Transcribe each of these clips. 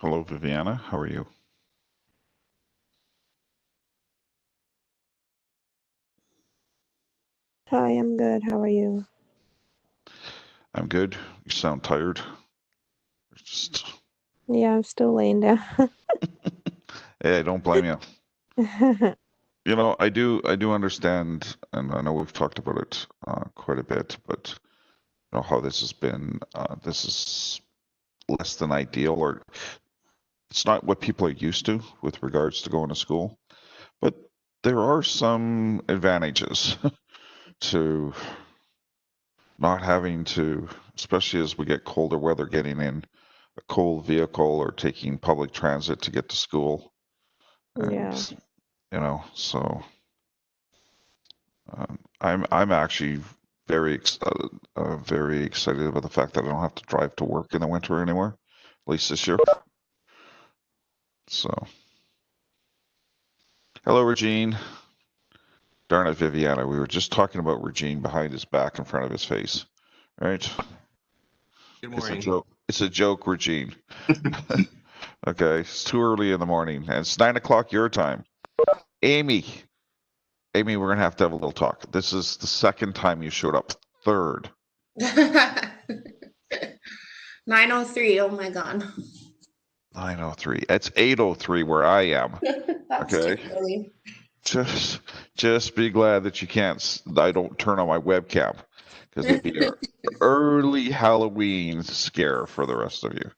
Hello, Viviana. How are you? Hi, I'm good. How are you? I'm good. You sound tired. Just, Yeah, I'm still laying down. hey, I don't blame you. I do understand, and I know we've talked about it quite a bit, but how this has been. This is less than ideal, or it's not what people are used to with regards to going to school. But there are some advantages to not having to, especially as we get colder weather, getting in a cold vehicle or taking public transit to get to school. And Yeah. so I'm actually very excited about the fact that I don't have to drive to work in the winter anymore, at least this year. So, hello, Regine. Darn it, Viviana. We were just talking about Regine behind his back in front of his face, right? Good It's a morning. joke. It's a joke, Regine. Okay, it's too early in the morning, and it's 9 o'clock your time. Amy, Amy, we're gonna have to have a little talk. This is the second time you showed up. Third. 9:03. Oh my God. 9:03. It's 8:03 where I am. That's Okay. too early. Just be glad that I don't turn on my webcam because it'd be an early Halloween scare for the rest of you.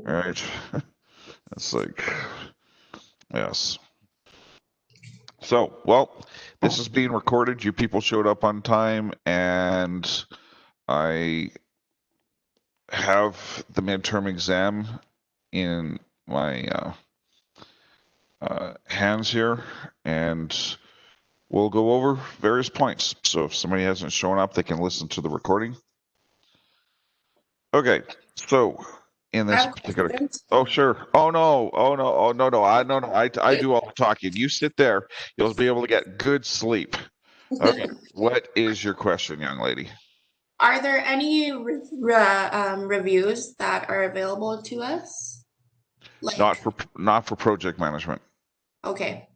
All right. It's like, yes. So, well, this is being recorded. You people showed up on time, and I have the midterm exam in my hands here, and we'll go over various points. So if somebody hasn't shown up, they can listen to the recording. Okay, so in this particular, oh sure, oh no, I do all the talking. You sit there, you'll be able to get good sleep. Okay, what is your question, young lady? Are there any reviews that are available to us? Not for project management. Okay.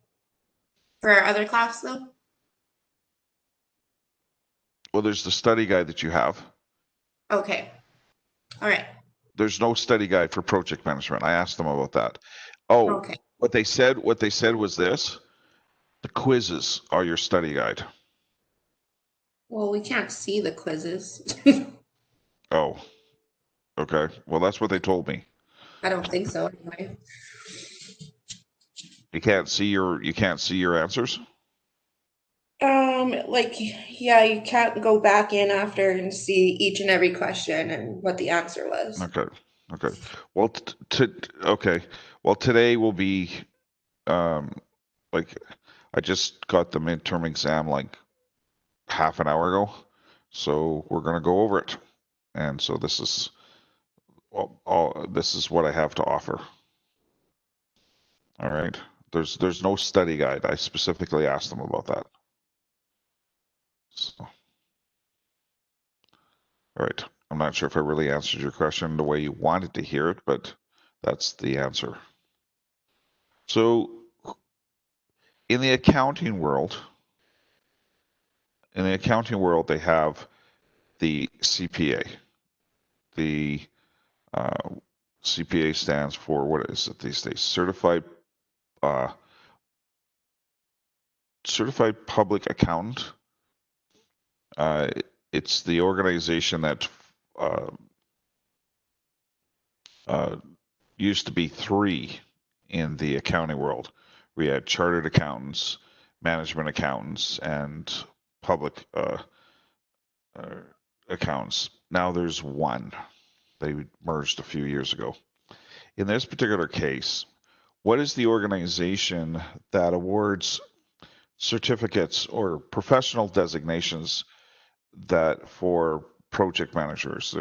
For our other class though? Well, there's the study guide that you have. Okay. All right. There's no study guide for project management. I asked them about that. Oh, Okay. what they said was this: the quizzes are your study guide. Well, we can't see the quizzes. Oh, okay. Well, that's what they told me. I don't think so anyway. You can't see your answers. Yeah, you can't go back in after and see each and every question and what the answer was. Okay. Well, okay. Well, today will be um like I just got the midterm exam like half an hour ago, so we're gonna go over it. And so this is this is what I have to offer. All right. There's no study guide. I specifically asked them about that. So, all right. I'm not sure if I really answered your question the way you wanted to hear it, but that's the answer. So, in the accounting world, they have the CPA. The uh, CPA stands for, what is it these days? Uh, Certified Public Accountant. Uh, it's the organization that uh, uh, used to be three in the accounting world. We had chartered accountants, management accountants, and public uh, accountants. Now there's one. They merged a few years ago. In this particular case, what is the organization that awards certificates or professional designations that for project managers?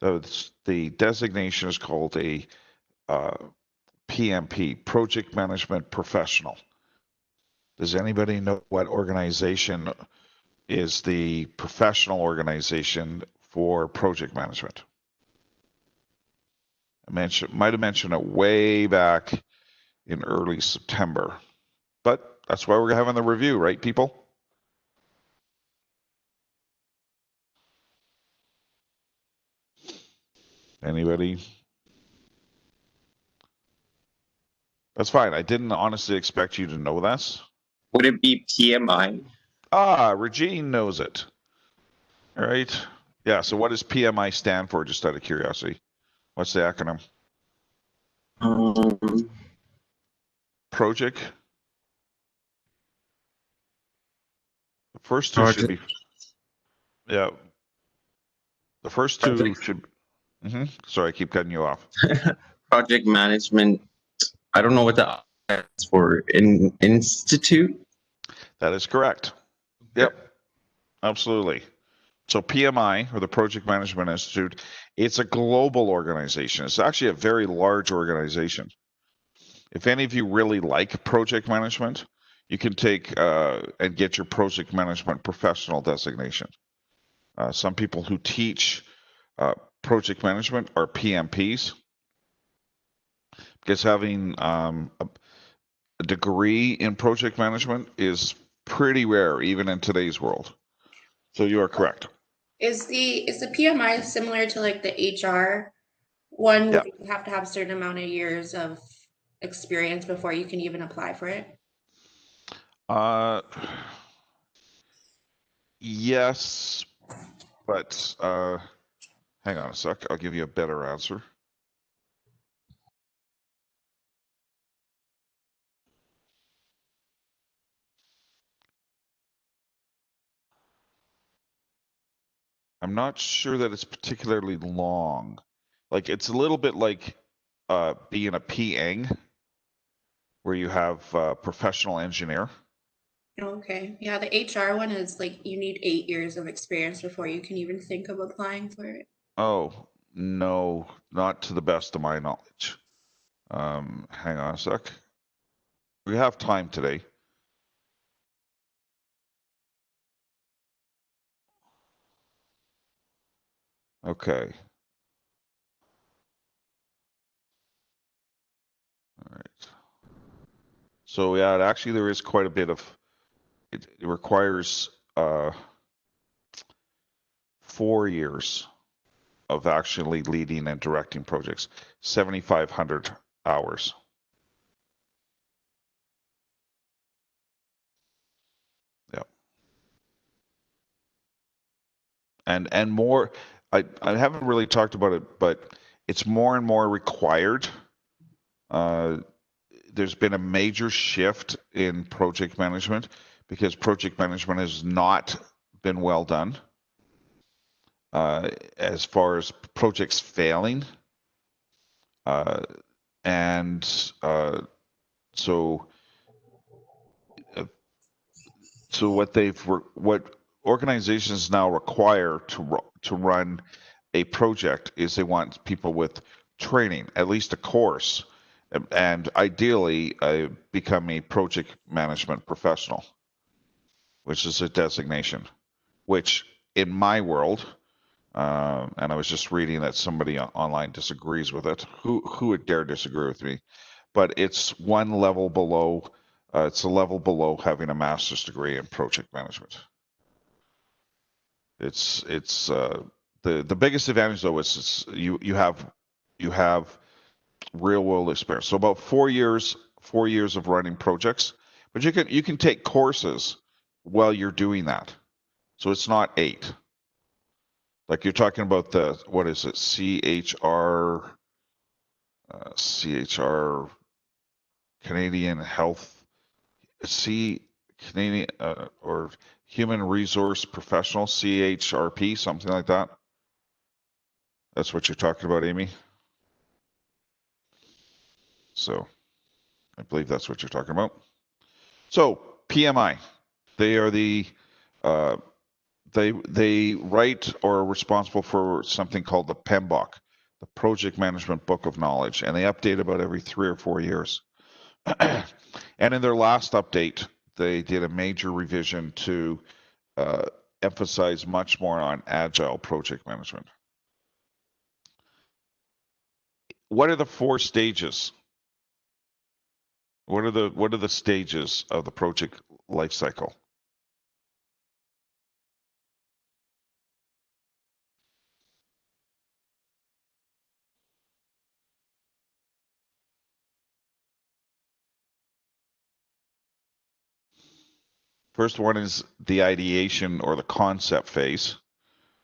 The designation is called a uh, PMP, Project Management Professional. Does anybody know what organization is the professional organization for project management? Might have mentioned it way back in early September. But that's why we're having the review, right, people? Anybody? That's fine. I didn't honestly expect you to know this. Would it be PMI? Regine knows it. All right. Yeah, so what does PMI stand for, just out of curiosity? What's the acronym? Project? The first two should be... Yeah. The first two should... Sorry, I keep cutting you off. Project management. I don't know what that stands for. Institute? That is correct. Yep. Absolutely. So PMI, or the Project Management Institute, it's a global organization. It's actually a very large organization. If any of you really like project management, you can take and get your project management professional designation. Some people who teach project management are PMPs, because having a degree in project management is pretty rare, even in today's world. So you are correct. Is the PMI similar to like the HR one? Yeah. You have to have a certain amount of years of experience before you can even apply for it? Yes, but hang on a sec. I'll give you a better answer. I'm not sure that it's particularly long. Like, it's a little bit like being a PEng, where you have professional engineer. Okay. Yeah, the HR one is like you need 8 years of experience before you can even think of applying for it. Oh, no, not to the best of my knowledge. Hang on a sec. We have time today. Okay. All right. So yeah, actually there is quite a bit of, it requires 4 years of actually leading and directing projects, 7,500 hours. Yeah. And more, I haven't really talked about it, but it's more and more required. There's been a major shift in project management because project management has not been well done. As far as projects failing. And so what organizations now require to run a project is they want people with training, at least a course, and ideally become a project management professional, which is a designation, which in my world, and I was just reading that somebody online disagrees with it. Who would dare disagree with me? But it's one level below. It's a level below having a master's degree in project management. It's the biggest advantage though is you have real world experience. So about 4 years of running projects, but you can take courses while you're doing that. So it's not 8. Like you're talking about the, what is it, CHR, Canadian Health, Canadian or Human Resource Professional, CHRP, something like that. That's what you're talking about, Amy? So I believe that's what you're talking about. So PMI, they are the they write or are responsible for something called the PMBOK, the Project Management Book of Knowledge, and they update about every 3 or 4 years. And in their last update, they did a major revision to emphasize much more on agile project management. what are the 4 stages? What are the stages of the project life cycle? First one is the ideation or the concept phase.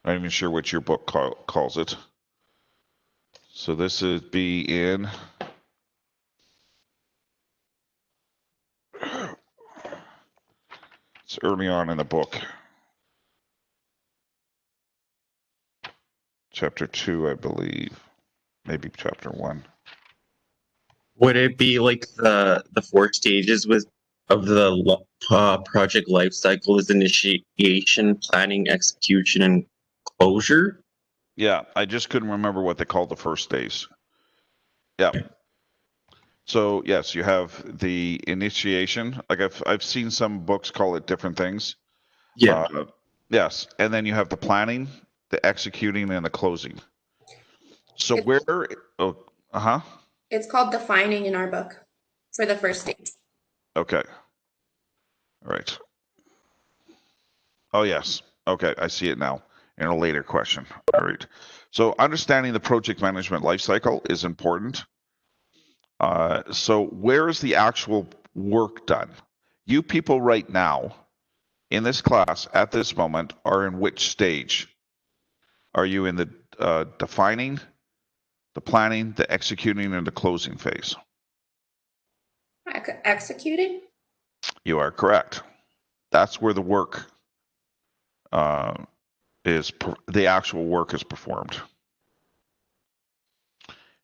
I'm not even sure what your book calls it. So this would be in it's early on in the book. Chapter 2, I believe. Maybe chapter 1. Would it be like the 4 stages of the project life cycle is initiation, planning, execution, and closure? Yeah, I just couldn't remember what they called the first days. Yeah. So yes, you have the initiation. Like I've seen some books call it different things. Yeah. Yes, and then you have the planning, the executing, and the closing. So It's, where? Oh, uh-huh. it's called defining in our book for the first stage. Okay. All right. Oh yes. Okay, I see it now. In a later question. All right. So understanding the project management lifecycle is important. So where is the actual work done? You people right now in this class at this moment are in which stage? Are you in the defining, the planning, the executing, and the closing phase? Executing? You are correct. That's where the work the actual work is performed.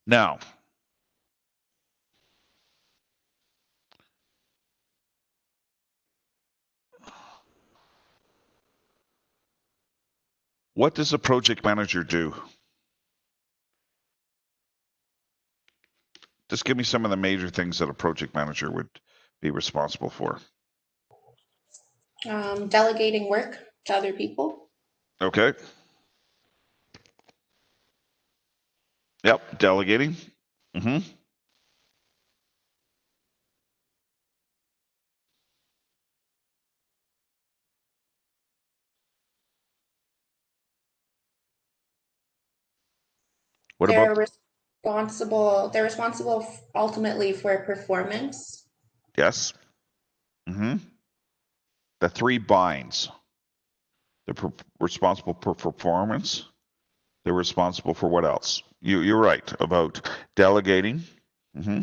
Now, what does a project manager do? Just give me some of the major things that a project manager would be responsible for. Delegating work to other people. Okay. Yep, delegating. Mm-hmm. What They're about, responsible. They're responsible ultimately for performance. yes. Mm-hmm. The 3 binds. They're responsible for performance. They're responsible for what else? You're right about delegating. Mm-hmm.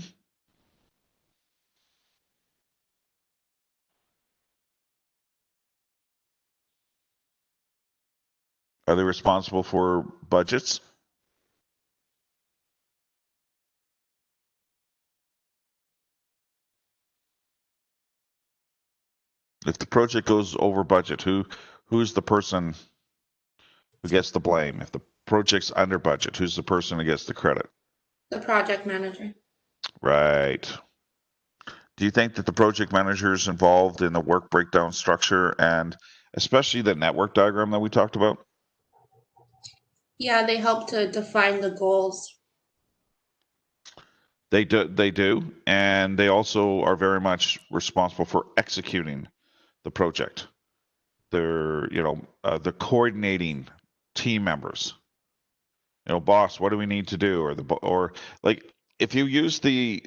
Are they responsible for budgets? If the project goes over budget, who's the person who gets the blame? If the project's under budget, who's the person who gets the credit? The project manager. Right. Do you think that the project manager is involved in the work breakdown structure and especially the network diagram that we talked about? Yeah, they help to define the goals. They do, and they also are very much responsible for executing the project. They're coordinating team members. Boss, what do we need to do? Or like if you use the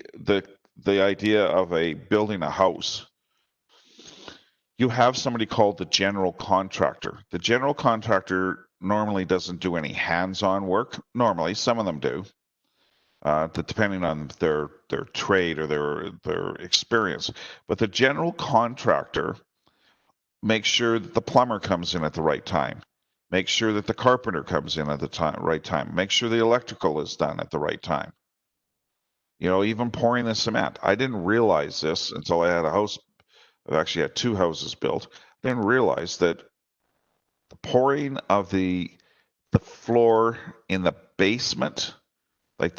idea of building a house, you have somebody called the general contractor. The general contractor normally doesn't do any hands-on work. Normally, some of them do, depending on their trade or their experience. But the general contractor makes sure that the plumber comes in at the right time. Make sure that the carpenter comes in at the right time. Make sure the electrical is done at the right time. Even pouring the cement. I didn't realize this until I had a house. I've actually had 2 houses built. I didn't realize that the pouring of the floor in the basement, like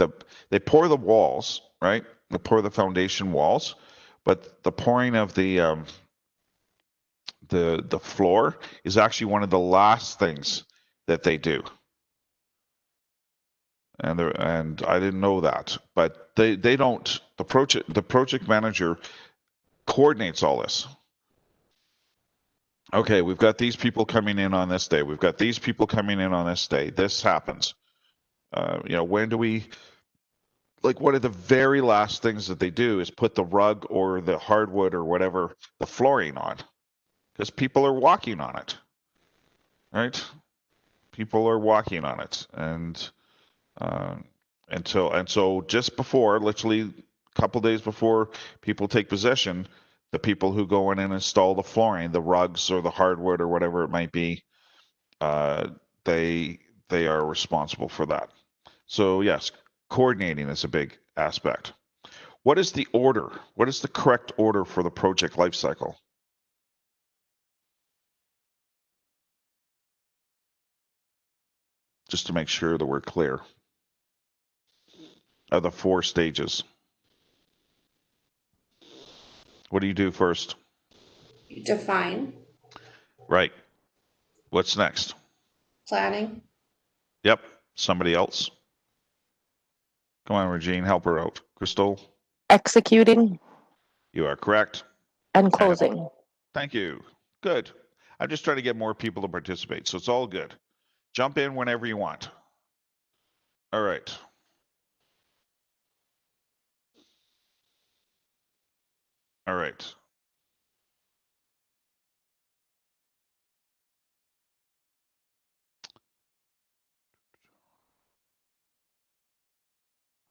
they pour the walls, right? They pour the foundation walls, but the pouring of the floor is actually one of the last things that they do. and I didn't know that, but they don't. The project manager coordinates all this. Okay, we've got these people coming in on this day. We've got these people coming in on this day. This happens. When do we, like, one of the very last things that they do is put the rug or the hardwood or whatever, the flooring on, because people are walking on it, right? People are walking on it, uh, so just before, literally a couple days before people take possession, the people who go in and install the flooring, the rugs or the hardwood or whatever it might be, uh, they they are responsible for that. So yes, coordinating is a big aspect. What is the order? What is the correct order for the project lifecycle? Just to make sure that we're clear. Of the 4 stages. What do you do first? Define. Right. What's next? Planning. Yep. Somebody else. Come on, Regine, help her out. Crystal, Executing you are correct. and closing. Thank you. Good. I'm just trying to get more people to participate, so it's all good. Jump in whenever you want. All right. All right.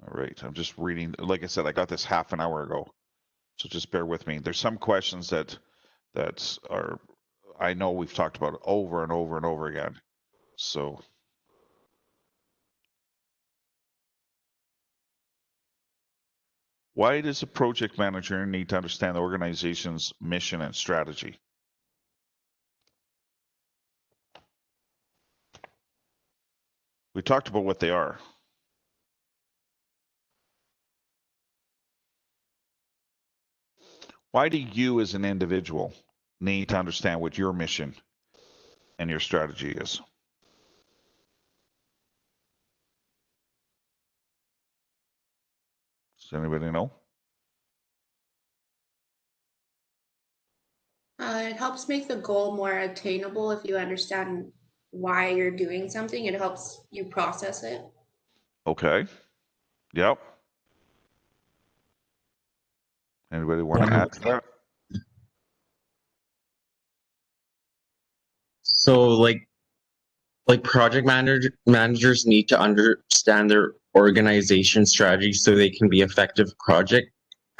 All right. I'm just reading. Like I said, I got this half an hour ago, so just bear with me. There's some questions that are, I know we've talked about over and over and over again. So why does a project manager need to understand the organization's mission and strategy? We talked about what they are. Why do you as an individual need to understand what your mission and your strategy is? Does anybody know? It helps make the goal more attainable if you understand why you're doing something. It helps you process it. Okay. Yep. Anybody want to add to that? So project managers need to understand their organization strategy so they can be effective project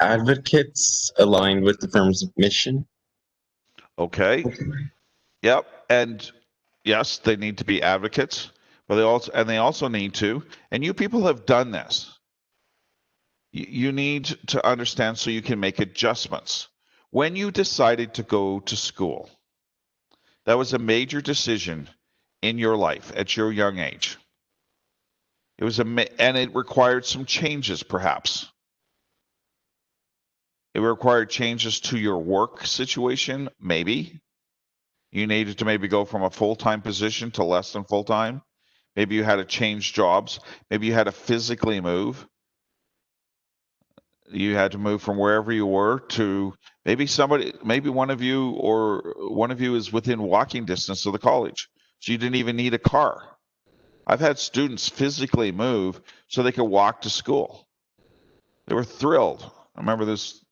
advocates aligned with the firm's mission. Okay. Yep. And yes, they need to be advocates, but they also need to, and you people have done this. You need to understand so you can make adjustments. When you decided to go to school, that was a major decision in your life at your young age. It was and it required some changes, perhaps. It required changes to your work situation, maybe. You needed to maybe go from a full-time position to less than full-time. Maybe you had to change jobs. Maybe you had to physically move. You had to move from wherever you were to maybe one of you is within walking distance of the college. So you didn't even need a car. I've had students physically move so they could walk to school. They were thrilled. I remember this,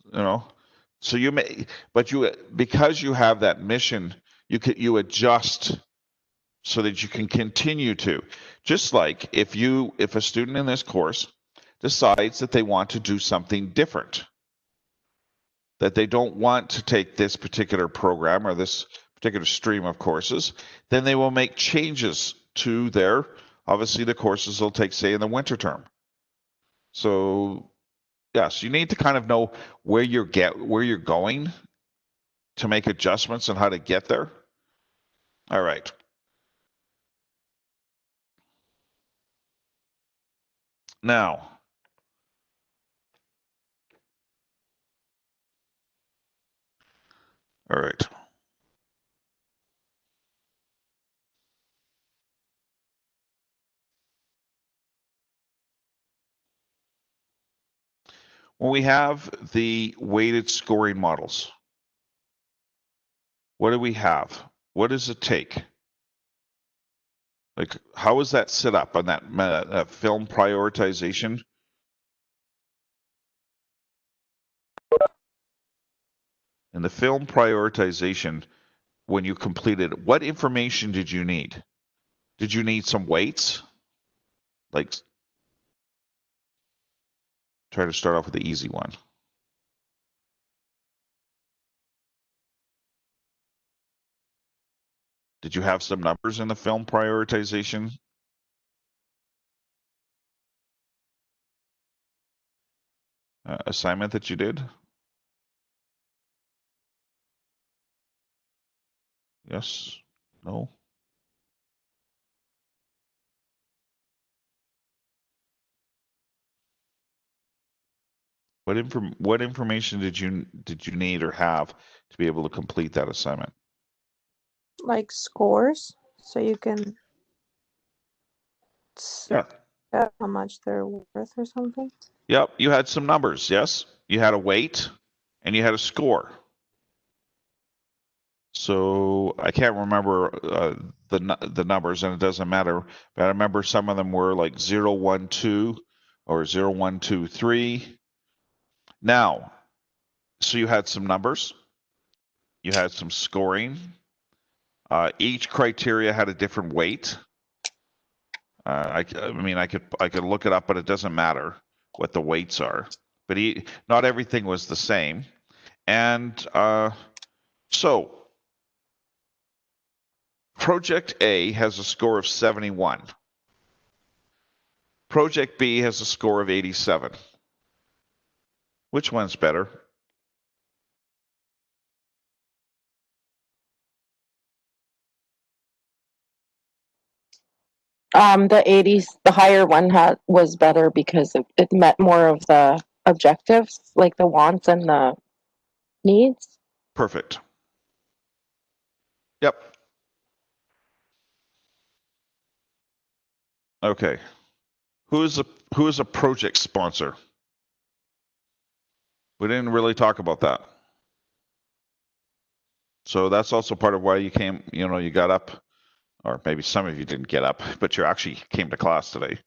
so because you have that mission, you adjust so that you can continue to. Just like if a student in this course decides that they want to do something different, that they don't want to take this particular program or this particular stream of courses, then they will make changes to obviously the courses they'll take, say, in the winter term. So yes, you need to kind of know where you're going to make adjustments and how to get there. All right. Now, all right. When we have the weighted scoring models, what do we have? What does it take? Like, how is that set up on that film prioritization? In the film prioritization, when you completed, what information did you need? Did you need some weights? Like, try to start off with the easy one. Did you have some numbers in the film prioritization? Assignment that you did? Yes? No? What information did you need or have to be able to complete that assignment? Like scores, so you can Yeah. set how much they're worth or something. Yep. You had some numbers. Yes. You had a weight and you had a score. So I can't remember the numbers, and it doesn't matter. But I remember some of them were like 0, 1, 2 or 0, 1, 2, 3. Now, so you had some numbers. You had some scoring. Each criteria had a different weight. I mean, I could look it up, but it doesn't matter what the weights are. But not everything was the same, and so Project A has a score of 71. Project B has a score of 87. Which one's better? The 80s, the higher one was better because it met more of the objectives, like the wants and the needs. Perfect. Yep. Okay. Who is a project sponsor? We didn't really talk about that. So that's also part of why you came, you got up, or maybe some of you didn't get up, but you actually came to class today.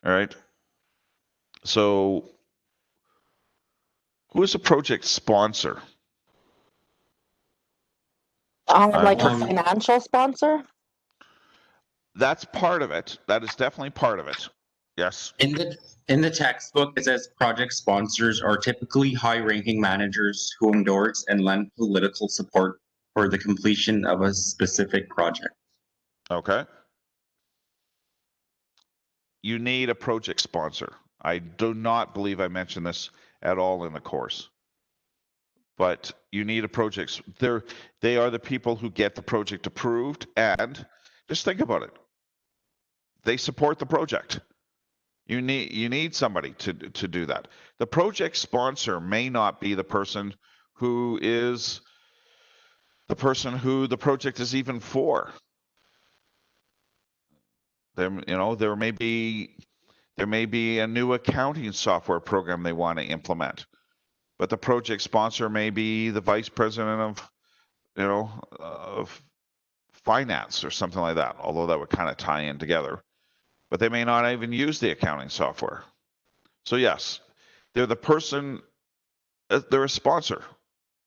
All right. So who is a project sponsor? Like a Um, financial sponsor. That's part of it. That is definitely part of it. Yes. in the textbook, it says project sponsors are typically high-ranking managers who endorse and lend political support for the completion of a specific project. Okay. You need a project sponsor. I do not believe I mentioned this at all in the course. But you need a project. They are the people who get the project approved, and just think about it. They support the project. You need somebody to do that. The project sponsor may not be the person who the project is even for. There may be a new accounting software program they want to implement, but the project sponsor may be the vice president of finance or something like that, although that would kind of tie in together. But they may not even use the accounting software. So yes, they're the person, they're a sponsor.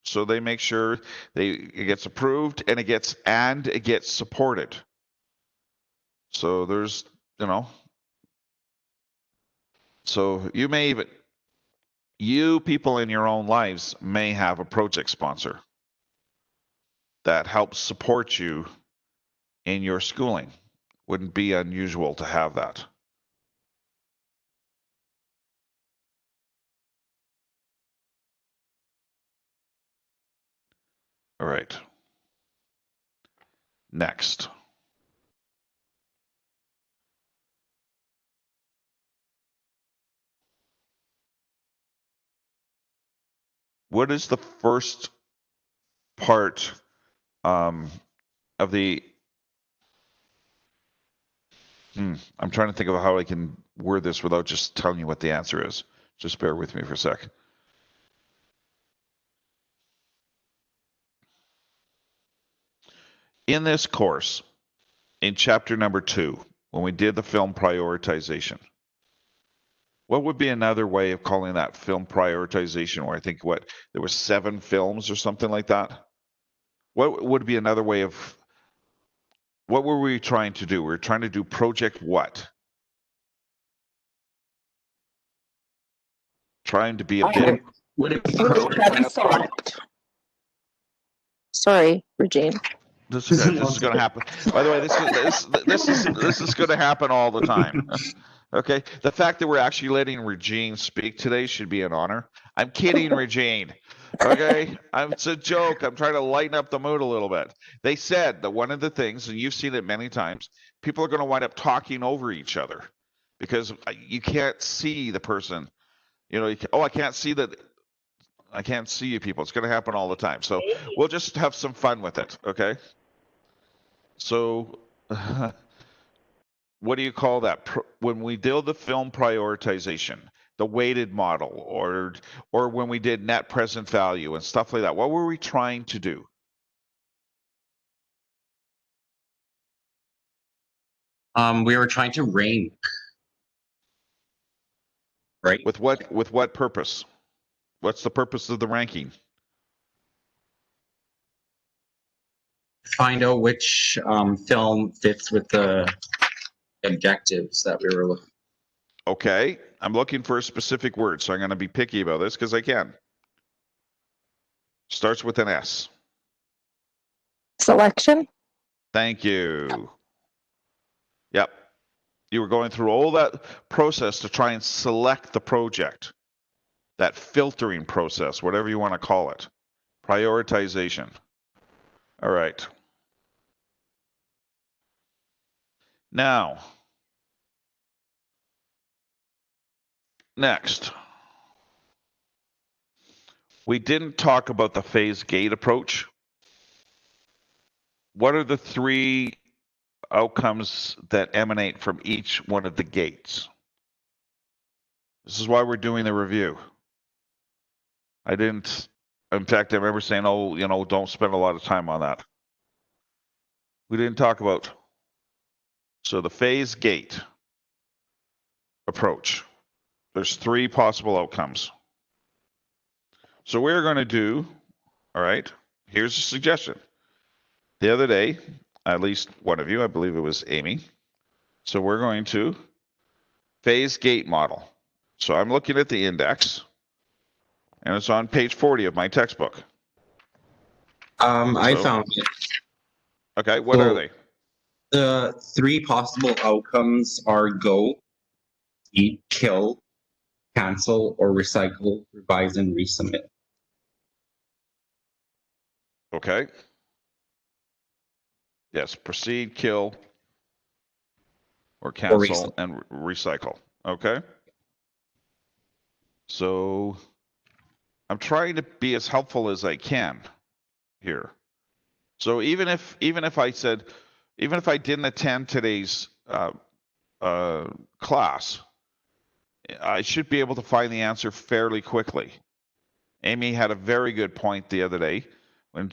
So they make sure it gets approved and it gets supported. So there's, so you people in your own lives may have a project sponsor that helps support you in your schooling. Wouldn't be unusual to have that. All right. Next. What is the first part of the I'm trying to think of how I can word this without just telling you what the answer is. Just bear with me for a sec. In this course, in chapter number 2, when we did the film prioritization, what would be another way of calling that film prioritization? Where I think there was 7 films or something like that. What would be another way of, what were we trying to do? We were trying to do project what? Trying to be a bit. Would it be We were trying to select. Sorry, Regine. This is going to happen. By the way, this is going to happen all the time. Okay, the fact that we're actually letting Regine speak today should be an honor. I'm kidding, Regine. Okay, it's a joke. I'm trying to lighten up the mood a little bit. They said that one of the things, and you've seen it many times, people are going to wind up talking over each other because you can't see the person. You know, I can't see that. I can't see you people. It's going to happen all the time. So we'll just have some fun with it. Okay. So what do you call that? When we did the film prioritization, the weighted model, or when we did net present value and stuff like that, what were we trying to do? We were trying to rank. Right. With what purpose? What's the purpose of the ranking? Find out which film fits with the objectives that we were looking. Okay, I'm looking for a specific word, so I'm going to be picky about this because I can. Starts with an S. Selection. Thank you. Yep. You were going through all that process to try and select the project. That filtering process, whatever you want to call it. Prioritization. All right. Now, next. We didn't talk about the phase gate approach. What are the 3 outcomes that emanate from each one of the gates? This is why we're doing the review. In fact, I remember saying, don't spend a lot of time on that. We didn't talk about. So the phase gate approach, there's 3 possible outcomes. So we're going to do, all right, here's a suggestion. The other day, at least one of you, I believe it was Amy. So we're going to phase gate model. So I'm looking at the index, and it's on page 40 of my textbook. I found it. Okay, what are they? The 3 possible outcomes are go, eat, kill, cancel, or recycle, revise, and resubmit. Okay. Yes, proceed, kill, or cancel, and recycle. Okay. So I'm trying to be as helpful as I can here. So even if I didn't attend today's class, I should be able to find the answer fairly quickly. Amy had a very good point the other day when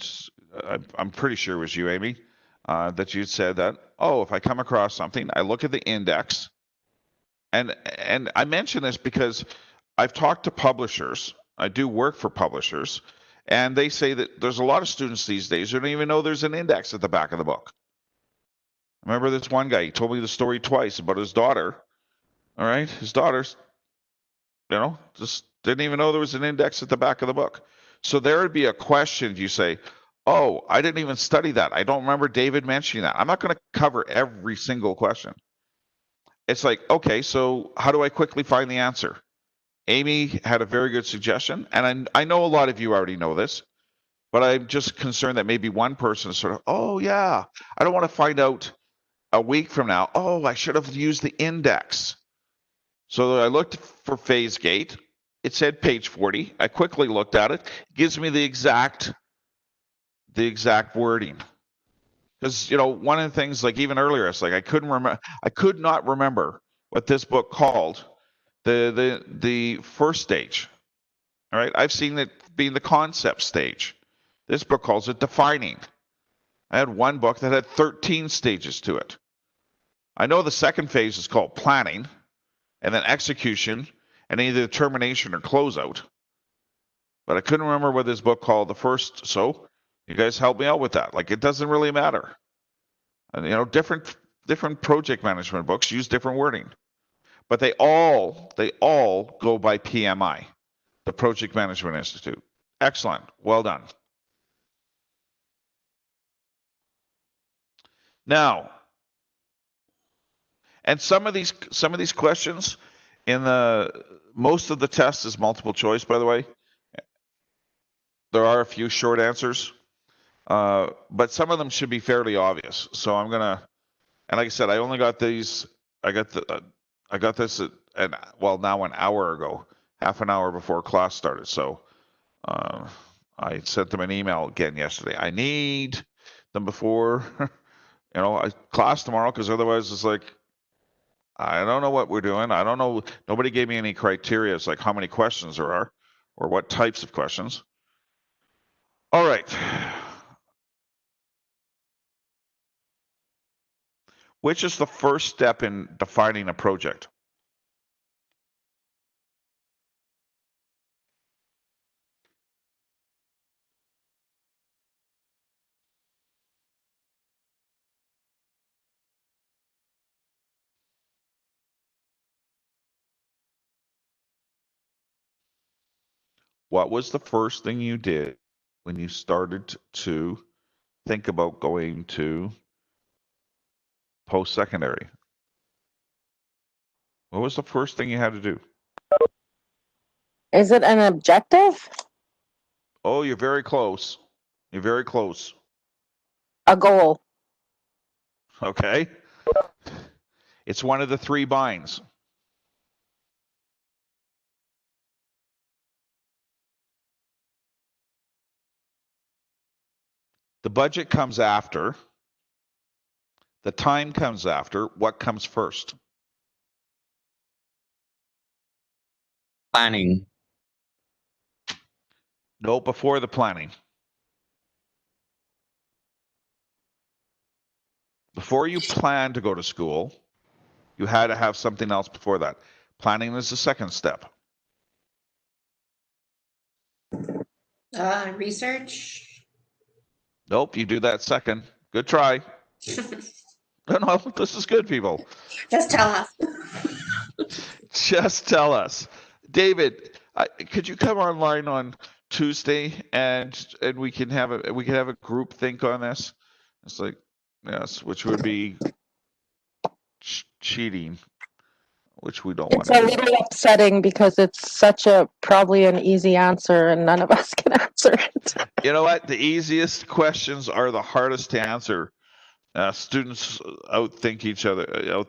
I'm pretty sure it was you, Amy, that you said that, if I come across something, I look at the index, and I mention this because I've talked to publishers. I do work for publishers, and they say that there's a lot of students these days who don't even know there's an index at the back of the book. I remember this one guy, he told me the story twice about his daughter. All right, his daughter's, just didn't even know there was an index at the back of the book. So there would be a question, you say, I didn't even study that. I don't remember David mentioning that. I'm not going to cover every single question. It's like, okay, so how do I quickly find the answer? Amy had a very good suggestion, and I know a lot of you already know this, but I'm just concerned that maybe one person is sort of, yeah, I don't want to find out a week from now, I should have used the index. So I looked for phase gate. It said page 40. I quickly looked at it. It gives me the exact wording. Because, one of the things, like even earlier, it's like I could not remember what this book called The first stage. All right, I've seen it being the concept stage. This book calls it defining. I had one book that had 13 stages to it. I know the second phase is called planning, and then execution, and either termination or closeout. But I couldn't remember what this book called the first. So you guys help me out with that. Like, it doesn't really matter. And, you know, different project management books use different wording, but they all go by PMI, the Project Management Institute. Excellent. Well done. Now, and some of these questions in most of the test is multiple choice, by the way. There are a few short answers, but some of them should be fairly obvious. So I'm gonna, and like I said, I only got these. I got this now an hour ago, half an hour before class started. So I sent them an email again yesterday. I need them before class tomorrow, because otherwise it's like, I don't know what we're doing. I don't know. Nobody gave me any criteria. It's like how many questions there are or what types of questions. All right. Which is the first step in defining a project? What was the first thing you did when you started to think about going to post-secondary? What was the first thing you had to do? Is it an objective? Oh, you're very close. You're very close. A goal? Okay. It's one of the 3 binds. The budget comes after. The time comes after. What comes first? Planning. No, before the planning. Before you plan to go to school, you had to have something else before that. Planning is the second step. Research. Nope, you do that second. Good try. No, this is good, people. Just tell us. Just tell us. David, could you come online on Tuesday and we can have a group think on this? It's like, yes, which would be cheating, which we don't want It's a to do. little upsetting because it's probably an easy answer and none of us can answer it. You know what? The easiest questions are the hardest to answer. Students outthink each other.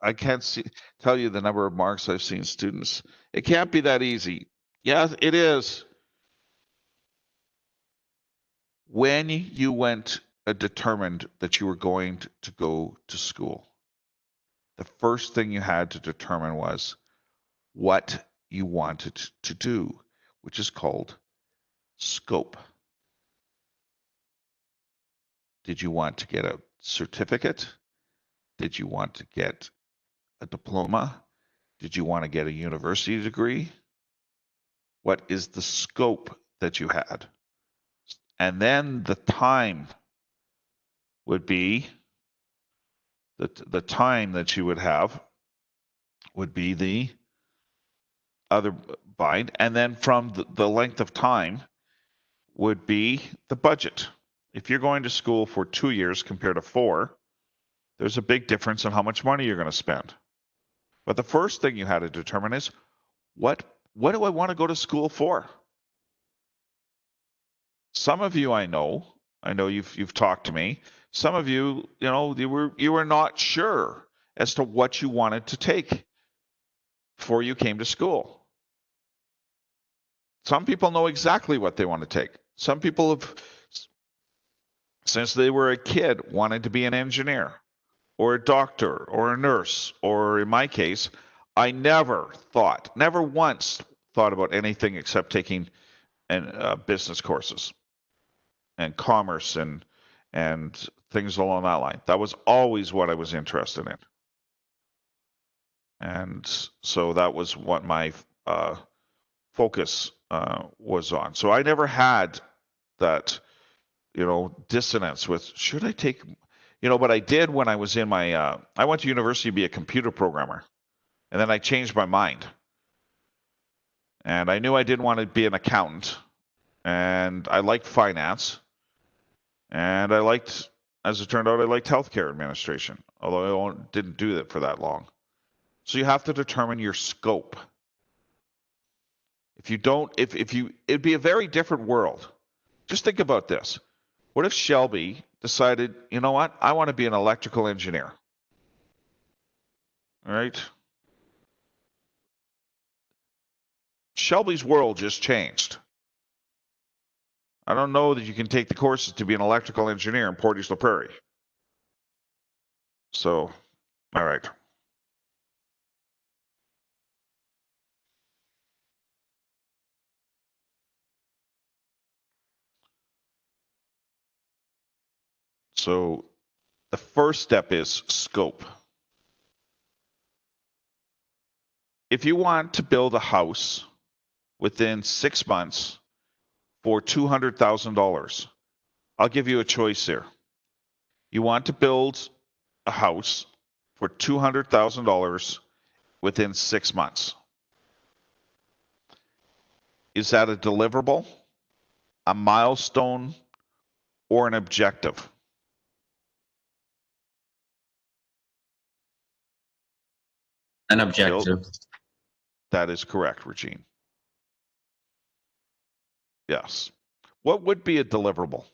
I can't tell you the number of marks I've seen students. It can't be that easy. Yeah, it is. When you went determined that you were going to go to school, the first thing you had to determine was what you wanted to do, which is called scope. Did you want to get a certificate? Did you want to get a diploma? Did you want to get a university degree? What is the scope that you had? And then the time would be the time that you would have would be the other bind. And then from the length of time would be the budget. If you're going to school for 2 years compared to 4, there's a big difference in how much money you're going to spend. But the first thing you had to determine is what do I want to go to school for? Some of you I know you've talked to me. Some of you, you were not sure as to what you wanted to take before you came to school. Some people know exactly what they want to take. Some people have, since they were a kid, wanted to be an engineer or a doctor or a nurse, or in my case, I never once thought about anything except taking business courses and commerce and things along that line. That was always what I was interested in. And so that was what my focus was on. So I never had that, dissonance with should I take, but I did when I was in my, I went to university to be a computer programmer, and then I changed my mind. And I knew I didn't want to be an accountant, and I liked finance, and as it turned out, I liked healthcare administration, although I didn't do that for that long. So you have to determine your scope. If you don't, it'd be a very different world. Just think about this. What if Shelby decided, you know what, I want to be an electrical engineer? All right? Shelby's world just changed. I don't know that you can take the courses to be an electrical engineer in Portage la Prairie. So, all right. So the first step is scope. If you want to build a house within 6 months for $200,000, I'll give you a choice here. You want to build a house for $200,000 within 6 months. Is that a deliverable, a milestone, or an objective? An objective. That is correct, Regine. Yes. What would be a deliverable?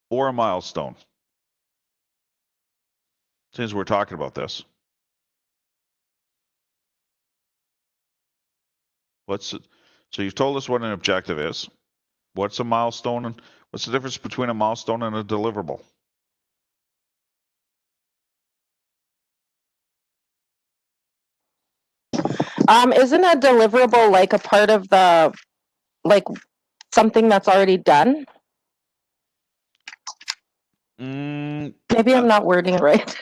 Or a milestone? Since we're talking about this. So you've told us what an objective is. What's a milestone, and what's the difference between a milestone and a deliverable? Isn't a deliverable like a part of the, like something that's already done? Maybe I'm not wording it right.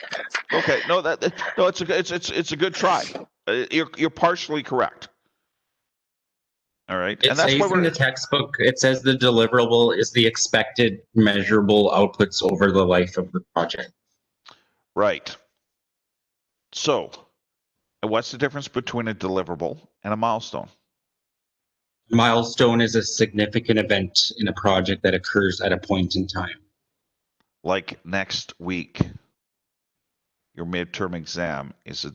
Okay, no, it's a good try. You're partially correct. All right, It and that's says what in the textbook, it says the deliverable is the expected measurable outputs over the life of the project. Right. So, what's the difference between a deliverable and a milestone? Milestone is a significant event in a project that occurs at a point in time. Like next week, your midterm exam is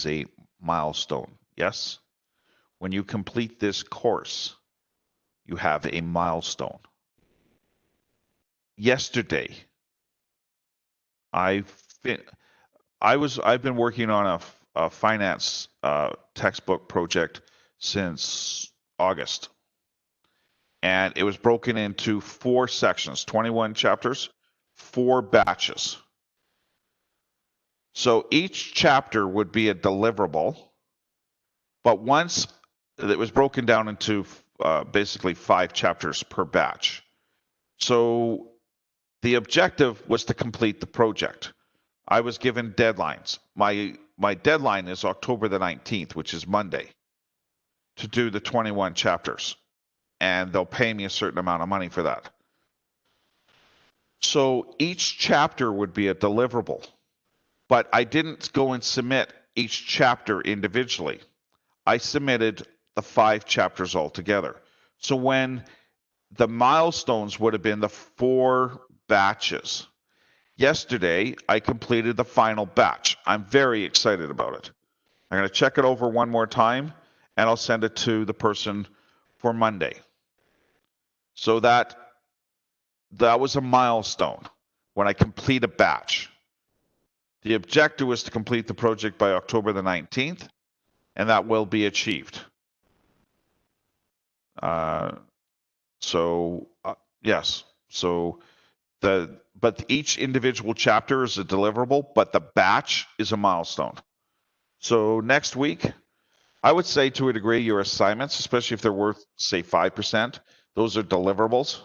a milestone. Yes? When you complete this course, you have a milestone. Yesterday, I've been working on a finance textbook project since August, and it was broken into 4 sections, 21 chapters, 4 batches. So each chapter would be a deliverable, but once it was broken down into basically 5 chapters per batch. So the objective was to complete the project. I was given deadlines. My deadline is October the 19th, which is Monday, to do the 21 chapters. And they'll pay me a certain amount of money for that. So each chapter would be a deliverable. But I didn't go and submit each chapter individually. I submitted the 5 chapters all together. So when the milestones would have been the 4 batches. Yesterday, I completed the final batch. I'm very excited about it. I'm going to check it over one more time, and I'll send it to the person for Monday. So that was a milestone when I complete a batch. The objective was to complete the project by October the 19th, and that will be achieved. Yes. So but each individual chapter is a deliverable, but the batch is a milestone. So next week, I would say to a degree, your assignments, especially if they're worth, say, 5%, those are deliverables.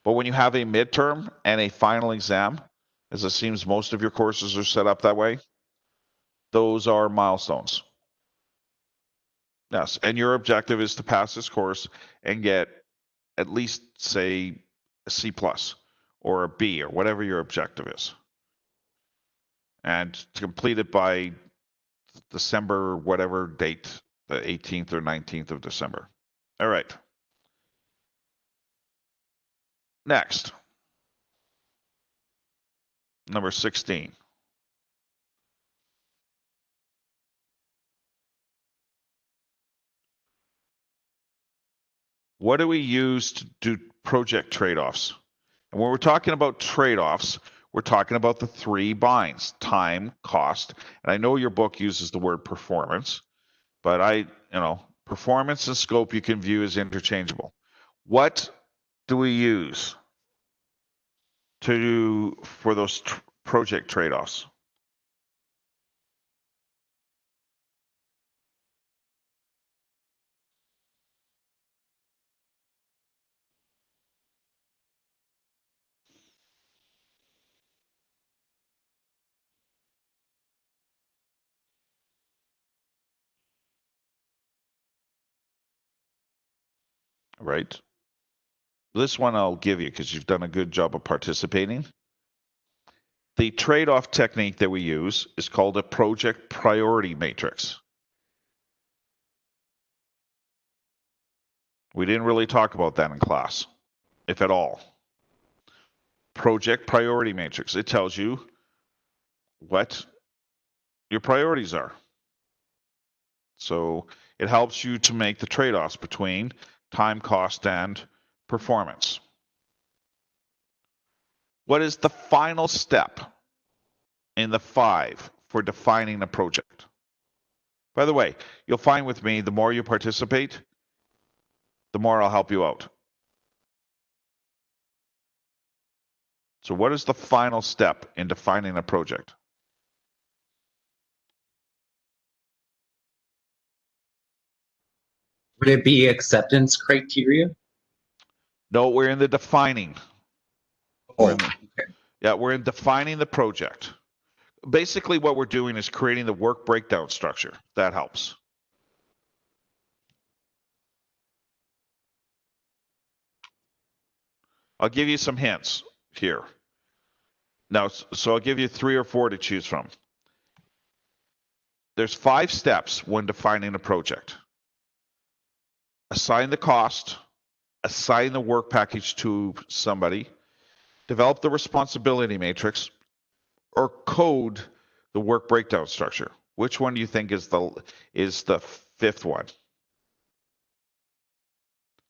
But when you have a midterm and a final exam, as it seems most of your courses are set up that way, those are milestones. Yes, and your objective is to pass this course and get at least, say, a C plus or a B or whatever your objective is. And to complete it by December, whatever date, the 18th or 19th of December. All right. Next. Number 16. What do we use to do project trade-offs? And when we're talking about trade-offs, we're talking about the three binds: time, cost, and I know your book uses the word performance, but performance and scope you can view as interchangeable. What do we use for those project trade-offs? Right? This one I'll give you because you've done a good job of participating. The trade-off technique that we use is called a project priority matrix. We didn't really talk about that in class, if at all. Project priority matrix. It tells you what your priorities are. So it helps you to make the trade-offs between time, cost, and performance. What is the final step in the 5 for defining a project? By the way, you'll find with me, the more you participate, the more I'll help you out. So what is the final step in defining a project? Would it be acceptance criteria? No, we're in the defining. Oh, We're in defining the project. Basically, what we're doing is creating the work breakdown structure. That helps. I'll give you some hints here. Now, so I'll give you 3 or 4 to choose from. There's 5 steps when defining a project. Assign the cost, assign the work package to somebody, develop the responsibility matrix, or code the work breakdown structure. Which one do you think is the 5th one?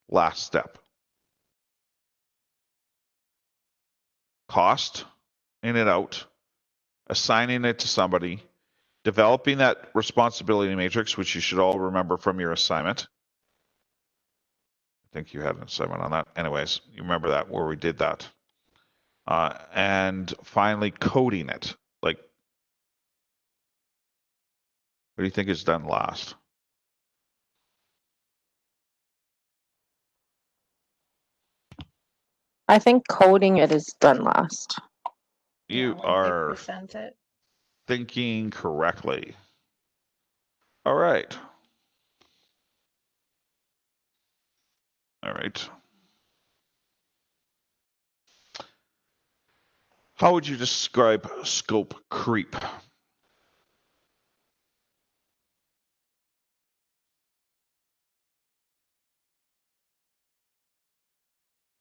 Last step. Cost in and out, assigning it to somebody, developing that responsibility matrix, which you should all remember from your assignment. I think you had an assignment on that. Anyways, you remember that, where we did that. And finally, coding it. Like, what do you think is done last? I think coding it is done last. You Yeah, are they present it. thinking correctly. All right. All right. How would you describe scope creep?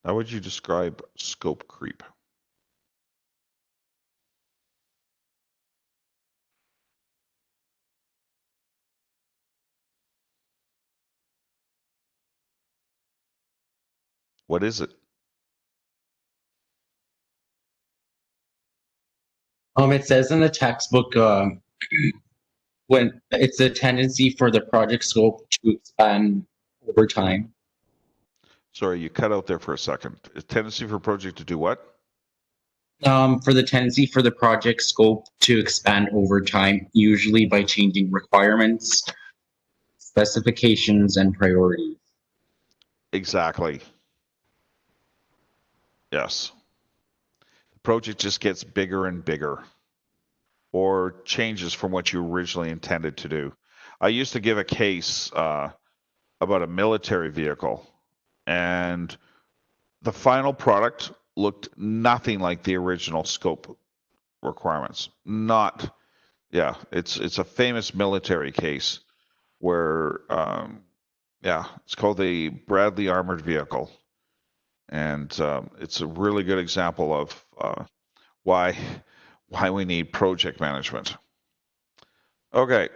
How would you describe scope creep? What is it? It says in the textbook, when it's a tendency for the project scope to expand over time. Sorry, you cut out there for a second. A tendency for a project to do what? For the tendency for the project scope to expand over time, usually by changing requirements, specifications, and priorities. Exactly. Yes. The project just gets bigger and bigger, or changes from what you originally intended to do. I used to give a case about a military vehicle, and the final product looked nothing like the original scope requirements. Not, yeah, it's a famous military case where, yeah, it's called the Bradley Armored Vehicle, and it's a really good example of why we need project management. Okay.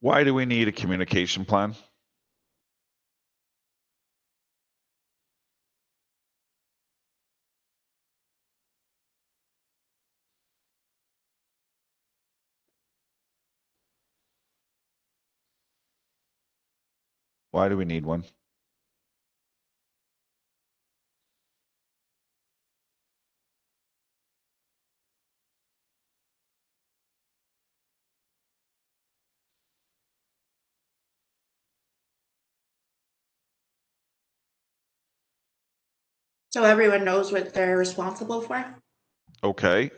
Why do we need a communication plan? Why do we need one? So everyone knows what they're responsible for. Okay.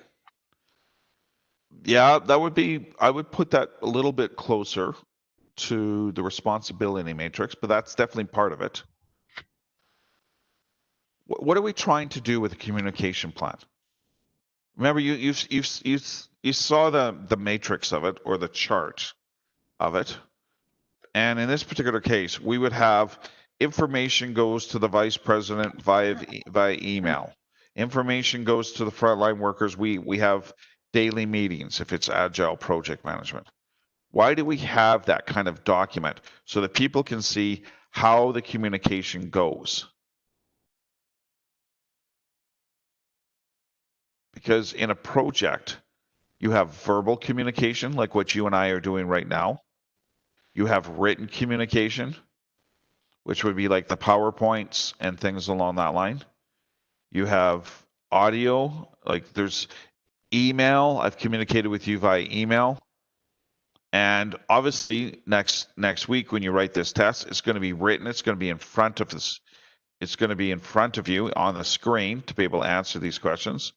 Yeah, that would be, I would put that a little bit closer to the responsibility matrix, but that's definitely part of it. What are we trying to do with a communication plan? Remember, you saw the matrix of it, or the chart of it, and in this particular case, we would have information goes to the vice president via email. Information goes to the frontline workers. We have daily meetings if it's agile project management. Why do we have that kind of document? So that people can see how the communication goes. Because in a project, you have verbal communication, like what you and I are doing right now. You have written communication, which would be like the PowerPoints and things along that line. You have audio, like there's email. I've communicated with you via email. And obviously, next week when you write this test, it's going to be written. It's going to be in front of this. It's going to be in front of you on the screen to be able to answer these questions.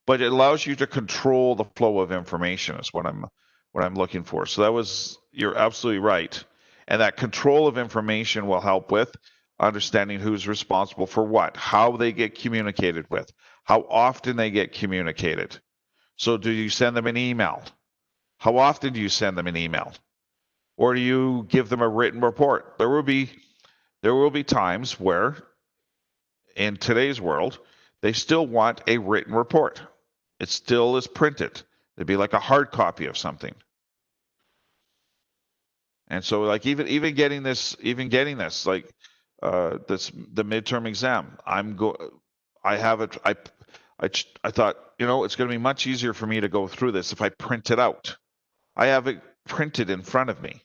But it allows you to control the flow of information. Is what I'm looking for. So that was, you're absolutely right. And that control of information will help with understanding who's responsible for what, how they get communicated with, how often they get communicated. So do you send them an email? How often do you send them an email? Or do you give them a written report? There will be times where in today's world, they still want a written report. It still is printed. It'd be like a hard copy of something. And so like even getting this like the midterm exam, I have it I thought, it's going to be much easier for me to go through this if I print it out. I have it printed in front of me.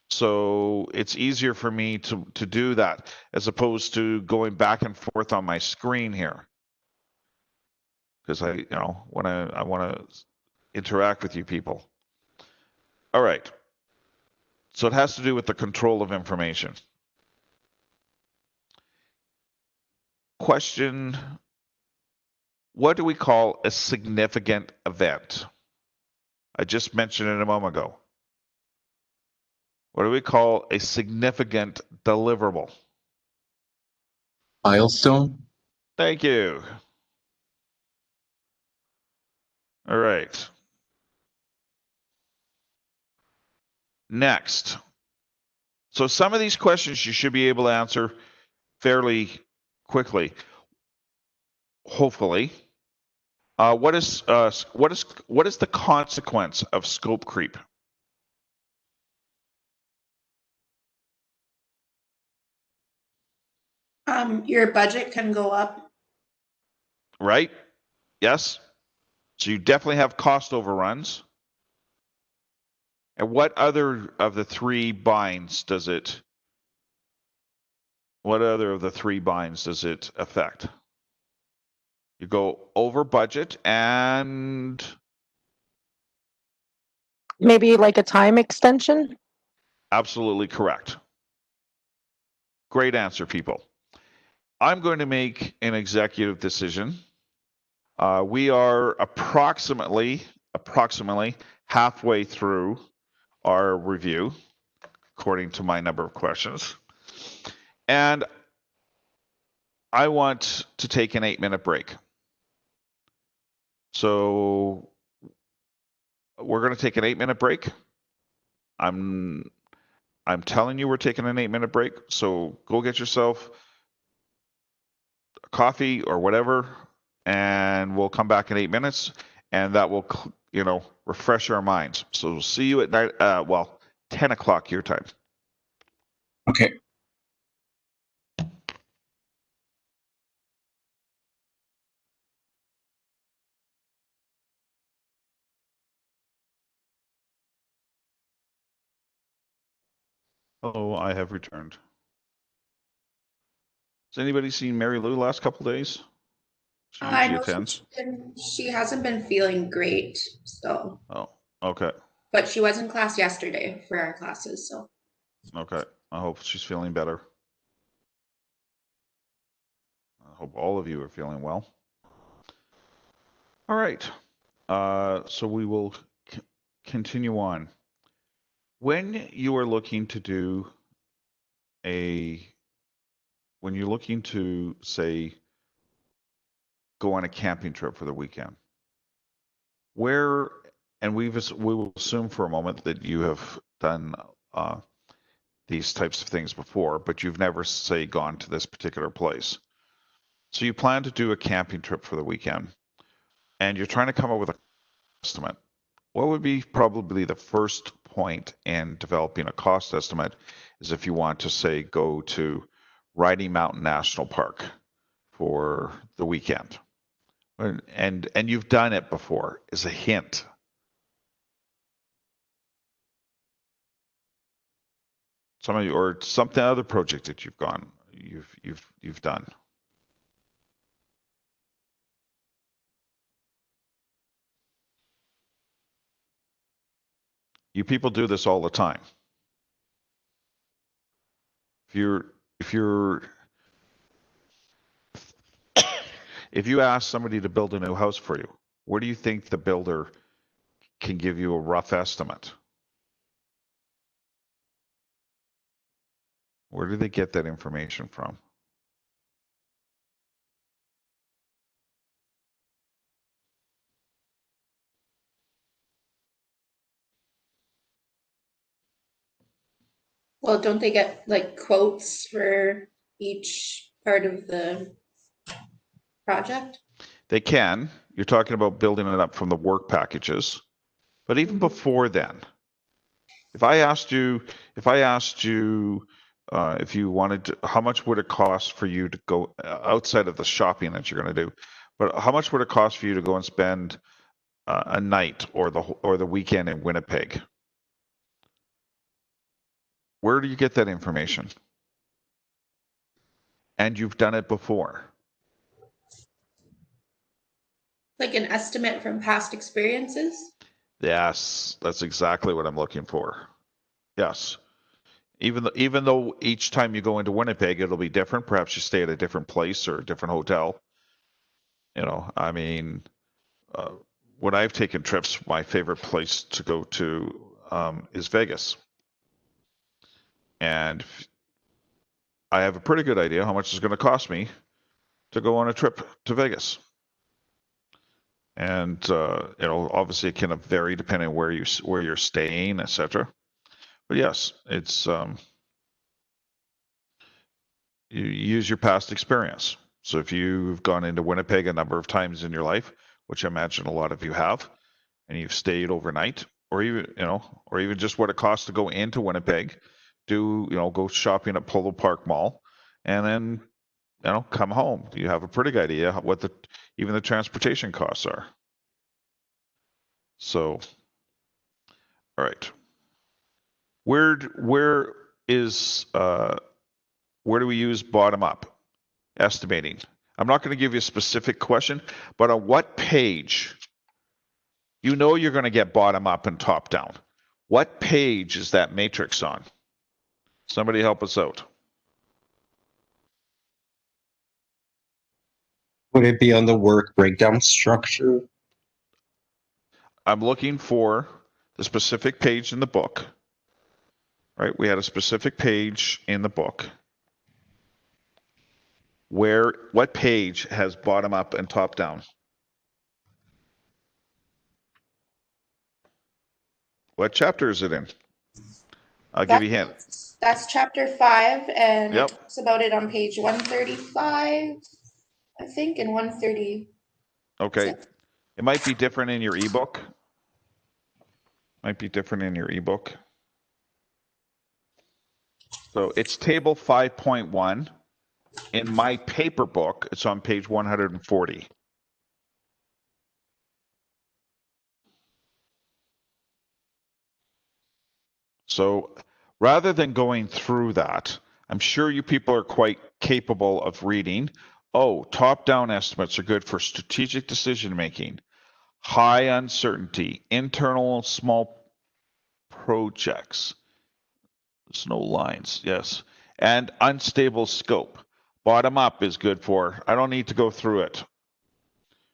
So it's easier for me to do that as opposed to going back and forth on my screen here. Because I want to interact with you people. All right. So it has to do with the control of information. Question, what do we call a significant event? I just mentioned it a moment ago. What do we call a significant deliverable? Milestone. Thank you. All right. Next. So some of these questions you should be able to answer fairly quickly, hopefully. What is the consequence of scope creep? Your budget can go up. Right? Yes. So you definitely have cost overruns. And what other of the three binds does it? What other of the three binds does it affect? You go over budget and Maybe like a time extension? absolutely correct. Great answer, people. I'm going to make an executive decision. We are approximately halfway through our review, according to my number of questions. And I want to take an 8-minute break. So we're going to take an 8-minute break. I'm telling you we're taking an 8-minute break. So go get yourself a coffee or whatever, and we'll come back in 8 minutes, and that will, refresh our minds. So we'll see you at night. 10 o'clock your time. Okay. Oh, I have returned. Has anybody seen Mary Lou last couple days? She I usually know attends. she hasn't been feeling great, so. Oh, okay. But she was in class yesterday for our classes, so. Okay. I hope she's feeling better. I hope all of you are feeling well. All right. So we will continue on. When you are looking to do when you're looking to, say, go on a camping trip for the weekend, and we will assume for a moment that you have done these types of things before, but you've never, say, gone to this particular place. So you plan to do a camping trip for the weekend, and you're trying to come up with an estimate. What would be probably the first point in developing a cost estimate is if you want to, say, go to Riding Mountain National Park for the weekend. And you've done it before, is a hint. Some of you, or something other project that you've done. You people do this all the time. If you ask somebody to build a new house for you, where do you think the builder can give you a rough estimate? Where do they get that information from? Well, don't they get like quotes for each part of the project? They can. You're talking about building it up from the work packages. But even before then, if I asked you if you wanted to, how much would it cost for you to go outside of the shopping that you're going to do, but how much would it cost for you to go and spend a night or the weekend in Winnipeg? Where do you get that information? And you've done it before. Like an estimate from past experiences? Yes, that's exactly what I'm looking for. Yes. Even though each time you go into Winnipeg, it'll be different. Perhaps you stay at a different place or a different hotel. I mean, when I've taken trips, my favorite place to go to is Vegas. And I have a pretty good idea how much it's going to cost me to go on a trip to Vegas. And obviously it can vary depending on where you're staying, etc. But yes, it's you use your past experience. So if you've gone into Winnipeg a number of times in your life, which I imagine a lot of you have, and you've stayed overnight, or even just what it costs to go into Winnipeg, go shopping at Polo Park Mall, and then come home. You have a pretty good idea what even the transportation costs are. So, all right. where is where do we use bottom up estimating? I'm not going to give you a specific question, but on what page? You know you're going to get bottom up and top down. What page is that matrix on? Somebody help us out. Would it be on the work breakdown structure? I'm looking for the specific page in the book. Right? We had a specific page in the book. What page has bottom up and top down? What chapter is it in? I'll give you a hint. That's chapter 5, and Yep. it talks about it on page 135, I think, and 130. Okay. It might be different in your ebook. Might be different in your ebook. So it's table 5.1. In my paper book, it's on page 140. So rather than going through that, I'm sure you people are quite capable of reading. Oh, top-down estimates are good for strategic decision making, high uncertainty, internal small projects. There's no lines, yes. And unstable scope. Bottom up is good for, I don't need to go through it.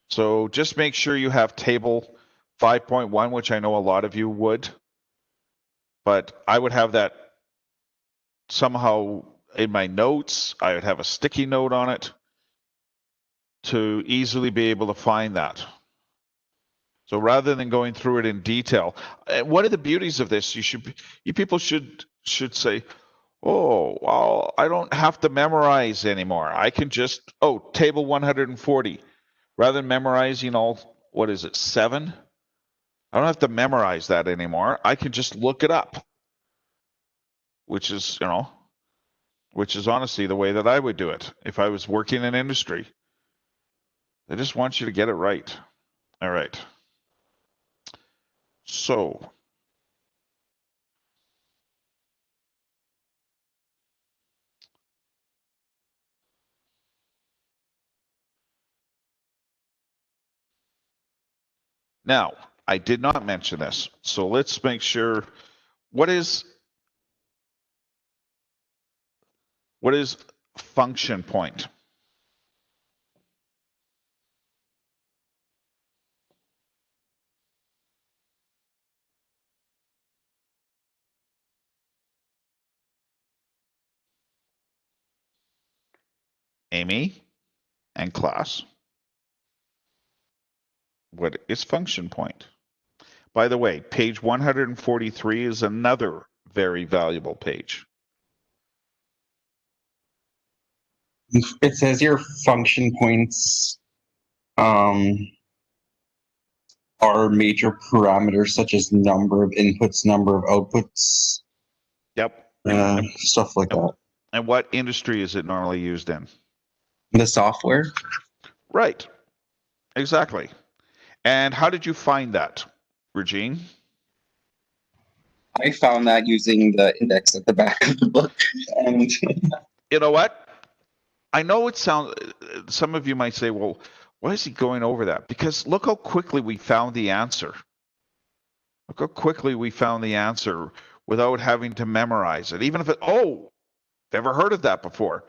So just make sure you have table 5.1, which I know a lot of you would. But I would have that somehow in my notes. I would have a sticky note on it to easily be able to find that. So rather than going through it in detail, one of the beauties of this, you people should say, oh, well, I don't have to memorize anymore. I can just, table 140. Rather than memorizing all, what is it, 7? I don't have to memorize that anymore. I can just look it up, which is honestly the way that I would do it if I was working in industry. They just want you to get it right. All right. So now, I did not mention this, so let's make sure. What is function point? Amy and class. What is function point? By the way, page 143 is another very valuable page. It says your function points are major parameters such as number of inputs, number of outputs, Yep. stuff like that. And what industry is it normally used in? The software? Right. Exactly. And how did you find that, Regine? I found that using the index at the back of the book. And You know what? I know it sounds, some of you might say, well, why is he going over that? Because look how quickly we found the answer. Look how quickly we found the answer without having to memorize it. Even if never heard of that before.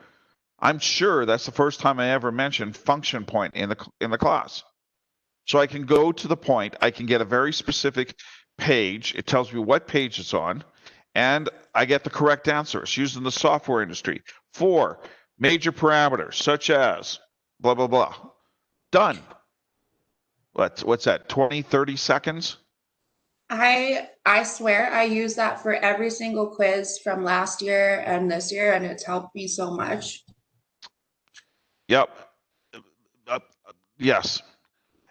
I'm sure that's the first time I ever mentioned function point in the class. So I can go to the point, I can get a very specific page. It tells me what page it's on, and I get the correct answer. It's used in the software industry for major parameters such as blah, blah, blah. Done. What's that, 20, 30 seconds? I swear I use that for every single quiz from last year and this year, and it's helped me so much. Yep. Yes.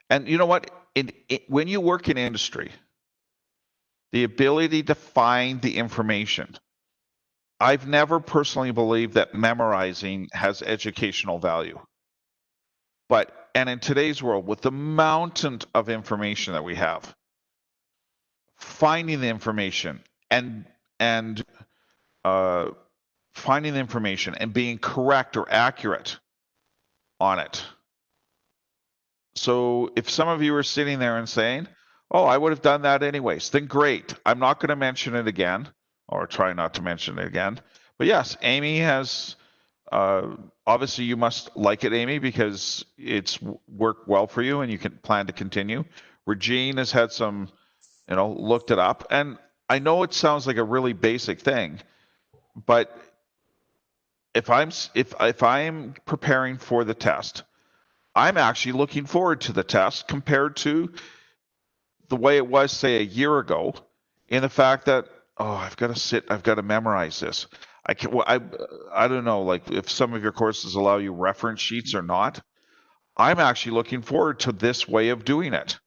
And you know what? When you work in industry, the ability to find the information, I've never personally believed that memorizing has educational value. And in today's world, with the mountain of information that we have, finding the information and and finding the information and being correct or accurate on it. So if some of you are sitting there and saying, oh, I would have done that anyways, then great. I'm not going to mention it again, or try not to mention it again. But yes, Amy has, obviously you must like it, Amy, because it's worked well for you and you can plan to continue. Regine has had some, looked it up. And I know it sounds like a really basic thing, but if I'm preparing for the test, I'm actually looking forward to the test compared to the way it was, say, a year ago, in the fact that, oh, I've got to memorize this. I don't know, like if some of your courses allow you reference sheets or not. I'm actually looking forward to this way of doing it.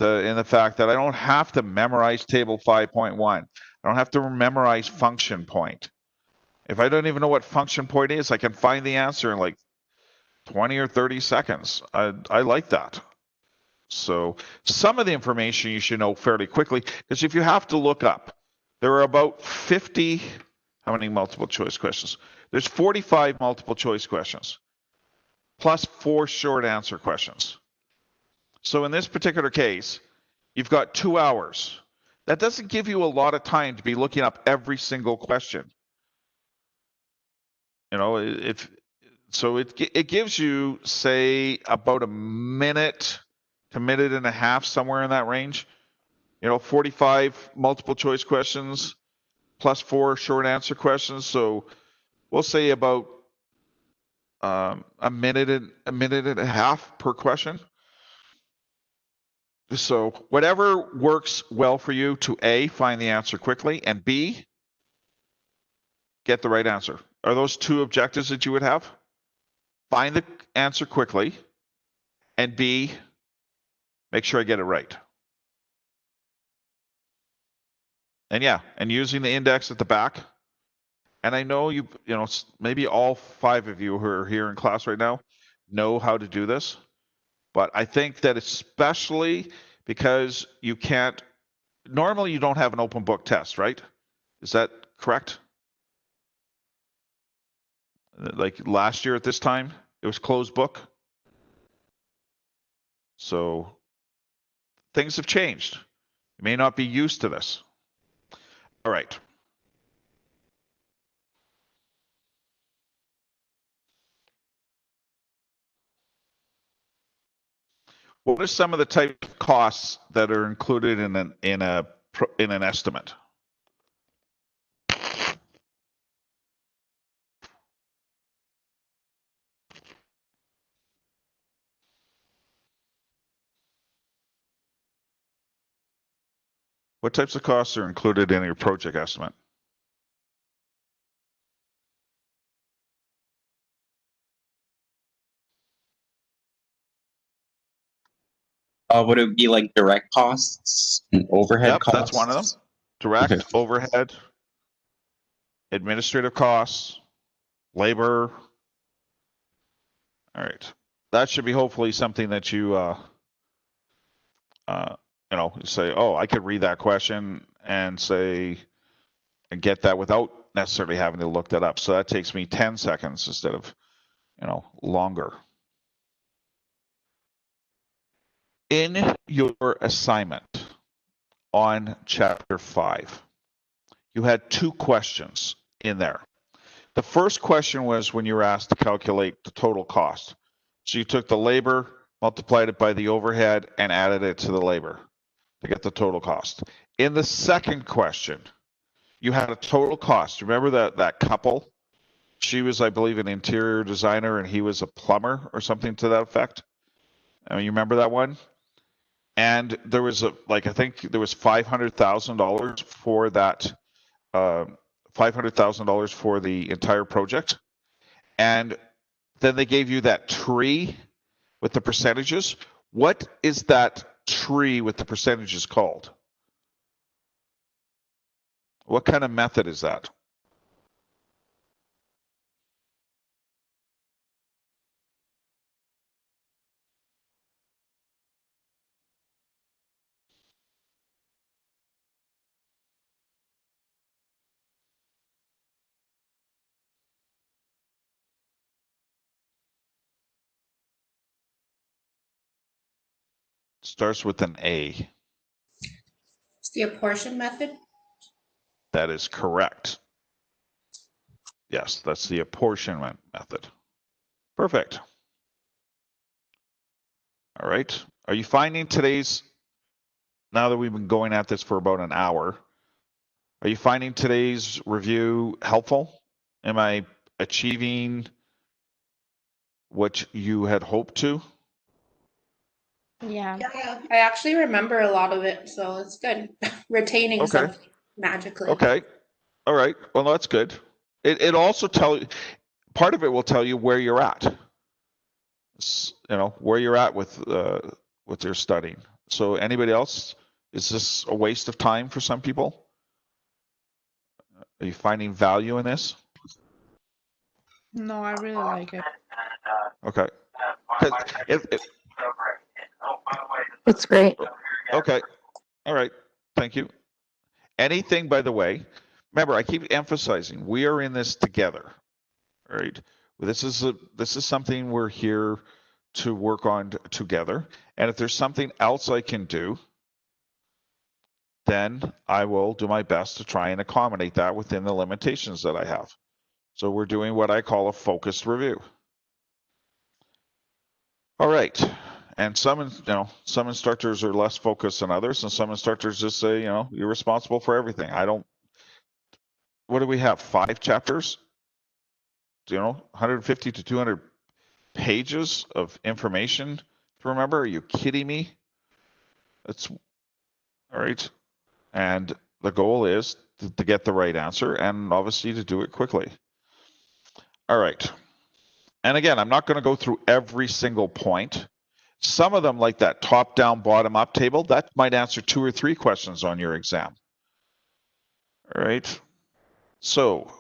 In the fact that I don't have to memorize table 5.1. I don't have to memorize function point. If I don't even know what function point is, I can find the answer in like 20 or 30 seconds. I like that. So some of the information you should know fairly quickly, because if you have to look up, there are about 50, how many multiple choice questions? There's 45 multiple choice questions, plus 4 short answer questions. So in this particular case, you've got 2 hours. That doesn't give you a lot of time to be looking up every single question. So it gives you, say, about a minute to minute and a half, somewhere in that range. 45 multiple choice questions plus 4 short answer questions. So we'll say about a minute and a half per question. So whatever works well for you to A, find the answer quickly, and B, get the right answer. Are those 2 objectives that you would have? Find the answer quickly, and B, make sure I get it right. And yeah, and using the index at the back. And I know maybe all 5 of you who are here in class right now know how to do this. But I think that especially because normally you don't have an open book test, right? Is that correct? Like last year at this time, it was closed book. So things have changed. You may not be used to this. All right. What are some of the type of costs that are included in an estimate? What types of costs are included in your project estimate? Would it be like direct costs and overhead Yep, costs? that's one of them. Direct, Okay. overhead, administrative costs, labor. All right. That should be hopefully something that you, say, oh, I could read that question and get that without necessarily having to look that up. So that takes me 10 seconds instead of, longer. In your assignment on chapter 5, you had 2 questions in there. The first question was when you were asked to calculate the total cost. So you took the labor, multiplied it by the overhead, and added it to the labor to get the total cost. In the second question, you had a total cost. Remember that couple? She was, I believe, an interior designer and he was a plumber or something to that effect. I mean, you remember that one? And there was I think there was $500,000 for that, $500,000 for the entire project. And then they gave you that tree with the percentages. What is that tree with the percentages called? What kind of method is that? Starts with an A. It's the apportion method. That is correct. Yes, that's the apportionment method. Perfect. All right. Are you finding today's, now that we've been going at this for about an hour, are you finding today's review helpful? Am I achieving what you had hoped to? Yeah. Yeah, I actually remember a lot of it, so it's good. Retaining Okay. something magically. Okay. All right. Well, that's good. It also part of it will tell you where you're at. You know, where you're at with your studying. So anybody else, is this a waste of time for some people? Are you finding value in this? No, I really like it. Okay. 'Cause It's great. okay. All right. Thank you. Anything, by the way, remember, I keep emphasizing we are in this together. All right. This is something we're here to work on together. And if there's something else I can do, then I will do my best to try and accommodate that within the limitations that I have. So we're doing what I call a focused review. All right. And some instructors are less focused than others, and some instructors just say, you're responsible for everything. What do we have? 5 chapters? 150 to 200 pages of information to remember? Are you kidding me? That's all right. And the goal is to get the right answer and obviously to do it quickly. All right. And again, I'm not going to go through every single point. Some of them, like that top down, bottom up table, that might answer 2 or 3 questions on your exam. All right. So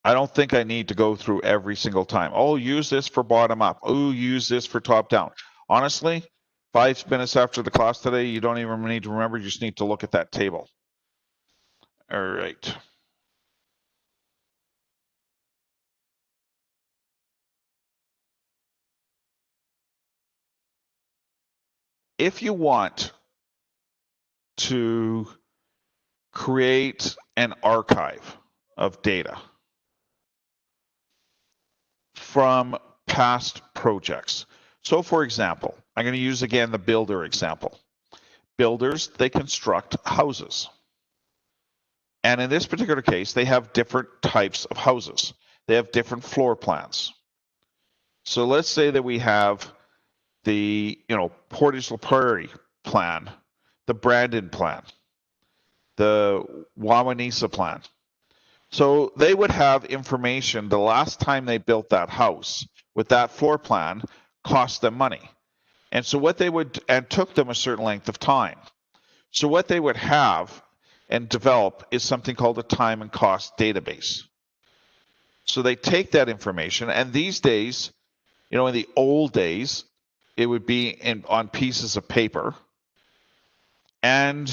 I don't think I need to go through every single time. Oh, use this for bottom up. Oh, use this for top down. Honestly, 5 minutes after the class today, you don't even need to remember. You just need to look at that table. All right. If you want to create an archive of data from past projects. So for example, I'm going to use again the builder example. Builders, they construct houses. And in this particular case, they have different types of houses. They have different floor plans. So let's say that we have the, Portage La Prairie plan, the Brandon plan, the Wawanesa plan. So they would have information the last time they built that house with that floor plan cost them money. And so what they would, and took them a certain length of time. So what they would have and develop is something called a time and cost database. So they take that information, and these days, in the old days, it would be on pieces of paper. And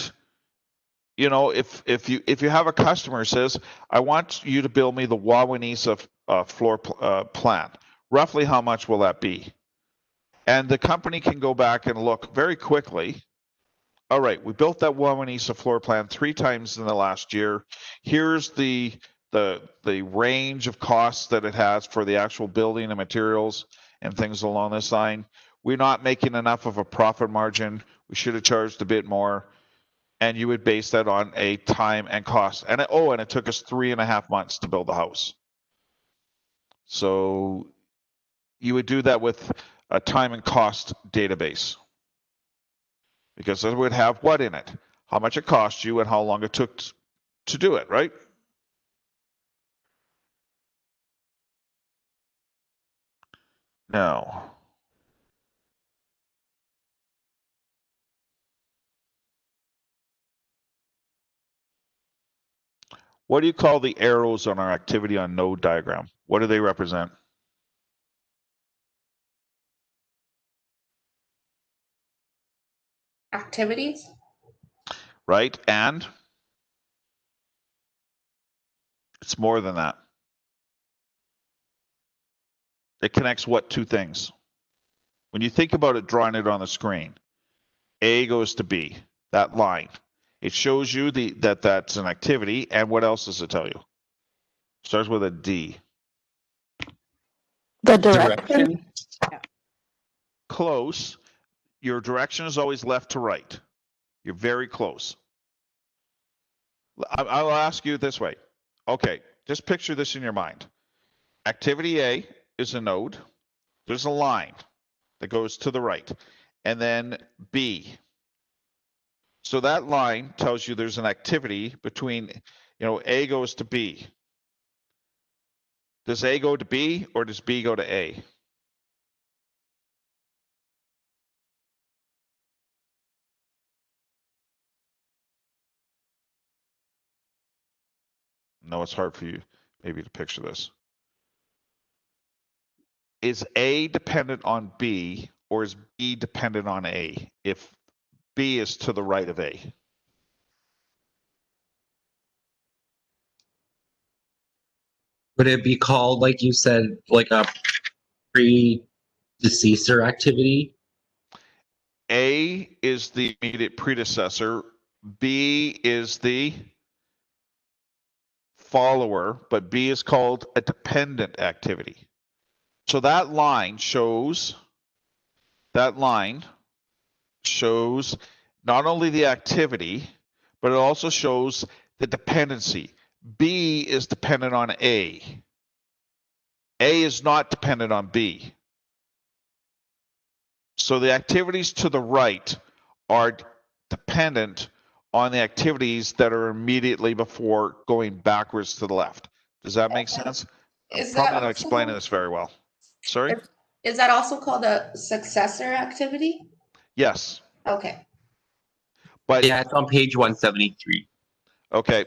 if you have a customer who says, I want you to build me the Wawanesa floor plan, roughly how much will that be? And the company can go back and look very quickly. All right, we built that Wawanesa floor plan 3 times in the last year. Here's the range of costs that it has for the actual building and materials and things along this line. We're not making enough of a profit margin. We should have charged a bit more. And you would base that on a time and cost. And it took us 3.5 months to build the house. So you would do that with a time and cost database. Because it would have what in it? How much it cost you and how long it took to do it, right? Now, what do you call the arrows on our activity on node diagram? What do they represent? Activities. Right? And it's more than that. It connects what two things? When you think about it, drawing it on the screen, A goes to B, that line. It shows you that that's an activity, and what else does it tell you? Starts with a D. The direction. Close. Your direction is always left to right. You're very close. I'll ask you this way. Okay, just picture this in your mind. Activity A is a node. There's a line that goes to the right. And then B. So that line tells you there's an activity between, A goes to B. Does A go to B or does B go to A? No, it's hard for you maybe to picture this. Is A dependent on B or is B dependent on A if B is to the right of A? Would it be called, like you said, like a predecessor activity? A is the immediate predecessor. B is the follower, but B is called a dependent activity. So that line shows not only the activity, but it also shows the dependency. B is dependent on A. A is not dependent on B. So the activities to the right are dependent on the activities that are immediately before going backwards to the left. Does that make sense? I'm Is probably that not explaining this very well. Sorry? Is that also called a successor activity? Yes. Okay. But Yeah, it's on page 173. okay.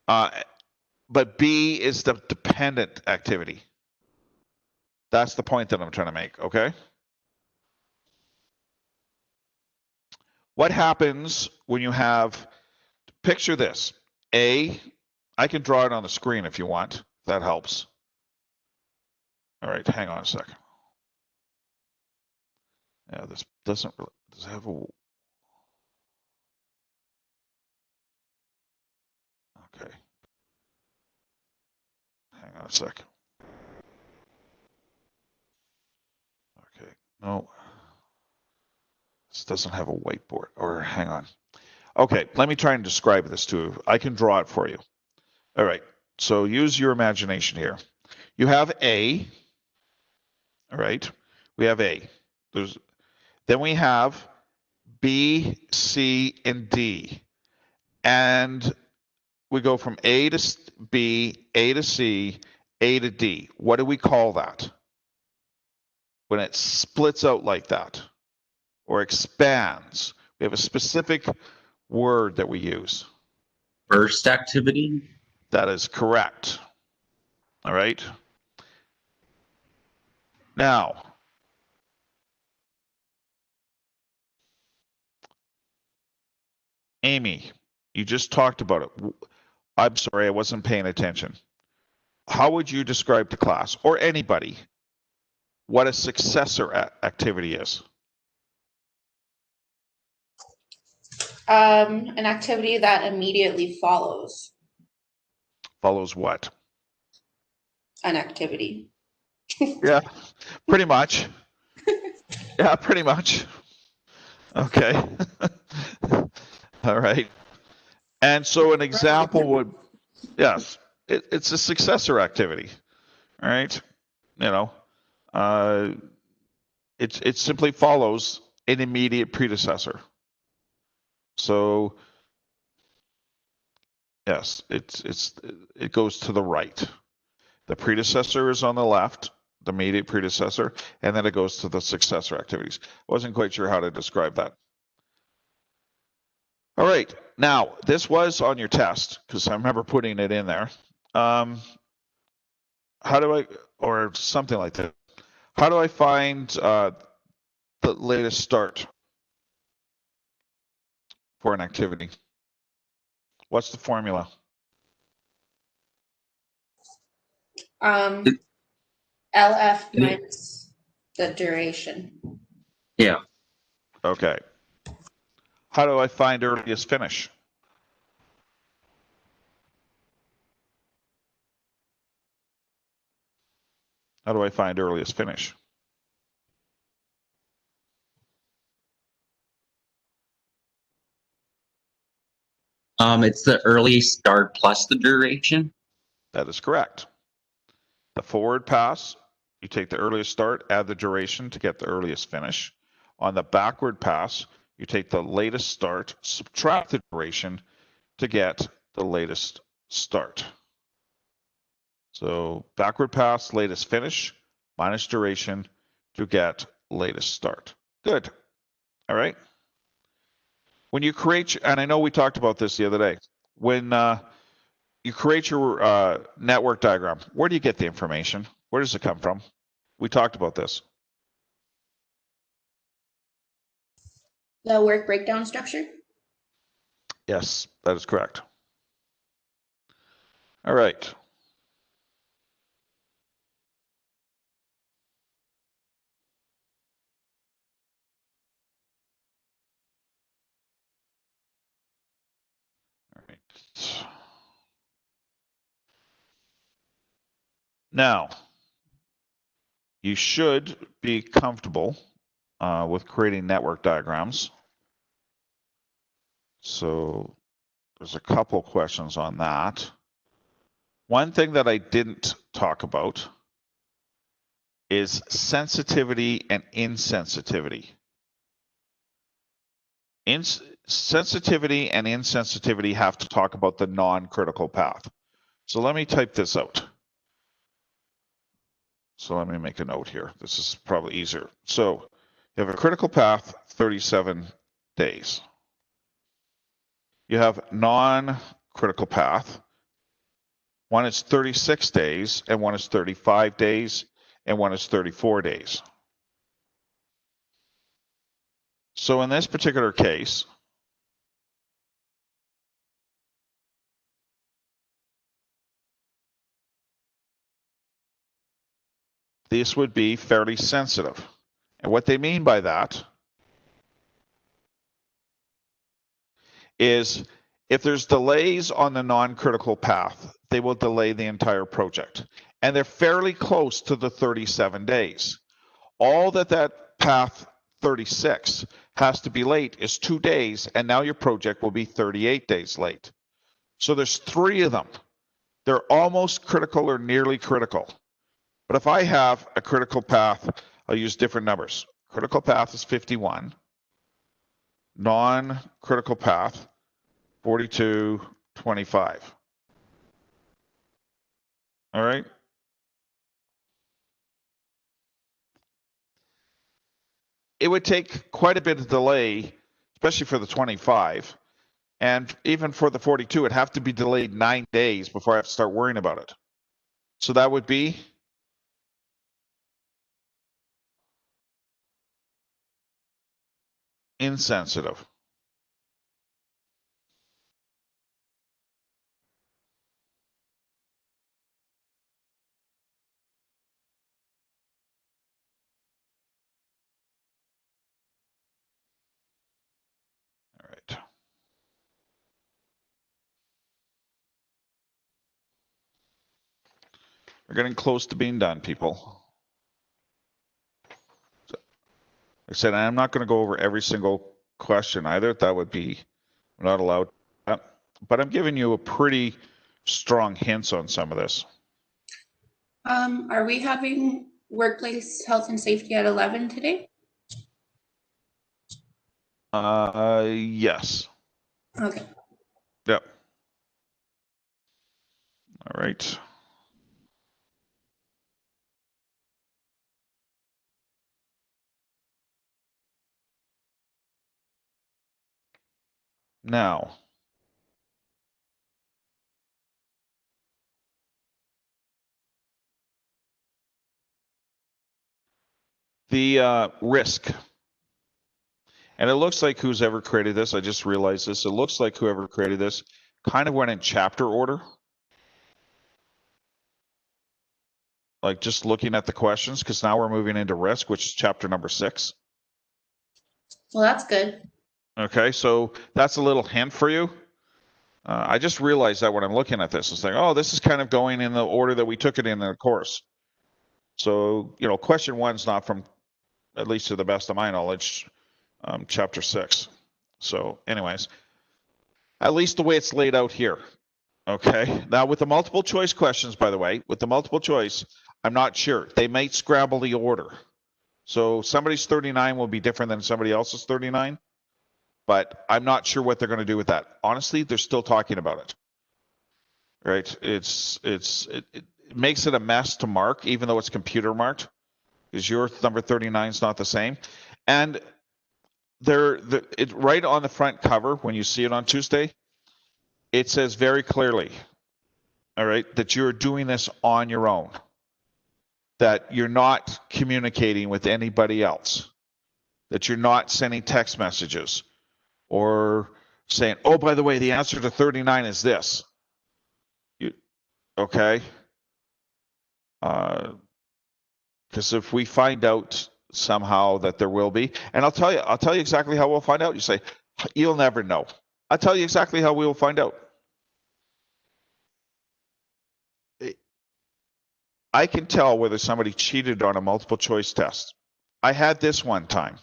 But B is the dependent activity. That's the point that I'm trying to make, okay? What happens when you have, picture this, A, I can draw it on the screen if you want, if that helps. All right, hang on a second. Yeah, this doesn't really, does it have a, okay. Hang on a second. Okay, no. This doesn't have a whiteboard, or hang on. Okay, let me try and describe this to you. I can draw it for you. All right, so use your imagination here. You have A, all right? We have A. Then we have B, C, and D. And we go from A to B, A to C, A to D. What do we call that? When it splits out like that or expands, we have a specific word that we use. Burst activity? That is correct. All right. Now, Amy, you just talked about it. I'm sorry, I wasn't paying attention. How would you describe to class or anybody what a successor activity is? An activity that immediately follows Follows what? an activity. Yeah, pretty much. Yeah, pretty much. Okay. All right. And so an example would, yes, it's a successor activity. All right. You know, it simply follows an immediate predecessor. So yes, it goes to the right. The predecessor is on the left, the immediate predecessor, and then it goes to the successor activities. Wasn't quite sure how to describe that. All right, now this was on your test because I remember putting it in there. How do I, or something like that? How do I find the latest start for an activity? What's the formula? Um, LF minus the duration. Yeah. Okay. How do I find earliest finish? How do I find earliest finish? It's the early start plus the duration. That is correct. The forward pass, you take the earliest start, add the duration to get the earliest finish. On the backward pass, you take the latest start, subtract the duration to get the latest start. So backward pass, latest finish, minus duration to get latest start. Good. All right. When you create, and I know we talked about this the other day, when you create your network diagram, where do you get the information? Where does it come from? We talked about this. The work breakdown structure. Yes, that is correct. All right. All right. Now, you should be comfortable with creating network diagrams. So there's a couple questions on that. One thing that I didn't talk about is sensitivity and insensitivity. Sensitivity and insensitivity have to talk about the non-critical path. So let me type this out. So let me make a note here. This is probably easier. So you have a critical path, 37 days. You have non-critical path. One is 36 days, and one is 35 days, and one is 34 days. So in this particular case, this would be fairly sensitive. And what they mean by that is if there's delays on the non-critical path, they will delay the entire project. And they're fairly close to the 37 days. All that path 36 has to be late is 2 days, and now your project will be 38 days late. So there's 3 of them. They're almost critical or nearly critical. But if I have a critical path, I'll use different numbers. Critical path is 51. Non-critical path, 42, 25. All right. It would take quite a bit of delay, especially for the 25. And even for the 42, it'd have to be delayed 9 days before I have to start worrying about it. So that would be insensitive. All right. We're getting close to being done, people. So, like I said, I'm not going to go over every single question either. That would be not allowed. But I'm giving you a pretty strong hints on some of this. Are we having workplace health and safety at 11 today? Yes. Okay. Yep. All right. Now, the risk. And it looks like who's ever created this, I just realized this, it looks like whoever created this kind of went in chapter order. like just looking at the questions, because now we're moving into risk, which is chapter number 6. Well, that's good. Okay, so that's a little hint for you. I just realized that when I'm looking at this, it's like, oh, this is kind of going in the order that we took it in the course. So, you know, question 1's not from, at least to the best of my knowledge, chapter 6. So anyways, at least the way it's laid out here. Okay, now with the multiple choice questions, by the way, with the multiple choice, I'm not sure. They might scrabble the order. So somebody's 39 will be different than somebody else's 39. But I'm not sure what they're going to do with that. Honestly, they're still talking about it. Right? It makes it a mess to mark, even though it's computer marked, because your number 39 is not the same. And right on the front cover, when you see it on Tuesday, it says very clearly, all right, that you're doing this on your own, that you're not communicating with anybody else, that you're not sending text messages or saying, oh, by the way, the answer to 39 is this. Okay? Because if we find out somehow that there will be, and I'll tell you exactly how we'll find out. You say, you'll never know. I'll tell you exactly how we will find out. I can tell whether somebody cheated on a multiple choice test. I had this one time.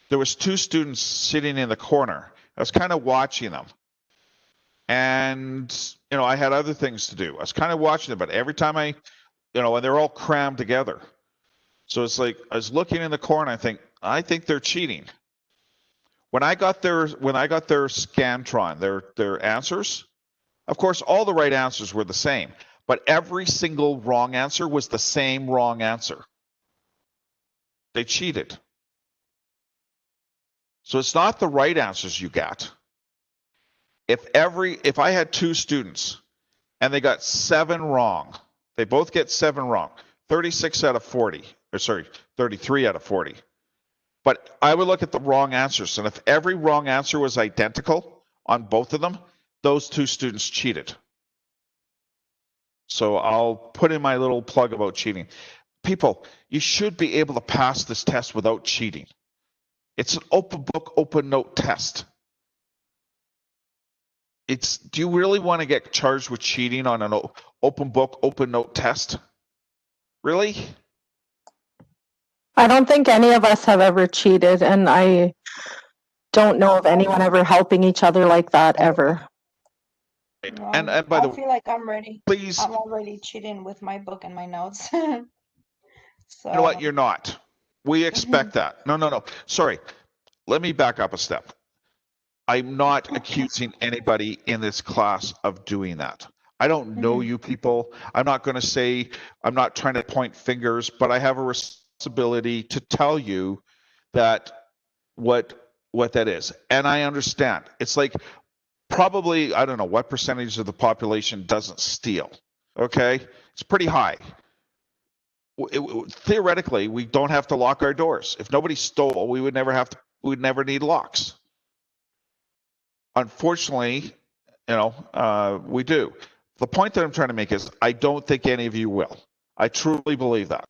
There was 2 students sitting in the corner. I was kind of watching them. And, you know, I had other things to do. I was kind of watching them, but every time and they're all crammed together. So it's like, I was looking in the corner, I think they're cheating. When I got their Scantron, their answers, of course, all the right answers were the same, but every single wrong answer was the same wrong answer. They cheated. So it's not the right answers you got. If I had 2 students and they got 7 wrong, they both get 7 wrong, 36 out of 40, or sorry, 33 out of 40. But I would look at the wrong answers, and if every wrong answer was identical on both of them, those 2 students cheated. So I'll put in my little plug about cheating. People, you should be able to pass this test without cheating. It's an open book, open note test. Do you really want to get charged with cheating on an open book, open note test? Really? I don't think any of us have ever cheated, and I don't know of anyone ever helping each other like that ever. Well, And by the way, I feel like I'm ready. please, I'm already cheating with my book and my notes. So you know what? You're not. We expect that. No. Sorry. Let me back up a step. I'm not accusing anybody in this class of doing that. I don't know you people. I'm not going to say, I'm not trying to point fingers, but I have a responsibility to tell you that what that is. And I understand. It's like probably, I don't know what percentage of the population doesn't steal. Okay? It's pretty high. Theoretically, we don't have to lock our doors. If nobody stole, we'd never need locks. Unfortunately, we do. The point that I'm trying to make is I don't think any of you will. I truly believe that.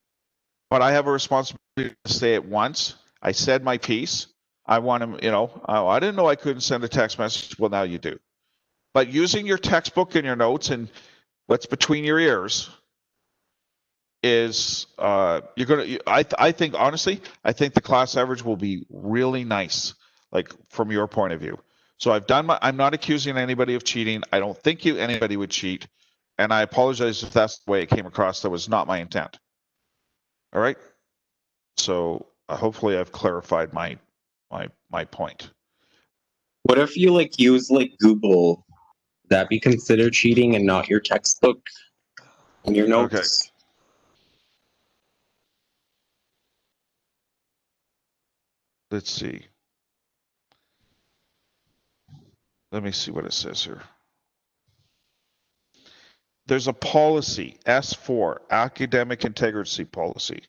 But I have a responsibility to say it once. I said my piece. I want to, I didn't know I couldn't send a text message. Well, now you do. But using your textbook and your notes and what's between your ears is you're going to, I think, honestly, I think the class average will be really nice, like from your point of view. So I'm not accusing anybody of cheating. I don't think anybody would cheat. And I apologize if that's the way it came across. That was not my intent. All right. So hopefully I've clarified my point. What if you use Google? That be considered cheating and not your textbook and your notes? Okay. Let's see. Let me see what it says here. There's a policy, S4, academic integrity policy.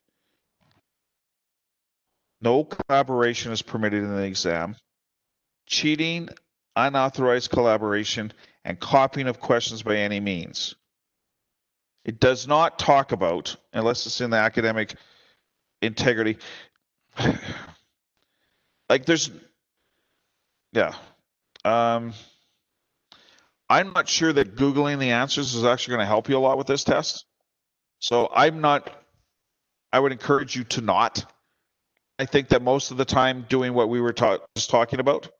No collaboration is permitted in the exam. Cheating, unauthorized collaboration, and copying of questions by any means. It does not talk about, unless it's in the academic integrity. Like there's, yeah. I'm not sure that Googling the answers is actually going to help you a lot with this test. So I would encourage you to not. I think that most of the time doing what we were just talking about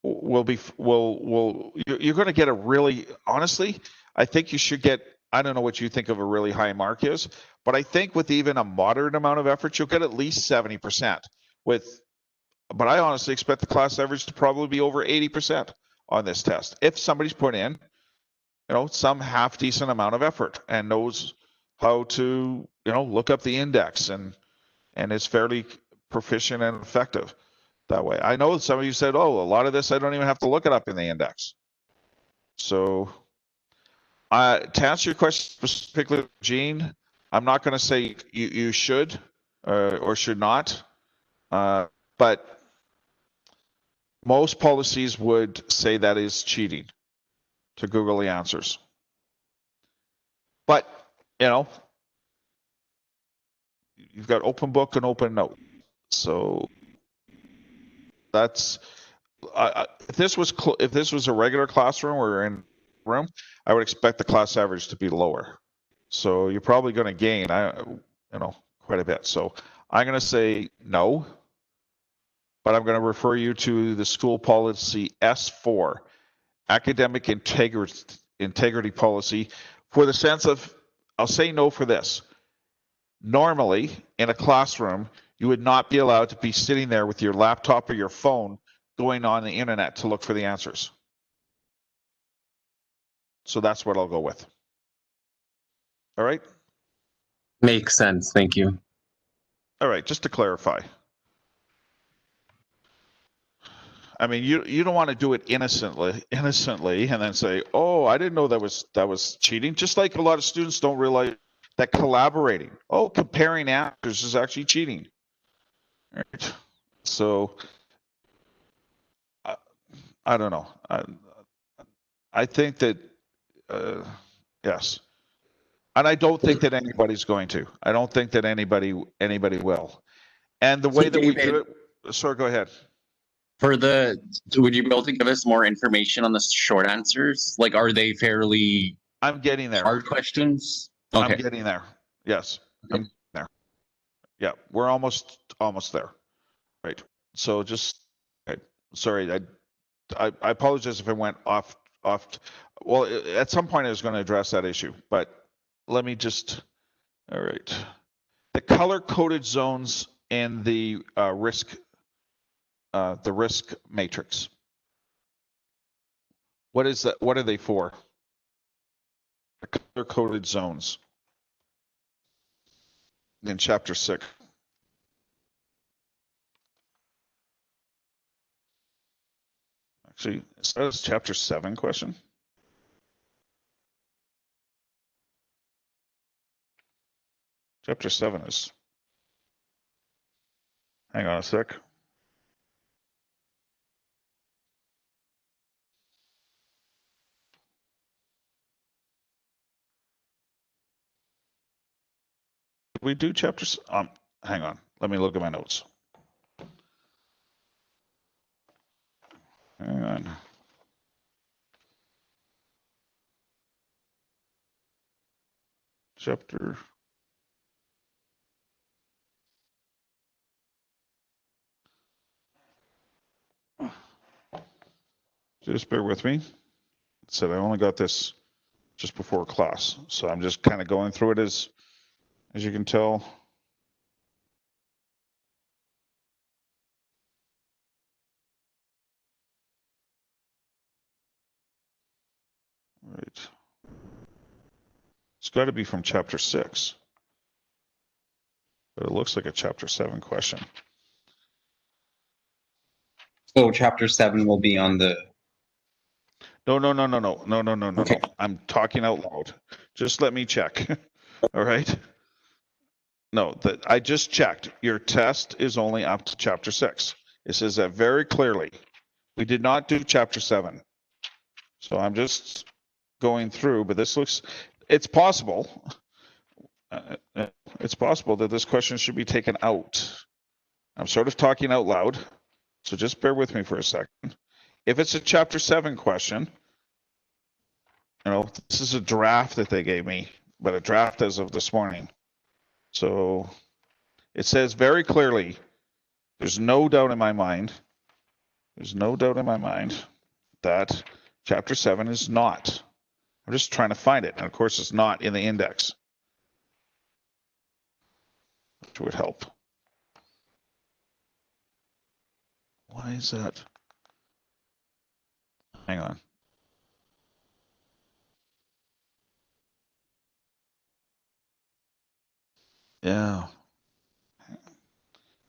you're going to get a really, honestly, I think you should get, I don't know what you think of a really high mark is, but I think with even a moderate amount of effort, you'll get at least 70% but I honestly expect the class average to probably be over 80% on this test. If somebody's put in, some half decent amount of effort and knows how to, look up the index and is fairly proficient and effective that way. I know some of you said, oh, a lot of this, I don't even have to look it up in the index. So to answer your question specifically, Gene, I'm not going to say you should or should not, but most policies would say that is cheating to Google the answers. But, you've got open book and open note. So that's, if this was a regular classroom or in room, I would expect the class average to be lower. So you're probably going to gain, quite a bit. So I'm going to say no, but I'm going to refer you to the school policy S4, academic integrity policy, for the sense of, I'll say no for this. Normally, in a classroom, you would not be allowed to be sitting there with your laptop or your phone going on the internet to look for the answers. So that's what I'll go with. All right? Makes sense. Thank you. All right, just to clarify. I mean, you don't want to do it innocently and then say, oh, I didn't know that was cheating. Just like a lot of students don't realize that collaborating, comparing answers is actually cheating. All right. So I don't know. I think that yes, and I don't think that anybody's going to. I don't think that anybody will. And the way that we do it. Sorry, go ahead. Would you be able to give us more information on the short answers? Like, are they fairly I'm getting there. hard questions? Okay. I'm getting there. Yes. Okay. I'm there. Yeah, we're almost there. Right. So just sorry, I apologize if I went off. Well, at some point I was going to address that issue, but let me just. All right. The color-coded zones in the risk matrix. What is that? What are they for? The color-coded zones in chapter 6. Actually, is that a chapter 7 question? Chapter 7 is. Hang on a sec. Did we do chapters? Hang on. Let me look at my notes. Hang on. Chapter. Just bear with me. Said I only got this just before class, so I'm just kind of going through it as you can tell. All right. It's got to be from chapter 6, but it looks like a chapter 7 question. So chapter 7 will be on the. No. Okay. I'm talking out loud. Just let me check. All right. No, that I just checked. Your test is only up to chapter 6. It says that very clearly. We did not do chapter 7. So I'm just going through, but this looks, it's possible. It's possible that this question should be taken out. I'm sort of talking out loud, so just bear with me for a second. If it's a Chapter 7 question, this is a draft that they gave me, but a draft as of this morning. So it says very clearly, there's no doubt in my mind that Chapter 7 is not. I'm just trying to find it. And of course, it's not in the index, which would help. Why is that? Hang on. Yeah.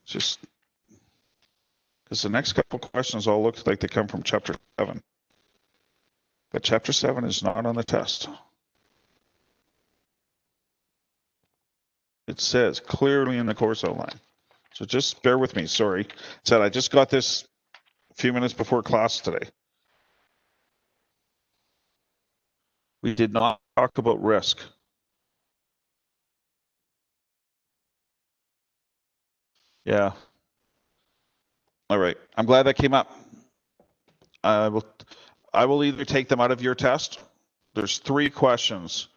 Just because the next couple questions all look like they come from Chapter 7. But Chapter 7 is not on the test. It says clearly in the course outline. So just bear with me. Sorry. Said I just got this a few minutes before class today. We did not talk about risk. Yeah. All right. I'm glad that came up. I will either take them out of your test. There's 3 questions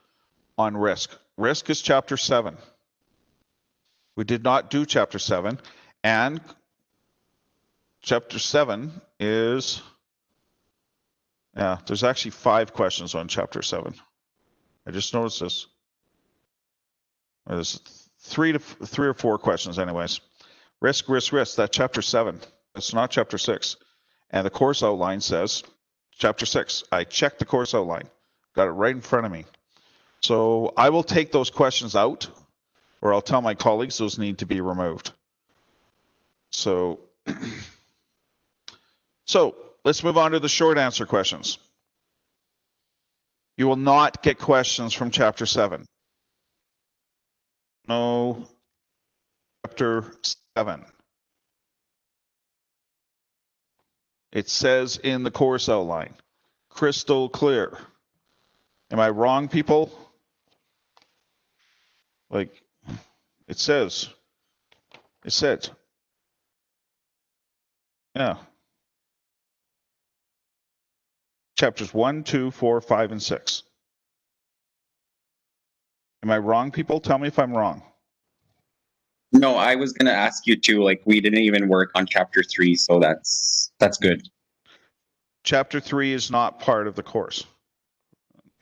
on risk. Risk is Chapter 7. We did not do Chapter 7, and Chapter 7 is, there's actually 5 questions on Chapter 7. I just noticed this. There's 3 or 4 questions anyways. Risk, that's Chapter 7. It's not Chapter 6. And the course outline says Chapter 6. I checked the course outline. Got it right in front of me. So I will take those questions out, or I'll tell my colleagues those need to be removed. So, let's move on to the short answer questions. You will not get questions from Chapter 7. No, Chapter 7. It says in the course outline, crystal clear. Am I wrong, people? Like, it says. Yeah. Chapters 1, 2, 4, 5, and 6. Am I wrong, people? Tell me if I'm wrong. No, I was gonna ask you too. Like, we didn't even work on chapter 3, so that's good. Chapter 3 is not part of the course.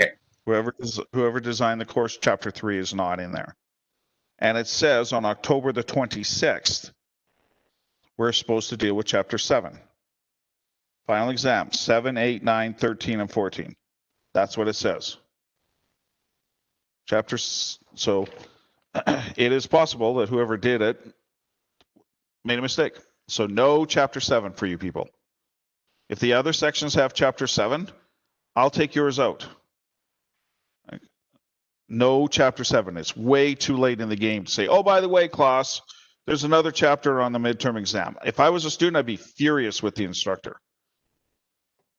Okay. Whoever designed the course, Chapter 3 is not in there. And it says on October the 26th, we're supposed to deal with Chapter 7. Final exam, 7, 8, 9, 13, and 14. That's what it says. So it is possible that whoever did it made a mistake. So no Chapter 7 for you people. If the other sections have Chapter 7, I'll take yours out. No Chapter 7. It's way too late in the game to say, oh, by the way, class, there's another chapter on the midterm exam. If I was a student, I'd be furious with the instructor.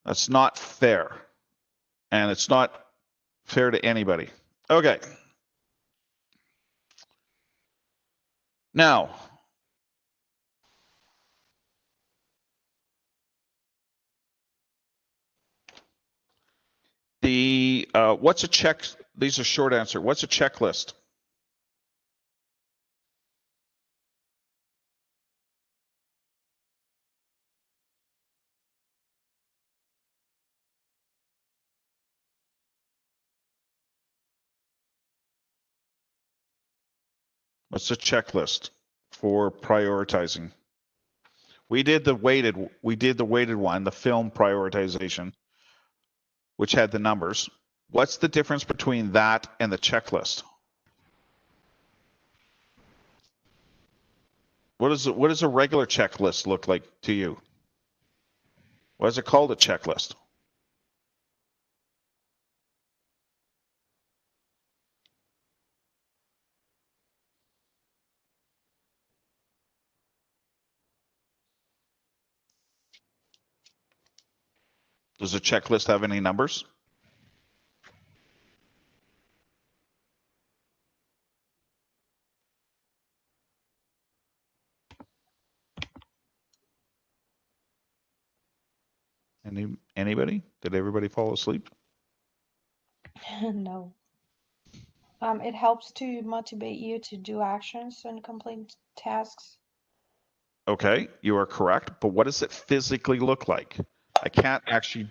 That's not fair. And it's not fair to anybody. Okay. Now, what's a check? These are short answer. What's a checklist? What's a checklist for prioritizing? We did the weighted one, the film prioritization, which had the numbers. What's the difference between that and the checklist? What does a regular checklist look like to you? Why is it called a checklist? Does a checklist have any numbers? Anybody? Did everybody fall asleep? No. It helps to motivate you to do actions and complete tasks. Okay, you are correct. But what does it physically look like? I can't actually.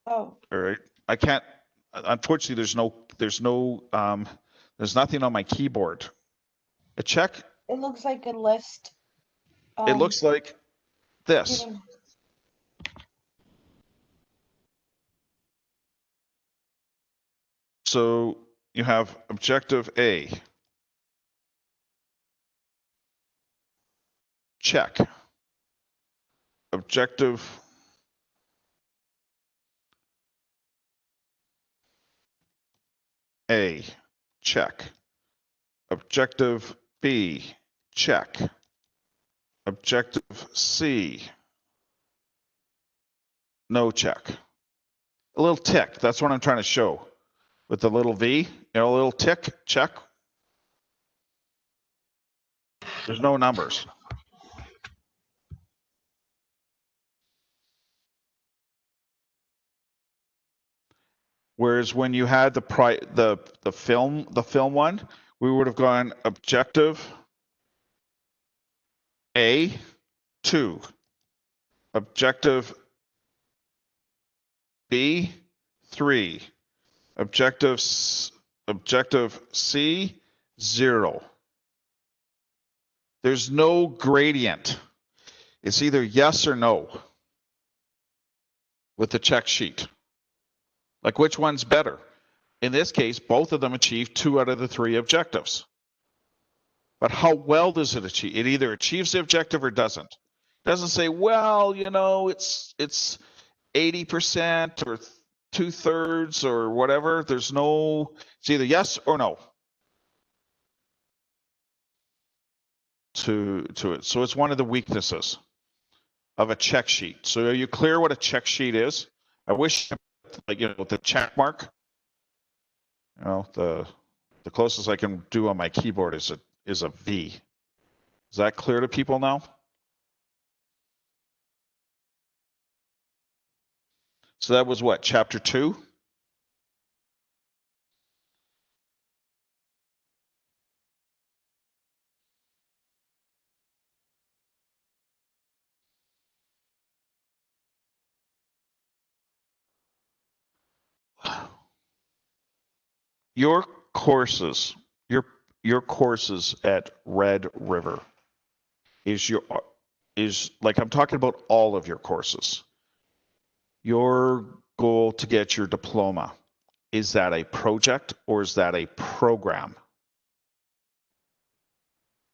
Oh, All right. I can't. Unfortunately, there's nothing on my keyboard. A check. it looks like a list. It looks like this. Giving, So you have objective A. Check. Objective A. Check. Objective B. Check. Objective C. No check. A little tick. That's what I'm trying to show. With the little V, you know, a little tick, check. There's no numbers. Whereas when you had the film one, we would have gone objective A 2, objective B 3, objective C 0. There's no gradient. It's either yes or no with the check sheet. Like, which one's better? In this case, both of them achieve 2 out of the 3 objectives. But how well does it achieve? It either achieves the objective or doesn't. It doesn't say, well, you know, it's 80% or 2/3 or whatever. There's no, it's either yes or no to it. So it's one of the weaknesses of a check sheet. So are you clear what a check sheet is? I wish, like, you know, the check mark. You know, the closest I can do on my keyboard is a V. Is that clear to people now? So that was what, chapter 2? Your courses, your courses at Red River is like, I'm talking about all of your courses. Your goal to get your diploma, is that a project or is that a program?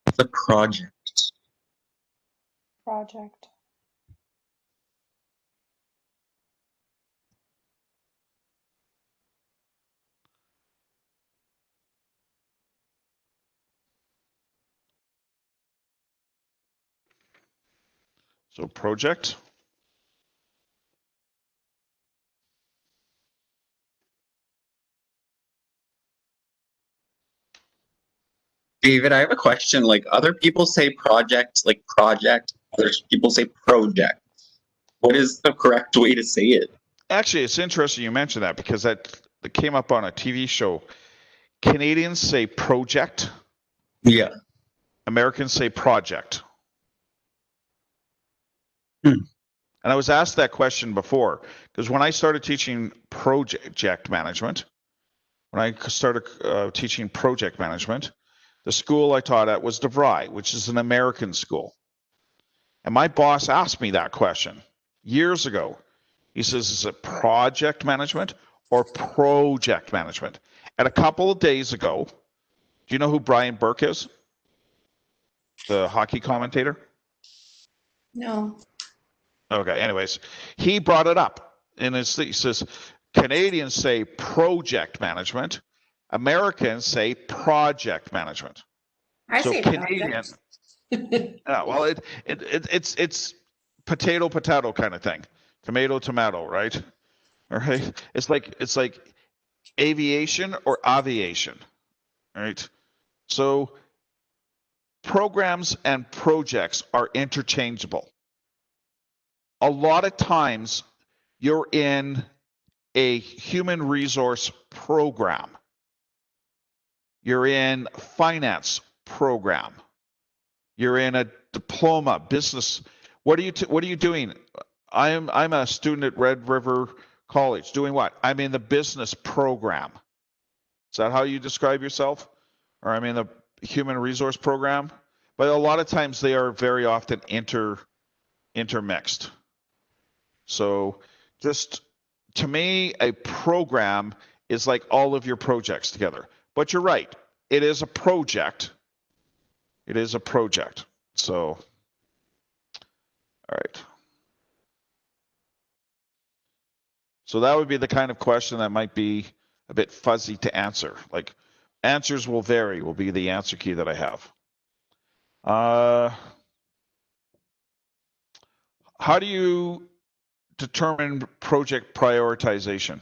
It's a project. project. So project. David, I have a question. Like, other people say project, like project. Other people say project. What is the correct way to say it? Actually, it's interesting you mentioned that because that came up on a TV show. Canadians say project. Yeah. Americans say project. Hmm. And I was asked that question before because when I started teaching project management, the school I taught at was DeVry, which is an American school. And my boss asked me that question years ago. He says, is it project management or project management? And a couple of days ago, do you know who Brian Burke is? The hockey commentator? No. Okay, anyways, he brought it up. And he says, Canadians say project management. Americans say project management. I So say Canadian. Well, it's potato kind of thing, tomato, right? All right. It's like aviation or aviation, right? So programs and projects are interchangeable. A lot of times you're in a human resource program. You're in finance program. You're in a diploma business. What are you doing? I'm a student at Red River College. Doing what? I'm in the business program. Is that how you describe yourself? Or I'm in the human resource program? But a lot of times they are very often intermixed. So just to me, a program is like all of your projects together. But you're right. It is a project. It is a project. So, all right. So that would be the kind of question that might be a bit fuzzy to answer. Like answers will vary will be the answer key that I have. How do you determine project prioritization?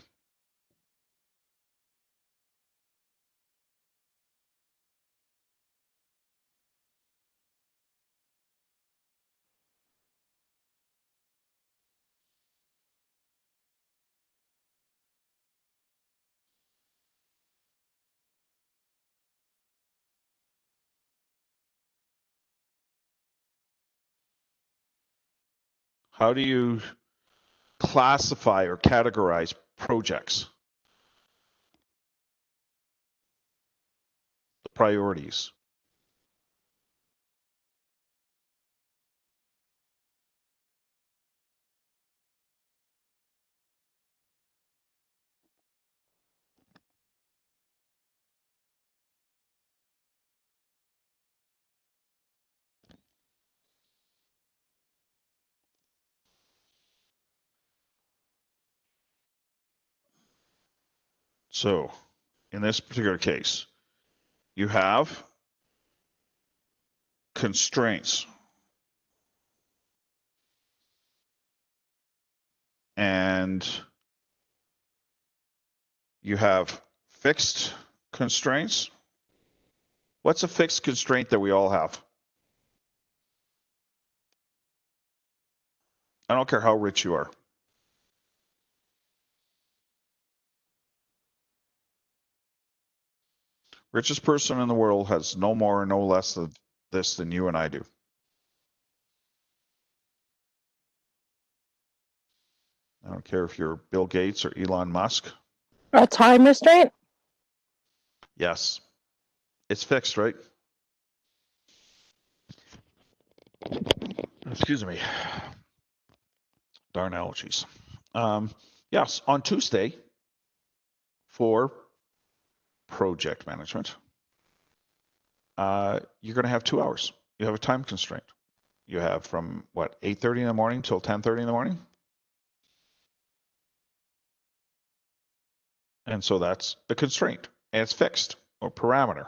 How do you classify or categorize projects? The priorities. So in this particular case, you have constraints. And you have fixed constraints. What's a fixed constraint that we all have? I don't care how rich you are. Richest person in the world has no more, no less of this than you and I do. I don't care if you're Bill Gates or Elon Musk. A time restraint? Yes. It's fixed, right? Excuse me. Darn allergies. Yes, on Tuesday for project management, you're going to have 2 hours. You have a time constraint. You have from what, 8:30 in the morning till 10:30 in the morning? And so that's the constraint, and it's fixed or parameter.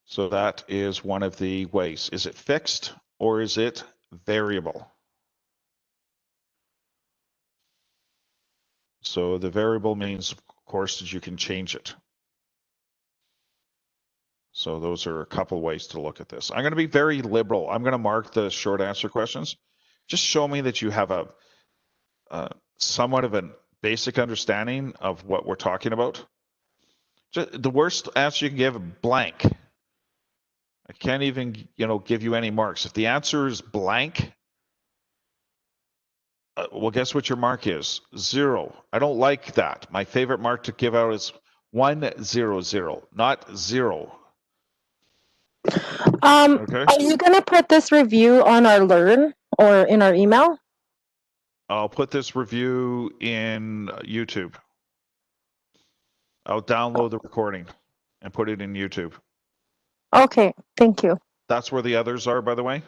So that is one of the ways. Is it fixed or is it variable? So the variable means, of course, that you can change it. So those are a couple ways to look at this. I'm going to be very liberal. I'm going to mark the short answer questions. Just show me that you have a somewhat of a basic understanding of what we're talking about. Just, the worst answer you can give, blank. I can't even, give you any marks. If the answer is blank, well, guess what your mark is? 0. I don't like that. My favorite mark to give out is 100, not 0. Okay. Are you gonna put this review on our Learn or in our email? I'll put this review in YouTube. I'll download the recording and put it in YouTube. Okay, thank you. That's where the others are, by the way.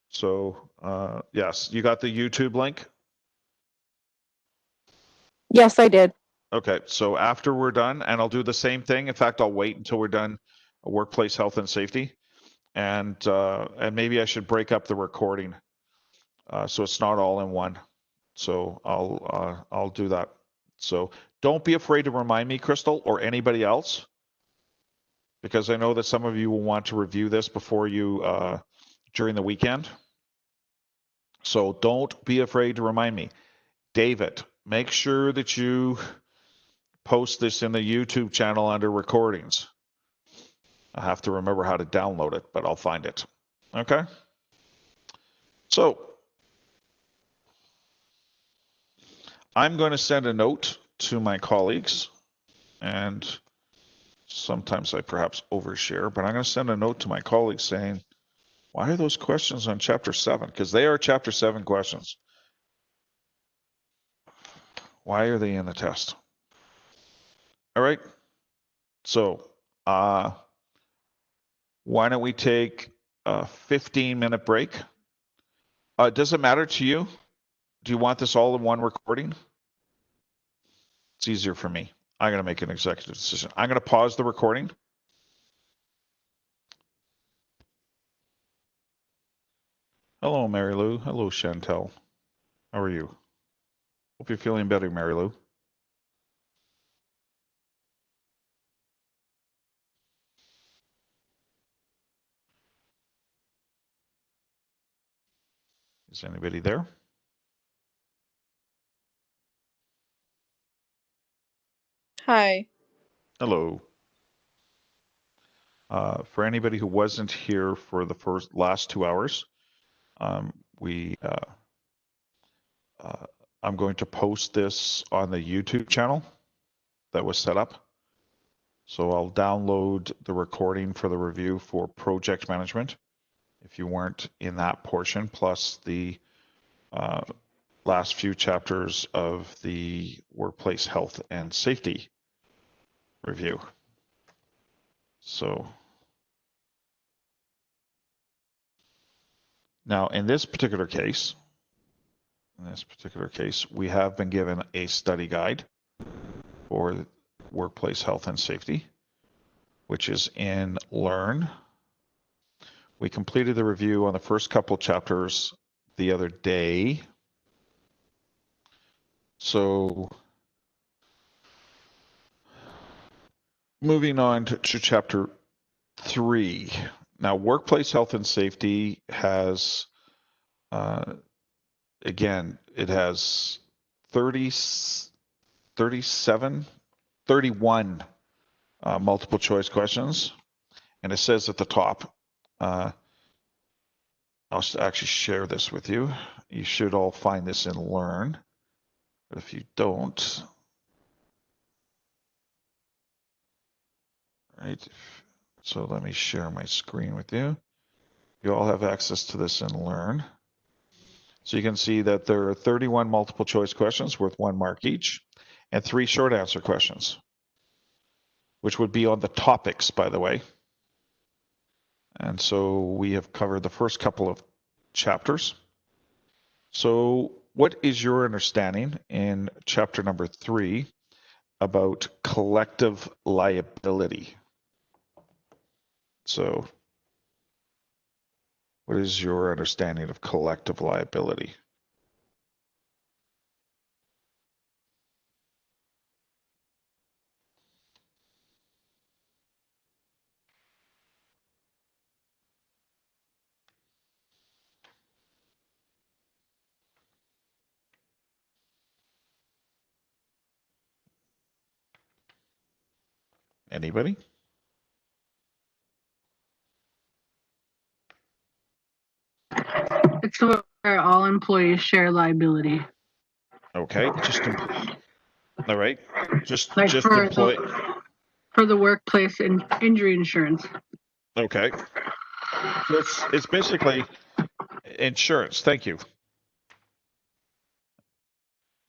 So, yes, you got the YouTube link? Yes, I did. Okay, so after we're done, and I'll do the same thing. In fact, I'll wait until we're done workplace health and safety. And maybe I should break up the recording so it's not all in one. So I'll do that. So don't be afraid to remind me, Crystal, or anybody else, because I know that some of you will want to review this before you during the weekend. So don't be afraid to remind me. David, make sure that you post this in the YouTube channel under recordings. I have to remember how to download it, but I'll find it. Okay? So I'm going to send a note to my colleagues, and sometimes I perhaps overshare, but I'm going to send a note to my colleagues saying, why are those questions on Chapter 7? Because they are Chapter 7 questions. Why are they in the test? All right. So why don't we take a 15-minute break? Does it matter to you? Do you want this all in one recording? It's easier for me. I'm going to make an executive decision. I'm going to pause the recording. Hello, Mary Lou. Hello, Chantel. How are you? Hope you're feeling better, Mary Lou. Is anybody there? Hi. Hello. For anybody who wasn't here for the last 2 hours, I'm going to post this on the YouTube channel that was set up. So I'll download the recording for the review for project management, if you weren't in that portion, plus the last few chapters of the workplace health and safety review. So now in this particular case, we have been given a study guide for workplace health and safety, which is in Learn. We completed the review on the first couple chapters the other day. So moving on to chapter 3. Now, workplace health and safety has, again, it has 31 multiple choice questions. And it says at the top, I'll actually share this with you. You should all find this in Learn. But if you don't, right? So let me share my screen with you. You all have access to this in Learn. So you can see that there are 31 multiple choice questions worth 1 mark each, and 3 short answer questions, which would be on the topics, by the way. And so we have covered the first couple of chapters. So what is your understanding in chapter number 3 about collective liability? So what is your understanding of collective liability? Anybody? It's where all employees share liability. Okay, all right. Just Like for employ. for the workplace and injury insurance. Okay. So it's basically insurance. Thank you.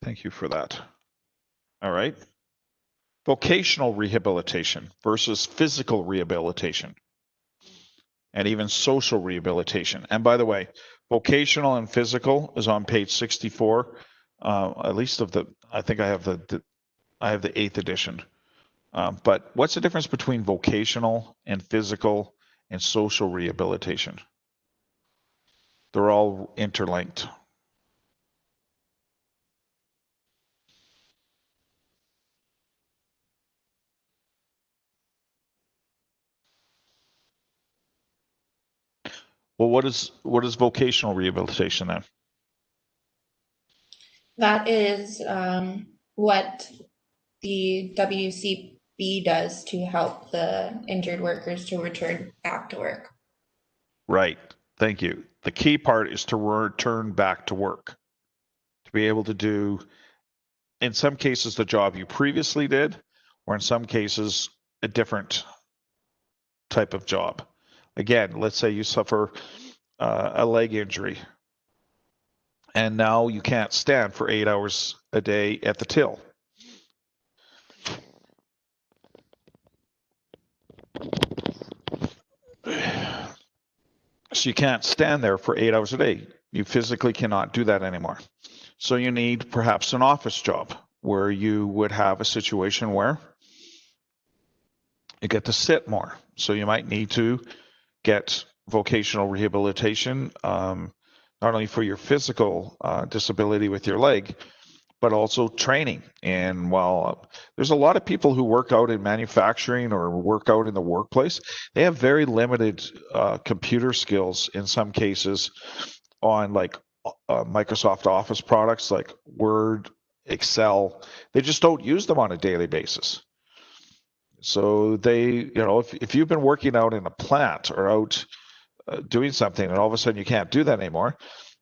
Thank you for that. All right. Vocational rehabilitation versus physical rehabilitation, and even social rehabilitation. And by the way, vocational and physical is on page 64. At least of the, I think I have the 8th edition. But what's the difference between vocational and physical and social rehabilitation? They're all interlinked. Well, what is vocational rehabilitation then? That is what the WCB does to help the injured workers to return back to work. Right. Thank you. The key part is to return back to work, to be able to do, in some cases, the job you previously did, or in some cases, a different type of job. Again, let's say you suffer a leg injury, and now you can't stand for 8 hours a day at the till. So you can't stand there for 8 hours a day. You physically cannot do that anymore. So you need perhaps an office job where you would have a situation where you get to sit more. So you might need to get vocational rehabilitation, not only for your physical disability with your leg, but also training. And while there's a lot of people who work out in manufacturing or work out in the workplace, they have very limited computer skills in some cases on like Microsoft Office products like Word, Excel. They just don't use them on a daily basis. So if you've been working out in a plant or out doing something and all of a sudden you can't do that anymore,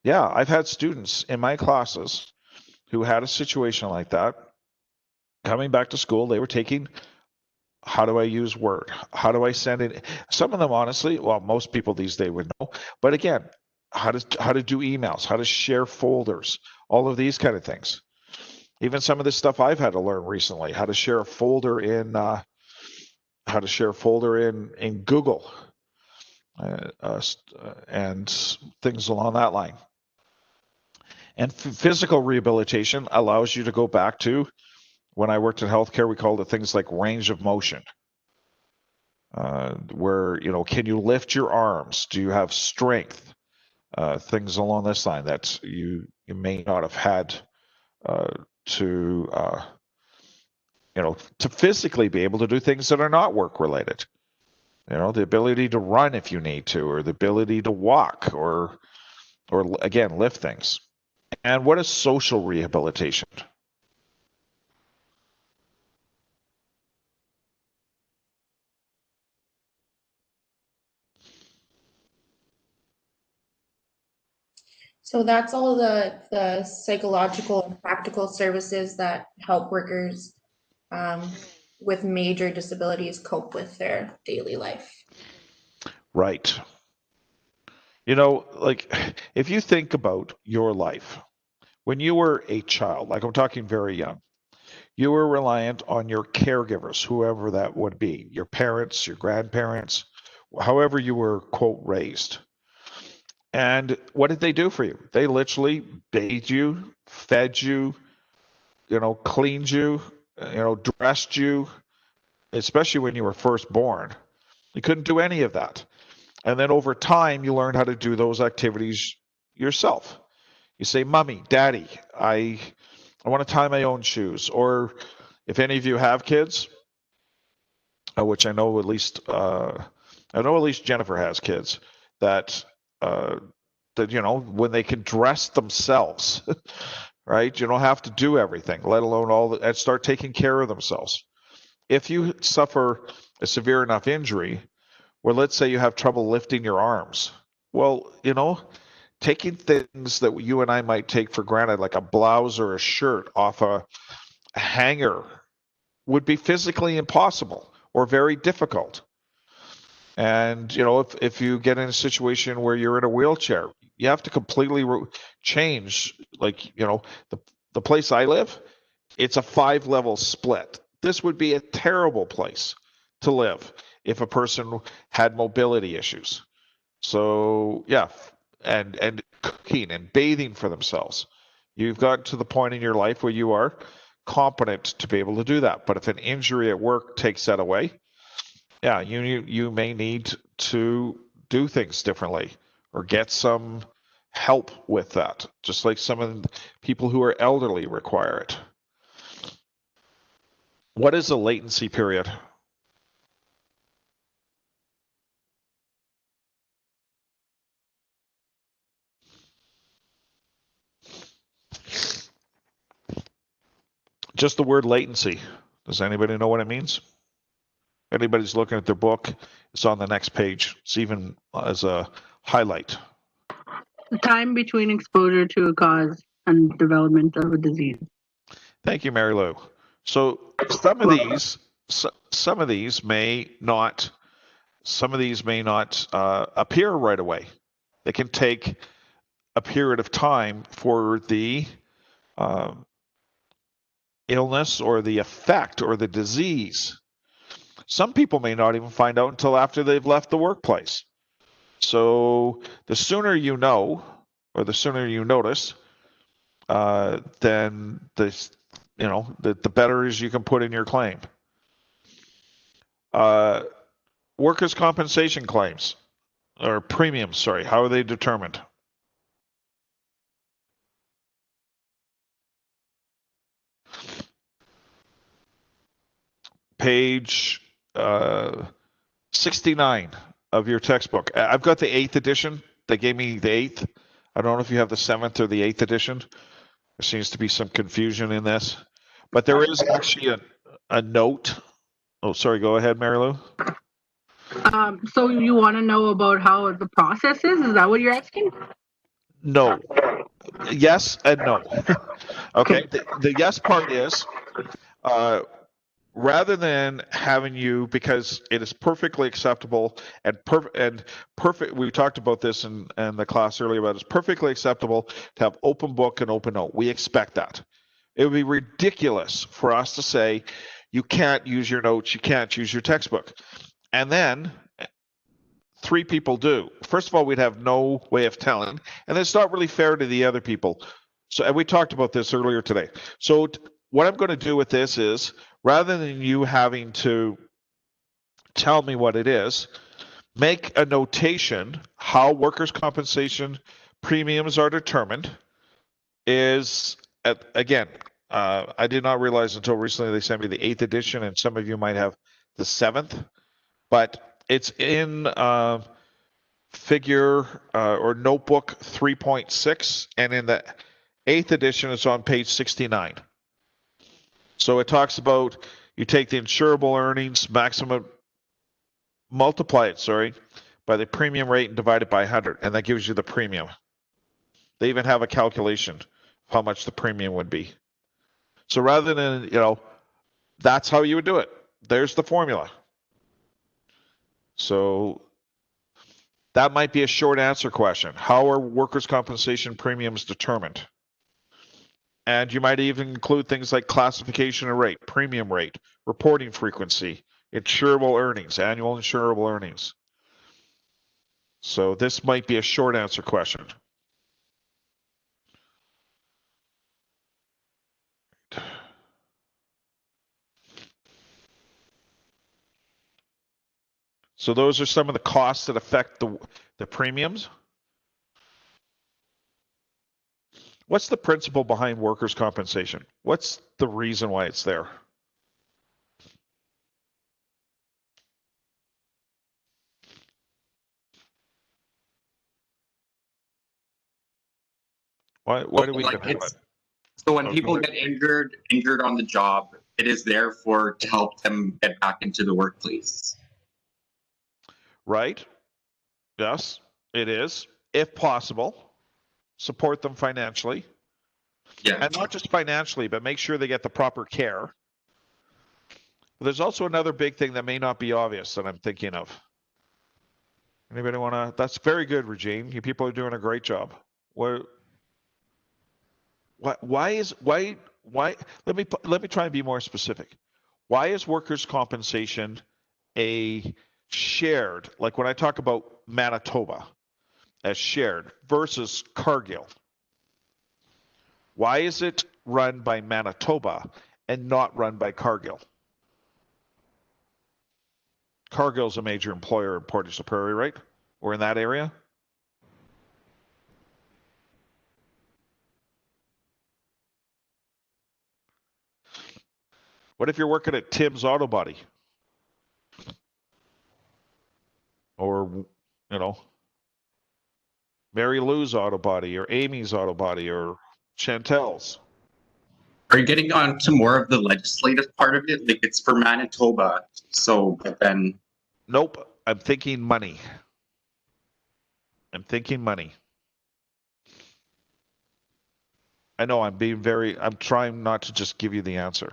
yeah, I've had students in my classes who had a situation like that. Coming back to school, they were taking, how do I use Word? How do I send it? Some of them, honestly, well, most people these days would know. But again, how to do emails, how to share folders, all of these kind of things. Even some of this stuff I've had to learn recently, how to share a folder in Google, and things along that line. And physical rehabilitation allows you to go back to, when I worked in healthcare, we called it things like range of motion, where, can you lift your arms? Do you have strength? Things along this line that you may not have had to physically be able to do things that are not work related. The ability to run if you need to, or the ability to walk, or again, lift things. And what is social rehabilitation? So that's all the psychological and practical services that help workers with major disabilities cope with their daily life. Right. Like if you think about your life, when you were a child, like I'm talking very young, you were reliant on your caregivers, whoever that would be, your parents, your grandparents, however you were, quote, raised. And what did they do for you? They literally bathed you, fed you, cleaned you, dressed you, especially when you were first born. You couldn't do any of that. And then over time, you learned how to do those activities yourself. You say, Mommy, Daddy, I want to tie my own shoes. Or if any of you have kids, which I know at least Jennifer has kids, that when they can dress themselves, right? You don't have to do everything, let alone and start taking care of themselves. If you suffer a severe enough injury, where let's say you have trouble lifting your arms, well, taking things that you and I might take for granted, like a blouse or a shirt off a hanger, would be physically impossible or very difficult. And if you get in a situation where you're in a wheelchair, you have to completely change. Like the place I live, it's a 5-level split. This would be a terrible place to live if a person had mobility issues. So yeah, and cooking and bathing for themselves. You've got to the point in your life where you are competent to be able to do that. But if an injury at work takes that away, yeah, you may need to do things differently or get some help with that, just like some of the people who are elderly require it. What is a latency period? Just the word latency. Does anybody know what it means? Anybody's looking at their book, it's on the next page. It's even as a highlight. The time between exposure to a cause and development of a disease. Thank you, Mary Lou. So some of these may not appear right away. They can take a period of time for the illness or the effect or the disease. Some people may not even find out until after they've left the workplace. So the sooner you know, or the sooner you notice, then the better is you can put in your claim. Workers' compensation claims or premiums, sorry, how are they determined? Page 69 of your textbook. I've got the 8th edition. They gave me the 8th. I don't know if you have the 7th or the 8th edition. There seems to be some confusion in this. But there is actually a note. Oh, sorry. Go ahead, Mary Lou. So you want to know about how the process is? Is that what you're asking? No. Yes and no. Okay. The yes part is rather than having you, because it is perfectly acceptable and perfect. We talked about this in the class earlier, but it's perfectly acceptable to have open book and open note. We expect that. It would be ridiculous for us to say you can't use your notes, you can't use your textbook, and then 3 people do. First of all, we'd have no way of telling, and it's not really fair to the other people. So, and we talked about this earlier today. So what I'm going to do with this is, rather than you having to tell me what it is, make a notation how workers' compensation premiums are determined. Is again, I did not realize until recently they sent me the 8th edition, and some of you might have the 7th, but it's in figure or notebook 3.6, and in the 8th edition it's on page 69. So it talks about you take the insurable earnings maximum, multiply it, by the premium rate and divide it by 100, and that gives you the premium. They even have a calculation of how much the premium would be. So rather than, that's how you would do it. There's the formula. So that might be a short answer question. How are workers' compensation premiums determined? And you might even include things like classification of rate, premium rate, reporting frequency, insurable earnings, annual insurable earnings. So this might be a short answer question. So those are some of the costs that affect the premiums. What's the principle behind workers' compensation? What's the reason why it's there? Why do we even have it? So when Oh, people go get injured on the job, it is there to help them get back into the workplace. Right? Yes, it is. If possible, support them financially. Yeah. And not just financially, but make sure they get the proper care. But there's also another big thing that may not be obvious that I'm thinking of. Anybody want to? That's very good, Regine. You people are doing a great job. Why? Let me try and be more specific. Why is workers' compensation a shared, like when I talk about Manitoba as shared versus Cargill? Why is it run by Manitoba and not run by Cargill? Cargill's a major employer in Portage la Prairie, right? Or in that area? What if you're working at Tim's Auto Body? Or, Mary Lou's Auto Body or Amy's Auto Body or Chantel's? Are you getting on to more of the legislative part of it? Like it's for Manitoba, so but then Nope. I'm thinking money. I'm thinking money. I know I'm trying not to just give you the answer.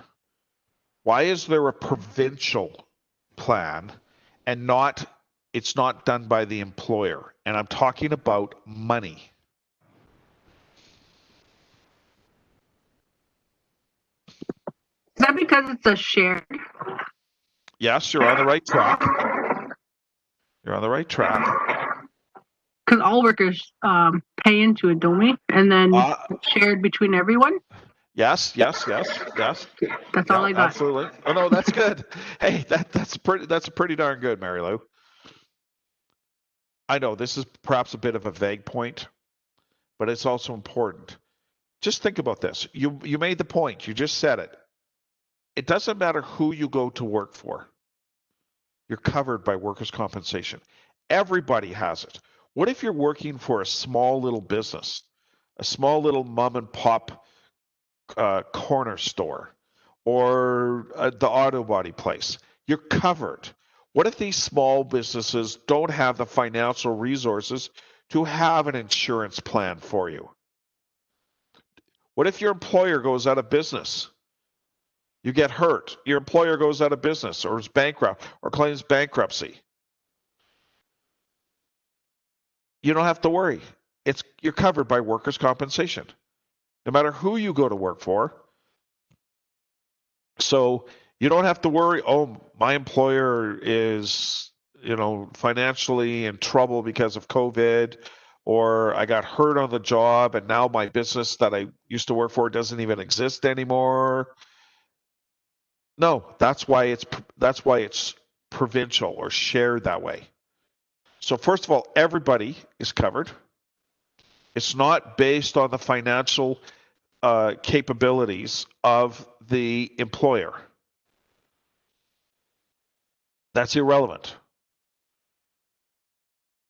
Why is there a provincial plan and it's not done by the employer? And I'm talking about money. Is that because it's a shared? Yes, you're on the right track. You're on the right track. Because all workers pay into it, don't we? And then it's shared between everyone. Yes. That's all I got. Absolutely. Oh no, that's good. Hey, that's pretty darn good, Mary Lou. I know this is perhaps a bit of a vague point, but it's also important. Just think about this. You made the point. You just said it. It doesn't matter who you go to work for. You're covered by workers' compensation. Everybody has it. What if you're working for a small little business, a small little mom and pop corner store, or the auto body place? You're covered. What if these small businesses don't have the financial resources to have an insurance plan for you? What if your employer goes out of business? You get hurt. Your employer goes out of business or is bankrupt or claims bankruptcy. You don't have to worry. You're covered by workers' compensation, no matter who you go to work for. So you don't have to worry, oh, my employer is, financially in trouble because of COVID, or I got hurt on the job and now my business that I used to work for doesn't even exist anymore. No, that's why it's provincial or shared that way. So first of all, everybody is covered. It's not based on the financial capabilities of the employer. That's irrelevant.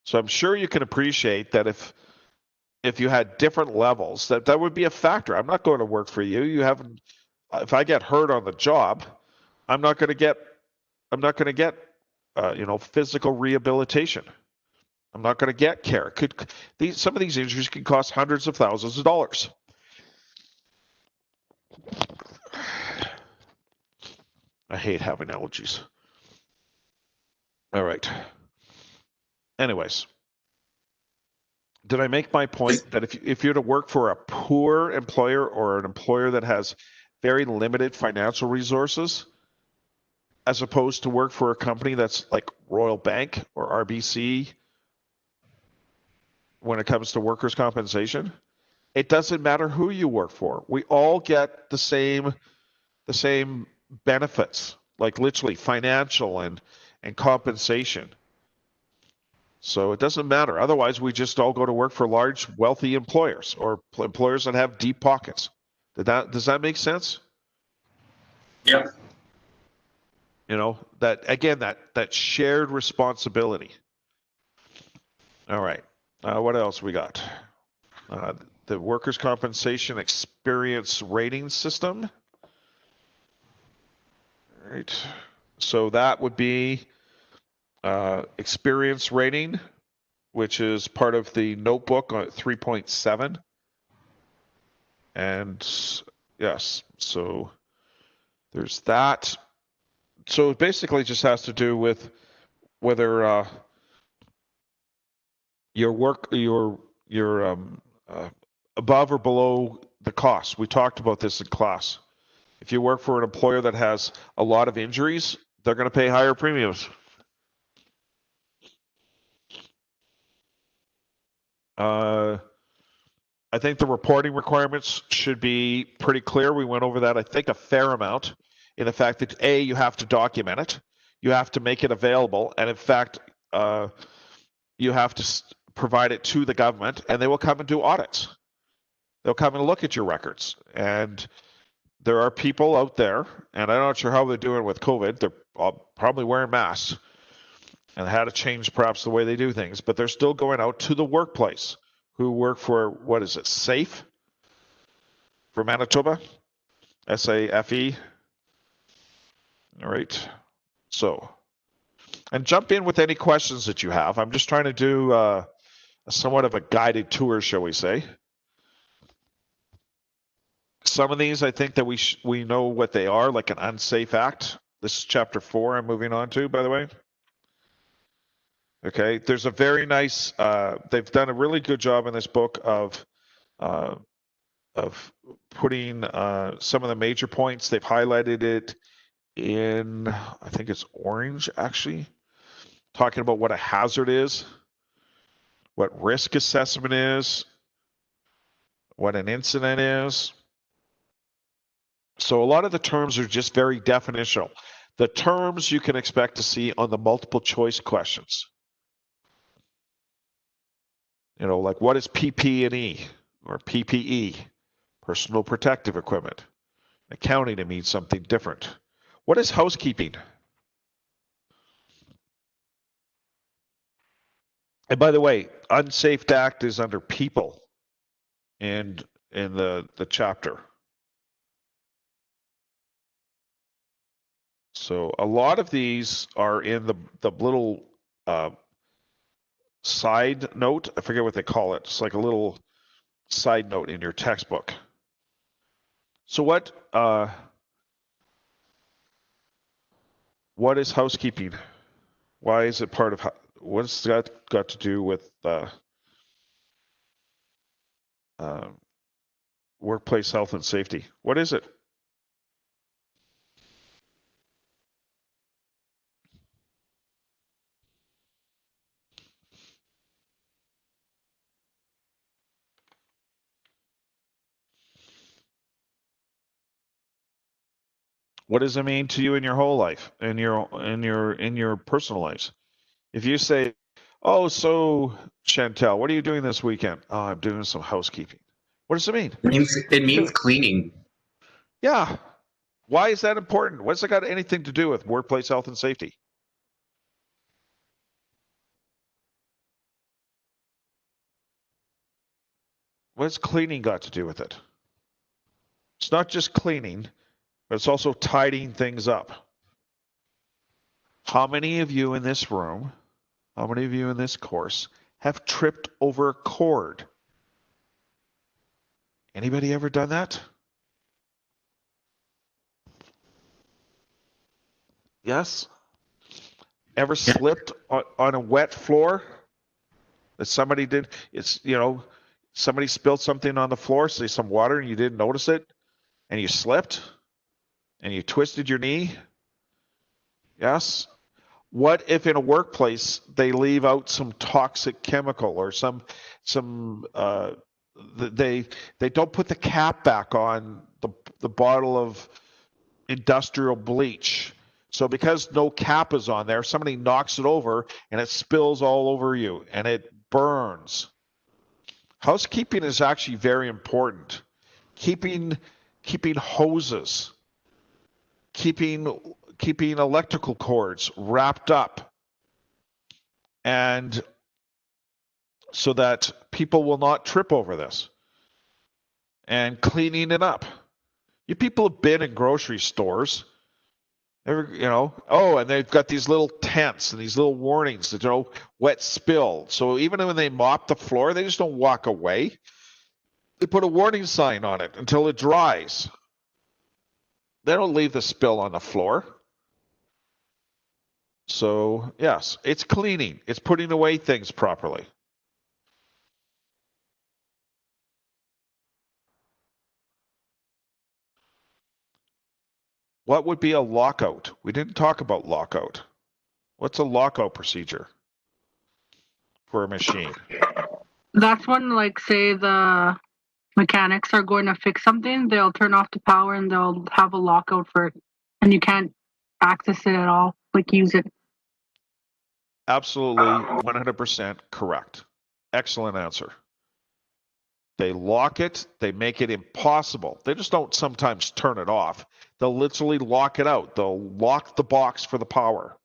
So I'm sure you can appreciate that if you had different levels, that would be a factor. I'm not going to work for you. You haven't. If I get hurt on the job, I'm not going to get physical rehabilitation. I'm not going to get care. Some of these injuries can cost hundreds of thousands of dollars. I hate having allergies. All right. Anyways, did I make my point that if you're to work for a poor employer or an employer that has very limited financial resources, as opposed to work for a company that's like Royal Bank or RBC, when it comes to workers' compensation, it doesn't matter who you work for. We all get the same benefits, like literally financial and compensation. So it doesn't matter. Otherwise, we just all go to work for large, wealthy employers or employers that have deep pockets. Does that make sense? Yeah. That shared responsibility. All right. What else we got? The workers' compensation experience rating system. All right. So that would be experience rating, which is part of the notebook on 3.7. And yes, so there's that. So it basically just has to do with whether you're above or below the cost. We talked about this in class. If you work for an employer that has a lot of injuries, they're going to pay higher premiums. I think the reporting requirements should be pretty clear. We went over that, I think, a fair amount in the fact that A, you have to document it, you have to make it available, and in fact, you have to provide it to the government, and they will come and do audits. They'll come and look at your records. And there are people out there, and I'm not sure how they're doing with COVID. They're probably wearing masks and how to change perhaps the way they do things, but they're still going out to the workplace who work for, what is it, SAFE for Manitoba? SAFE. All right. So, and jump in with any questions that you have. I'm just trying to do somewhat of a guided tour, shall we say. Some of these, I think that we know what they are, like an unsafe act. This is chapter 4 I'm moving on to, by the way. Okay, there's a very nice, they've done a really good job in this book of putting some of the major points. They've highlighted it in, I think it's orange actually, talking about what a hazard is, what risk assessment is, what an incident is. So a lot of the terms are just very definitional. The terms you can expect to see on the multiple choice questions. You know, like what is PP&E or PPE, personal protective equipment. Accounting, it means something different. What is housekeeping? And by the way, unsafe act is under people and in the chapter. So a lot of these are in the little side note. I forget what they call it. It's like a little side note in your textbook. So what is housekeeping? Why is it part of, what's that got to do with workplace health and safety? What is it? What does it mean to you in your whole life, in your personal lives? If you say, "Oh, so Chantel, what are you doing this weekend?" "Oh, I'm doing some housekeeping." What does it mean? It means cleaning. Yeah. Why is that important? What's it got anything to do with workplace health and safety? What's cleaning got to do with it? It's not just cleaning, but it's also tidying things up. How many of you in this room, how many of you in this course have tripped over a cord? Anybody ever done that? Yes? Ever slipped on a wet floor that somebody did? It's, you know, somebody spilled something on the floor, say some water, and you didn't notice it, and you slipped, and you twisted your knee? Yes? What if in a workplace they leave out some toxic chemical or they don't put the cap back on the bottle of industrial bleach? So because no cap is on there, somebody knocks it over and it spills all over you and it burns. Housekeeping is actually very important. Keeping hoses, keeping electrical cords wrapped up, and so that people will not trip over this, and cleaning it up. You people have been in grocery stores. And they've got these little tents and these little warnings that, wet spill. So even when they mop the floor, they just don't walk away. They put a warning sign on it until it dries. They don't leave the spill on the floor. So, yes, it's cleaning. It's putting away things properly. What would be a lockout? We didn't talk about lockout. What's a lockout procedure for a machine? That's when, like, say the mechanics are going to fix something, they'll turn off the power and they'll have a lockout for it, and you can't access it at all, like use it. Absolutely 100% correct. Excellent answer. They lock it, they make it impossible. They just don't sometimes turn it off. They'll literally lock it out. They'll lock the box for the power.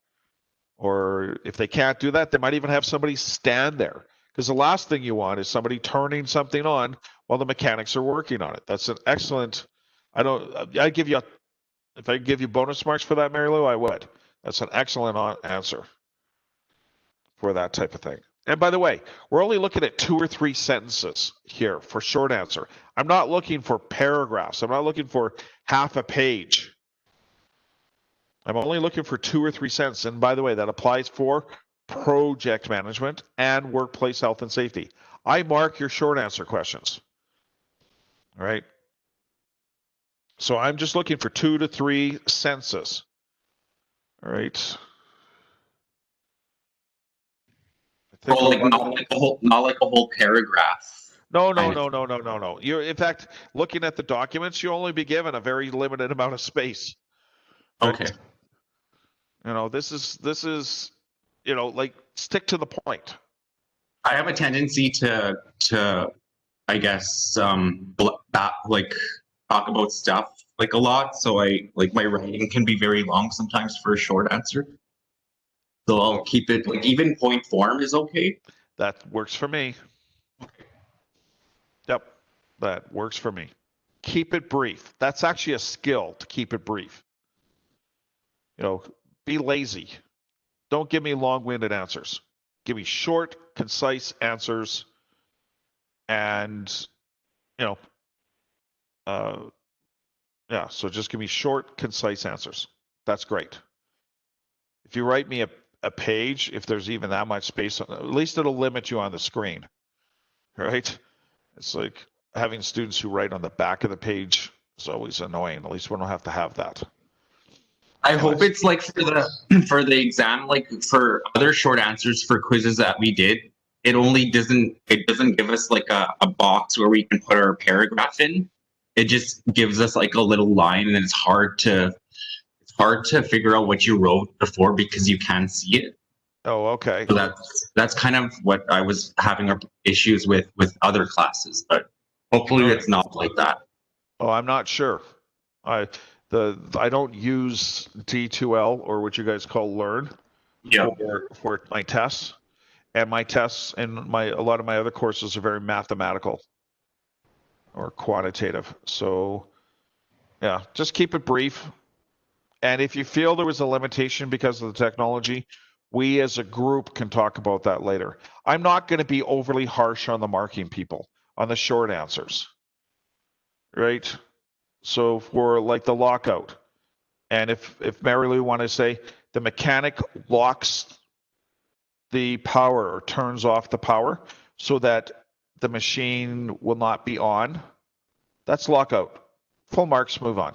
Or if they can't do that, they might even have somebody stand there. Because the last thing you want is somebody turning something on while the mechanics are working on it. That's an excellent I give you, if I give you bonus marks for that, Mary Lou, I would. That's an excellent answer for that type of thing. And by the way, we're only looking at 2 or 3 sentences here for short answer. I'm not looking for paragraphs. I'm not looking for half a page. I'm only looking for 2 or 3 sentences. And by the way, that applies for project management and workplace health and safety. I mark your short answer questions. All right. So I'm just looking for 2 to 3 sentences. All right. Oh, like not like a whole paragraph. No. You're, in fact, looking at the documents, you only be given a very limited amount of space. Right? Okay. You know, this is, you know, like stick to the point. I have a tendency to I guess like talk about stuff like a lot, so I like my writing can be very long sometimes for a short answer. So I'll keep it like even point form is okay. That works for me. Yep, that works for me. Keep it brief. That's actually a skill, to keep it brief. You know, be lazy. Don't give me long-winded answers. Give me short, concise answers, and you know, yeah. So just give me short, concise answers. That's great. If you write me a page, if there's even that much space, at least it'll limit you on the screen, right? It's like having students who write on the back of the page is always annoying. At least we don't have to have that. I hope it's like for the exam, like for other short answers for quizzes that we did, it doesn't give us like a box where we can put our paragraph in. It just gives us like a little line, and it's hard to figure out what you wrote before because you can't see it. Oh, okay. So that's kind of what I was having issues with other classes, but hopefully it's not like that. Oh, I'm not sure. I don't use D2L, or what you guys call Learn, for my tests, and my tests and a lot of my other courses are very mathematical or quantitative. So yeah, just keep it brief. And if you feel there was a limitation because of the technology, we as a group can talk about that later. I'm not going to be overly harsh on the marking people on the short answers, right? So for like the lockout, and if Mary Lou want to say the mechanic locks the power or turns off the power so that the machine will not be on, that's lockout. Full marks, move on.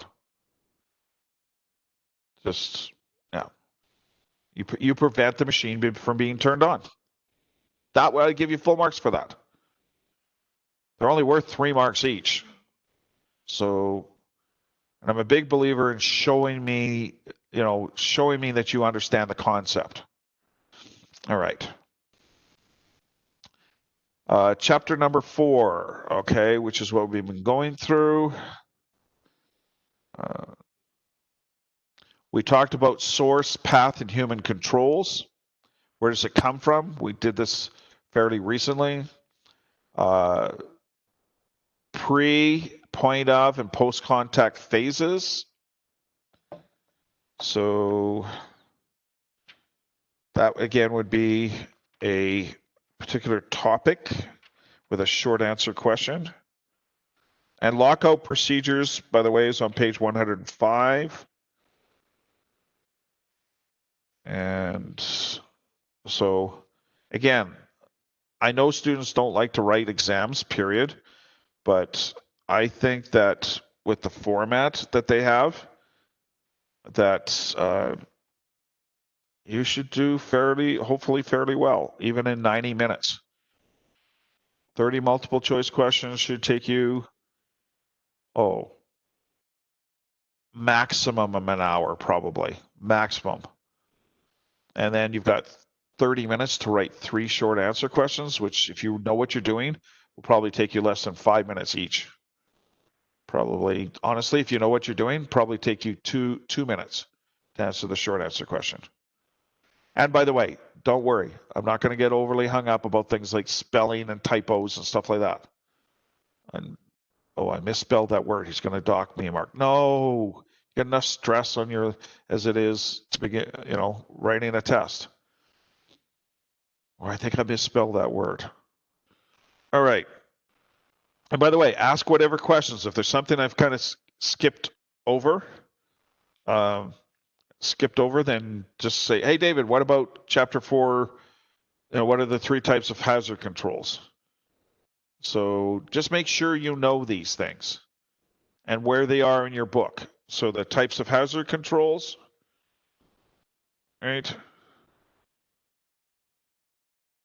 Just, yeah. You prevent the machine from being turned on. That way I give you full marks for that. They're only worth 3 marks each. So, and I'm a big believer in showing me that you understand the concept. All right. Chapter number 4, okay, which is what we've been going through. We talked about source, path, and human controls. Where does it come from? We did this fairly recently. Pre, point of, and post-contact phases. So that again would be a particular topic with a short answer question. And lockout procedures, by the way, is on page 105. And so, again, I know students don't like to write exams, period, but I think that with the format that they have, that you should do hopefully fairly well, even in 90 minutes. 30 multiple choice questions should take you, maximum of an hour, probably, maximum. And then you've got 30 minutes to write 3 short answer questions, which if you know what you're doing, will probably take you less than 5 minutes each. Probably, honestly, if you know what you're doing, probably take you two minutes to answer the short answer question. And by the way, don't worry, I'm not going to get overly hung up about things like spelling and typos and stuff like that. And oh, I misspelled that word. He's going to dock me a mark. No, you got enough stress on your as it is to begin, writing a test. Or I think I misspelled that word. All right. And by the way, ask whatever questions. If there's something I've kind of skipped over, then just say, hey, David, what about chapter 4? What are the 3 types of hazard controls? So just make sure you know these things and where they are in your book. So the types of hazard controls, right?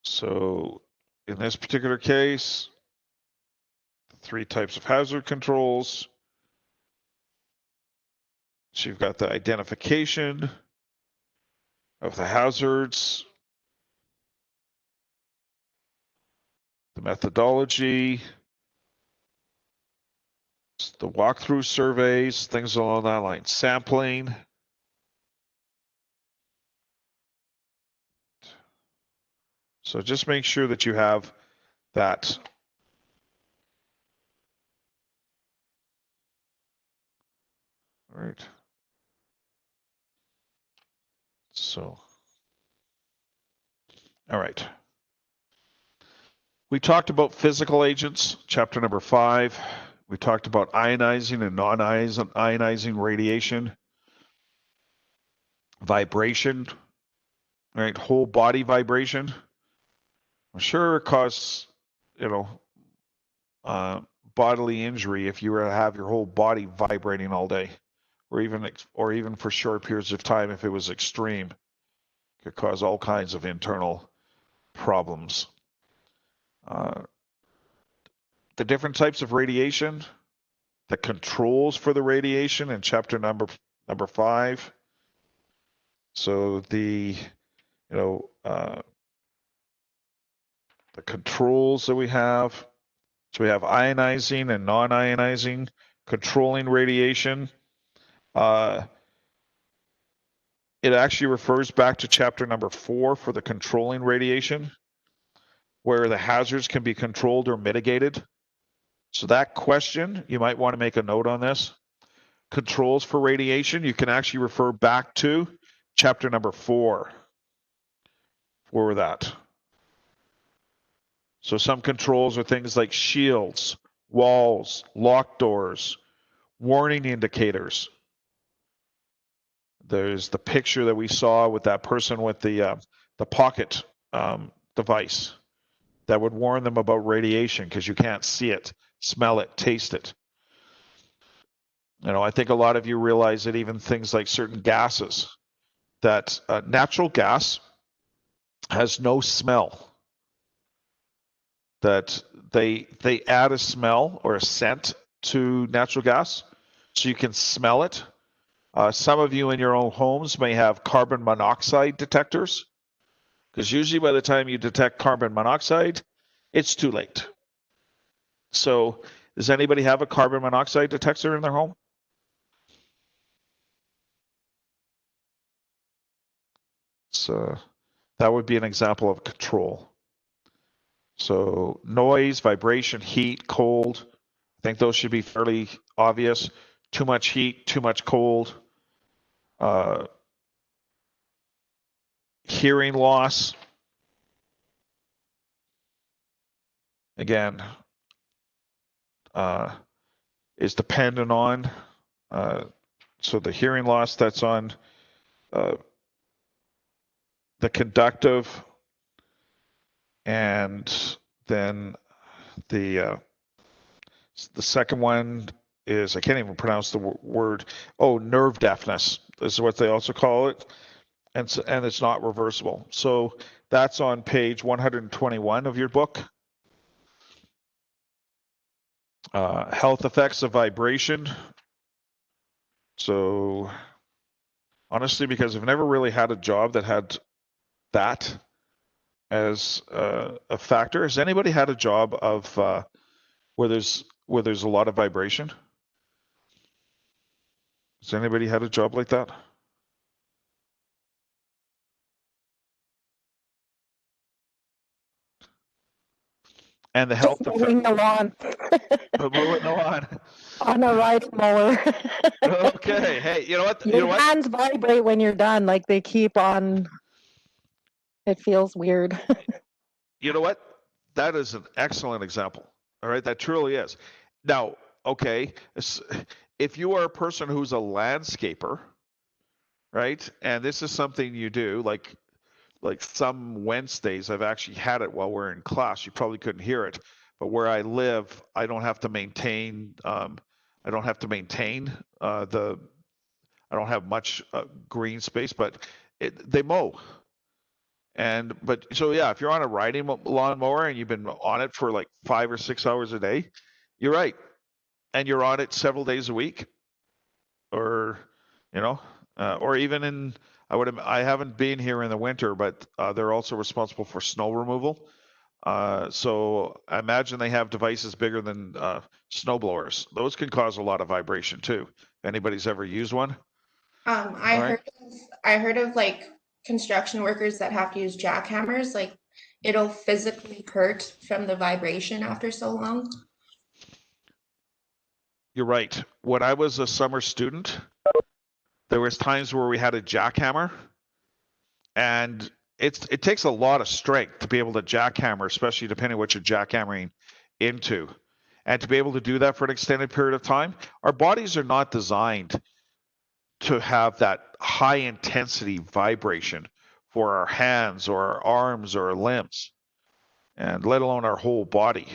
So in this particular case, 3 types of hazard controls. So you've got the identification of the hazards, the methodology, the walkthrough surveys, things along that line, sampling. So just make sure that you have that. All right. So, all right. We talked about physical agents, chapter number 5. We talked about ionizing and non-ionizing radiation, vibration, right? Whole body vibration. I'm sure it causes, bodily injury if you were to have your whole body vibrating all day, or even for short periods of time if it was extreme. It could cause all kinds of internal problems. The different types of radiation, the controls for the radiation in chapter number 5. So the controls that we have. So we have ionizing and non-ionizing, controlling radiation. It actually refers back to chapter number 4 for the controlling radiation, where the hazards can be controlled or mitigated. So that question, you might want to make a note on this. Controls for radiation, you can actually refer back to chapter number 4 for that. So some controls are things like shields, walls, locked doors, warning indicators. There's the picture that we saw with that person with the pocket device that would warn them about radiation because you can't see it, smell it, taste it. I think a lot of you realize that even things like certain gases, that natural gas has no smell. That they add a smell or a scent to natural gas so you can smell it. Some of you in your own homes may have carbon monoxide detectors, because usually by the time you detect carbon monoxide, it's too late. So does anybody have a carbon monoxide detector in their home? So that would be an example of control. So noise, vibration, heat, cold, I think those should be fairly obvious. Too much heat, too much cold. Hearing loss. Again, is dependent on. So the hearing loss, that's on the conductive, and then the second one is, I can't even pronounce the word. Oh, nerve deafness is what they also call it, and it's not reversible. So that's on page 121 of your book. Health effects of vibration. So honestly, because I've never really had a job that had that as a factor. Has anybody had a job of where there's a lot of vibration? Has anybody had a job like that? and the health Just mowing the lawn moving on. on a riding mower. Okay, hey, you know what? You know Your what? hands vibrate when you're done, like they keep on. It feels weird. You know what? That is an excellent example. All right, that truly is. Now, okay, if you are a person who's a landscaper, right, and this is something you do, like some Wednesdays, I've actually had it while we're in class. You probably couldn't hear it, but where I live, I don't have to maintain. I don't have to maintain the. I don't have much green space, but they mow. But so yeah, if you're on a riding lawnmower and you've been on it for like 5 or 6 hours a day, you're right, and you're on it several days a week, or you know, or even in. I haven't been here in the winter, but they're also responsible for snow removal. So I imagine they have devices bigger than snow blowers. Those can cause a lot of vibration too. If anybody's ever used one. I heard of like construction workers that have to use jackhammers, like it'll physically hurt from the vibration after so long. You're right. When I was a summer student, there was times where we had a jackhammer, and it takes a lot of strength to be able to jackhammer, especially depending on what you're jackhammering into. And to be able to do that for an extended period of time, our bodies are not designed to have that high intensity vibration for our hands or our arms or our limbs, and let alone our whole body.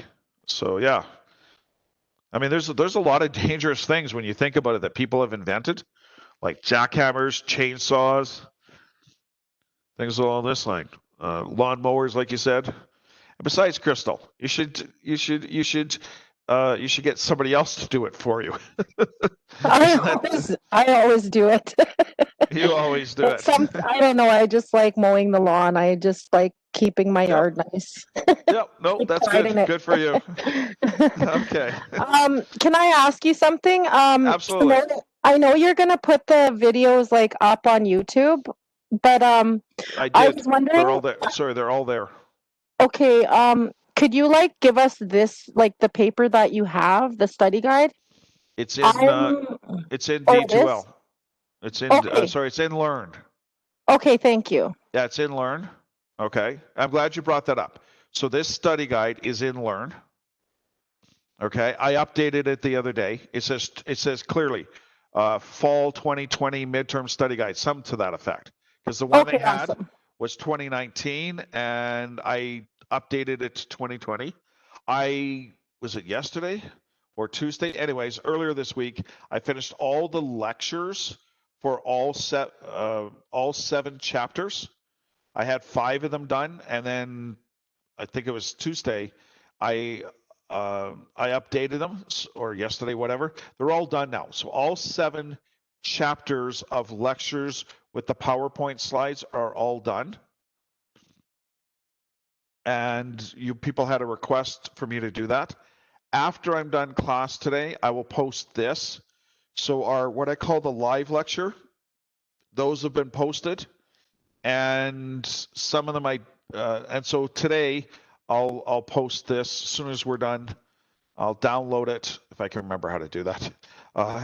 So yeah, I mean, there's a lot of dangerous things when you think about it that people have invented, like jackhammers, chainsaws, things along this line, lawn mowers, like you said. And besides, Crystal, you should get somebody else to do it for you. I always do it. You always do it. I don't know. I just like mowing the lawn. I just like keeping my yard nice. Yep. No, that's good. Good for you. Okay. Can I ask you something? Absolutely. I know you're gonna put the videos like up on YouTube, but I did. was wondering. They're all there. Sorry, they're all there. Okay. Could you like give us this, like the paper that you have, the study guide? It's in D2L. It's in Okay. sorry, it's in Learn. Okay, thank you. Yeah, it's in Learn. Okay. I'm glad you brought that up. So this study guide is in Learn. Okay. I updated it the other day. It says clearly fall 2020 midterm study guide, something to that effect. Because the one they had was 2019 and I updated it to 2020. Was it yesterday or Tuesday? Anyways, earlier this week, I finished all the lectures for all 7 chapters. I had 5 of them done, and then I think it was Tuesday, I updated them, or yesterday, whatever. They're all done now. So all 7 chapters of lectures with the PowerPoint slides are all done. And you people had a request for me to do that. After I'm done class today, I will post this. So our what I call the live lecture, those have been posted, and some of them and so today I'll post this as soon as we're done. I'll download it if I can remember how to do that.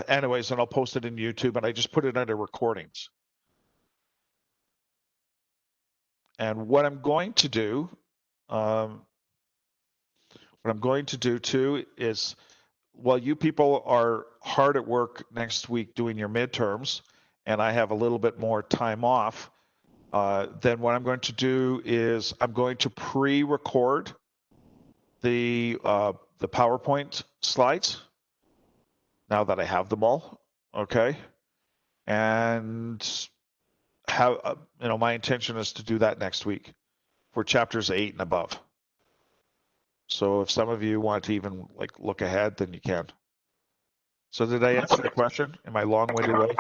Anyways, and I'll post it in YouTube, and I just put it under recordings. And what I'm going to do too is, while you people are hard at work next week doing your midterms, and I have a little bit more time off, then what I'm going to do is I'm going to pre-record the PowerPoint slides now that I have them all, okay? And my intention is to do that next week for chapters 8 and above. So if some of you want to even like look ahead, then you can. So did I answer the question in my long-winded way?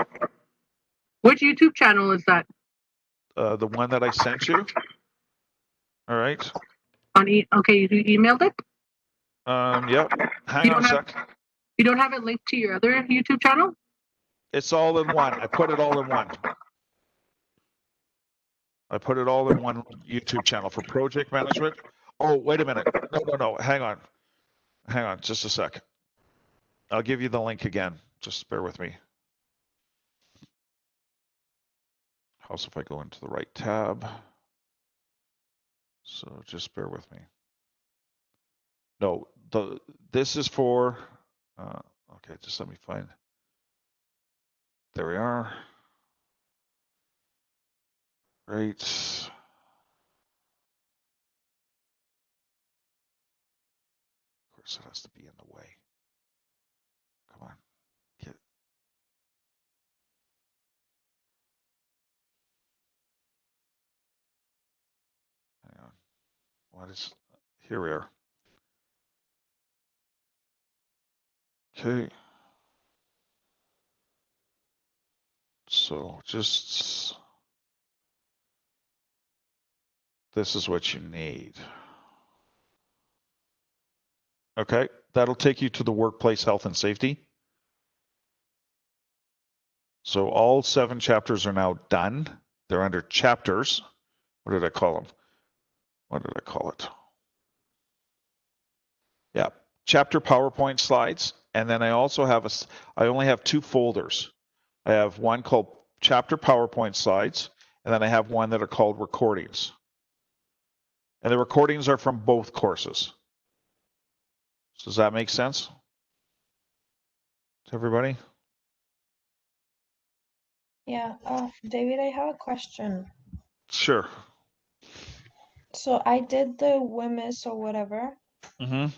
Which YouTube channel is that? The one that I sent you. All right. Okay, you emailed it? Yep. Hang on a sec. You don't have it linked to your other YouTube channel? It's all in one. I put it all in one. I put it all in one YouTube channel for project management. Oh, wait a minute. No. Hang on. Just a sec. I'll give you the link again. Just bear with me. Also, if I go into the right tab. So just bear with me. No, this is for, okay, just let me find. There we are. Great. Of course, it has to be in the way. Come on. Get. Hang on. What is, here we are. Okay. So just, this is what you need. Okay, that'll take you to the workplace health and safety. So all 7 chapters are now done. They're under chapters. What did I call them? What did I call it? Yeah, chapter PowerPoint slides. And then I also have I only have 2 folders. I have one called chapter PowerPoint slides, and then I have one that are called recordings. And the recordings are from both courses. So does that make sense to everybody? Yeah, David, I have a question. Sure. So I did the WMIS or whatever. Mm-hmm.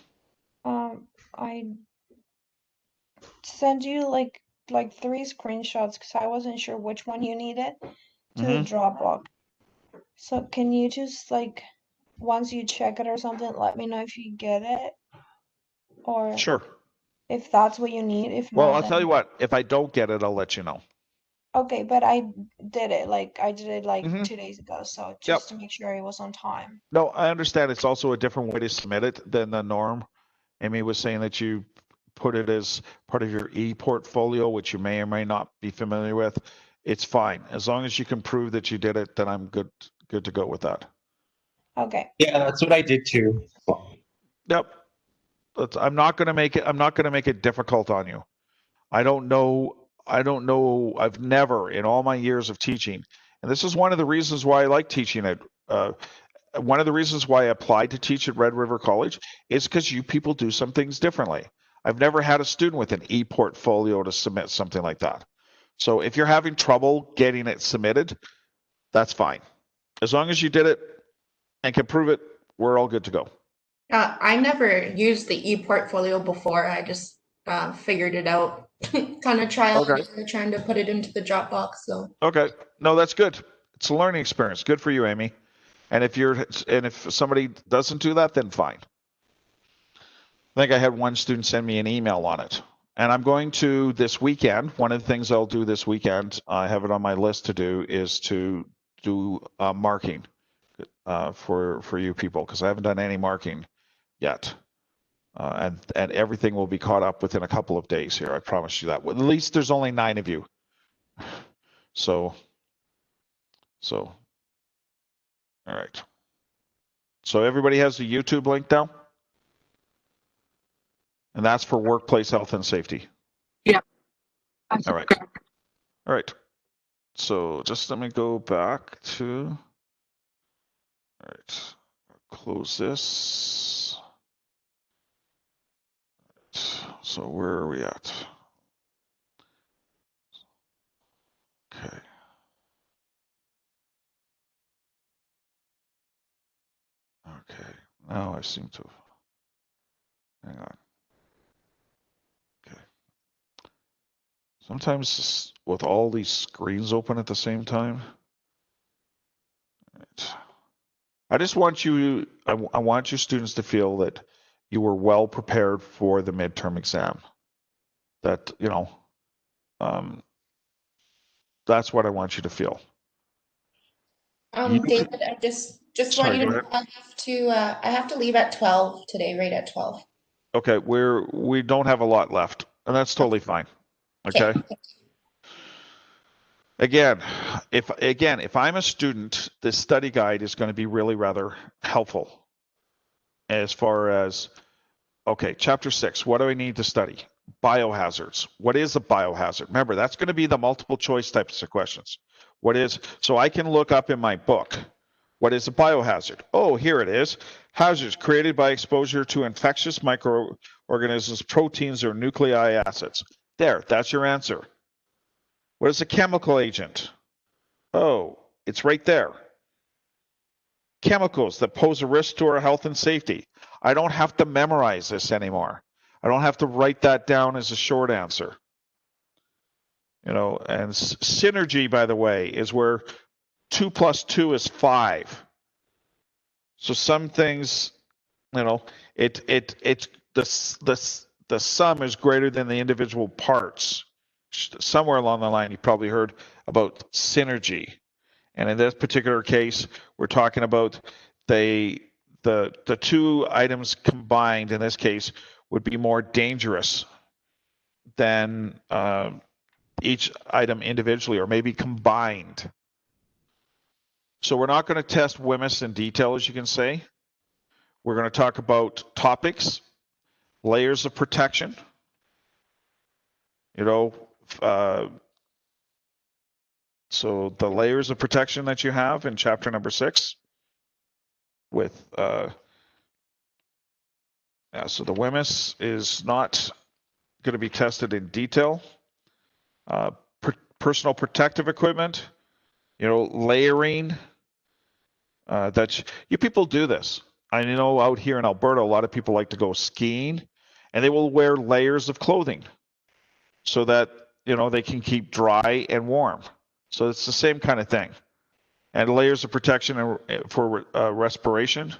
I sent you like 3 screenshots because I wasn't sure which one you needed to the Dropbox. So can you just like once you check it or something, let me know if you get it or Sure. if that's what you need. If Well, not, I'll then tell you what, if I don't get it, I'll let you know. okay. But I did it. Like I did it like Mhm. 2 days ago. So Yep. just to make sure it was on time. No, I understand it's also a different way to submit it than the norm. Amy was saying that you put it as part of your e-portfolio, which you may or may not be familiar with. It's fine. As long as you can prove that you did it, then I'm good to go with that. Okay. Yeah, that's what I did too. Yep. I'm not going to make it difficult on you. I don't know. I've never in all my years of teaching, and this is one of the reasons why I like teaching it. One of the reasons why I applied to teach at Red River College is because you people do some things differently. I've never had a student with an e-portfolio to submit something like that. So if you're having trouble getting it submitted, that's fine. As long as you did it and can prove it, we're all good to go. I never used the e-portfolio before. I just figured it out, kind of trial and error, trying to put it into the Dropbox. So Okay. No, that's good. It's a learning experience. Good for you, Amy. And if somebody doesn't do that, then fine. I think I had one student send me an email on it. And I'm going to this weekend. One of the things I'll do this weekend, I have it on my list to do, is to do marking for you people because I haven't done any marking yet. And everything will be caught up within a couple of days here. I promise you that. Well, at least there's only 9 of you. So, all right. So everybody has the YouTube link now? And that's for workplace health and safety. Yep. All right. All right. So just let me go back to, all right, close this. So where are we at? Okay. Okay. Now I seem to, hang on. Okay. Sometimes with all these screens open at the same time. All right. I just want you, I want your students to feel that you were well prepared for the midterm exam. That, that's what I want you to feel. David, I just want Sorry, you go to know I have to leave at 12 today, right at 12. Okay, we don't have a lot left, and that's totally fine. Okay. Again, if I'm a student, this study guide is going to be really rather helpful. as far as, okay, chapter 6, what do I need to study? Biohazards. What is a biohazard? Remember, that's going to be the multiple choice types of questions. What is, so I can look up in my book, what is a biohazard? Oh, here it is. Hazards created by exposure to infectious microorganisms, proteins, or nuclei acids. There, that's your answer. What is a chemical agent? Oh, it's right there. Chemicals that pose a risk to our health and safety. I don't have to memorize this anymore. I don't have to write that down as a short answer. You know, and synergy, by the way, is where 2 + 2 is 5. So some things, you know, the sum is greater than the individual parts. Somewhere along the line, you probably heard about synergy. And in this particular case, we're talking about the two items combined, in this case, would be more dangerous than each item individually, or maybe combined. So we're not going to test WHMIS in detail, as you can say. We're going to talk about topics, layers of protection, you know, so the layers of protection that you have in chapter number 6 with, yeah, so the WHMIS is not going to be tested in detail. Personal protective equipment, you know, layering, that you people do this. I know out here in Alberta, a lot of people like to go skiing and they will wear layers of clothing so that, you know, they can keep dry and warm. So it's the same kind of thing. And layers of protection for respiration,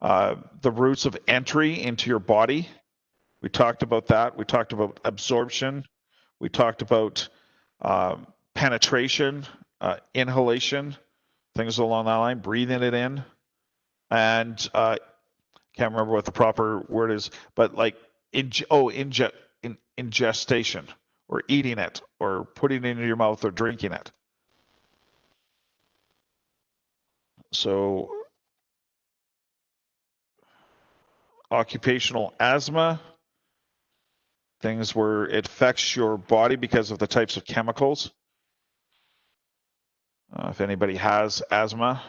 the routes of entry into your body. We talked about that. We talked about absorption. We talked about penetration, inhalation, things along that line, breathing it in. And can't remember what the proper word is, but like ingestation, or eating it, or putting it into your mouth, or drinking it. So occupational asthma, things where it affects your body because of the types of chemicals. If anybody has asthma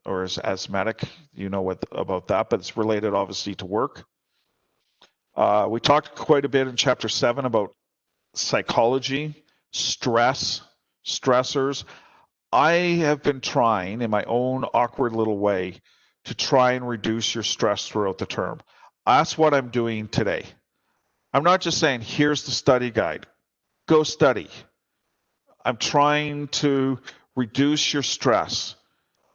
or is asthmatic, you know what about that, but it's related obviously to work. We talked quite a bit in chapter 7 about psychology, stress, stressors. I have been trying in my own awkward little way to try and reduce your stress throughout the term. That's what I'm doing today. I'm not just saying, here's the study guide, go study. I'm trying to reduce your stress,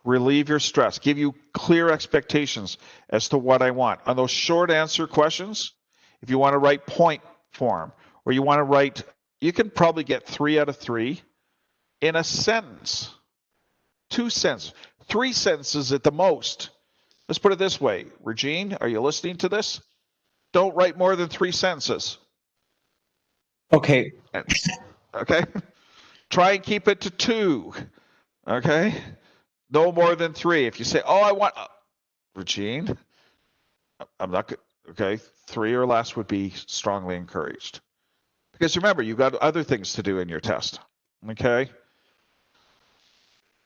relieve your stress, give you clear expectations as to what I want. On those short answer questions, if you want to write point form, or you want to write, you can probably get 3 out of 3 in a sentence, 2 sentences, 3 sentences at the most. Let's put it this way. Regine, are you listening to this? Don't write more than 3 sentences. Okay. Okay. Try and keep it to 2. Okay. No more than 3. If you say, oh, I want, Regine, I'm not good. Okay. 3 or less would be strongly encouraged. Because remember, you've got other things to do in your test. Okay.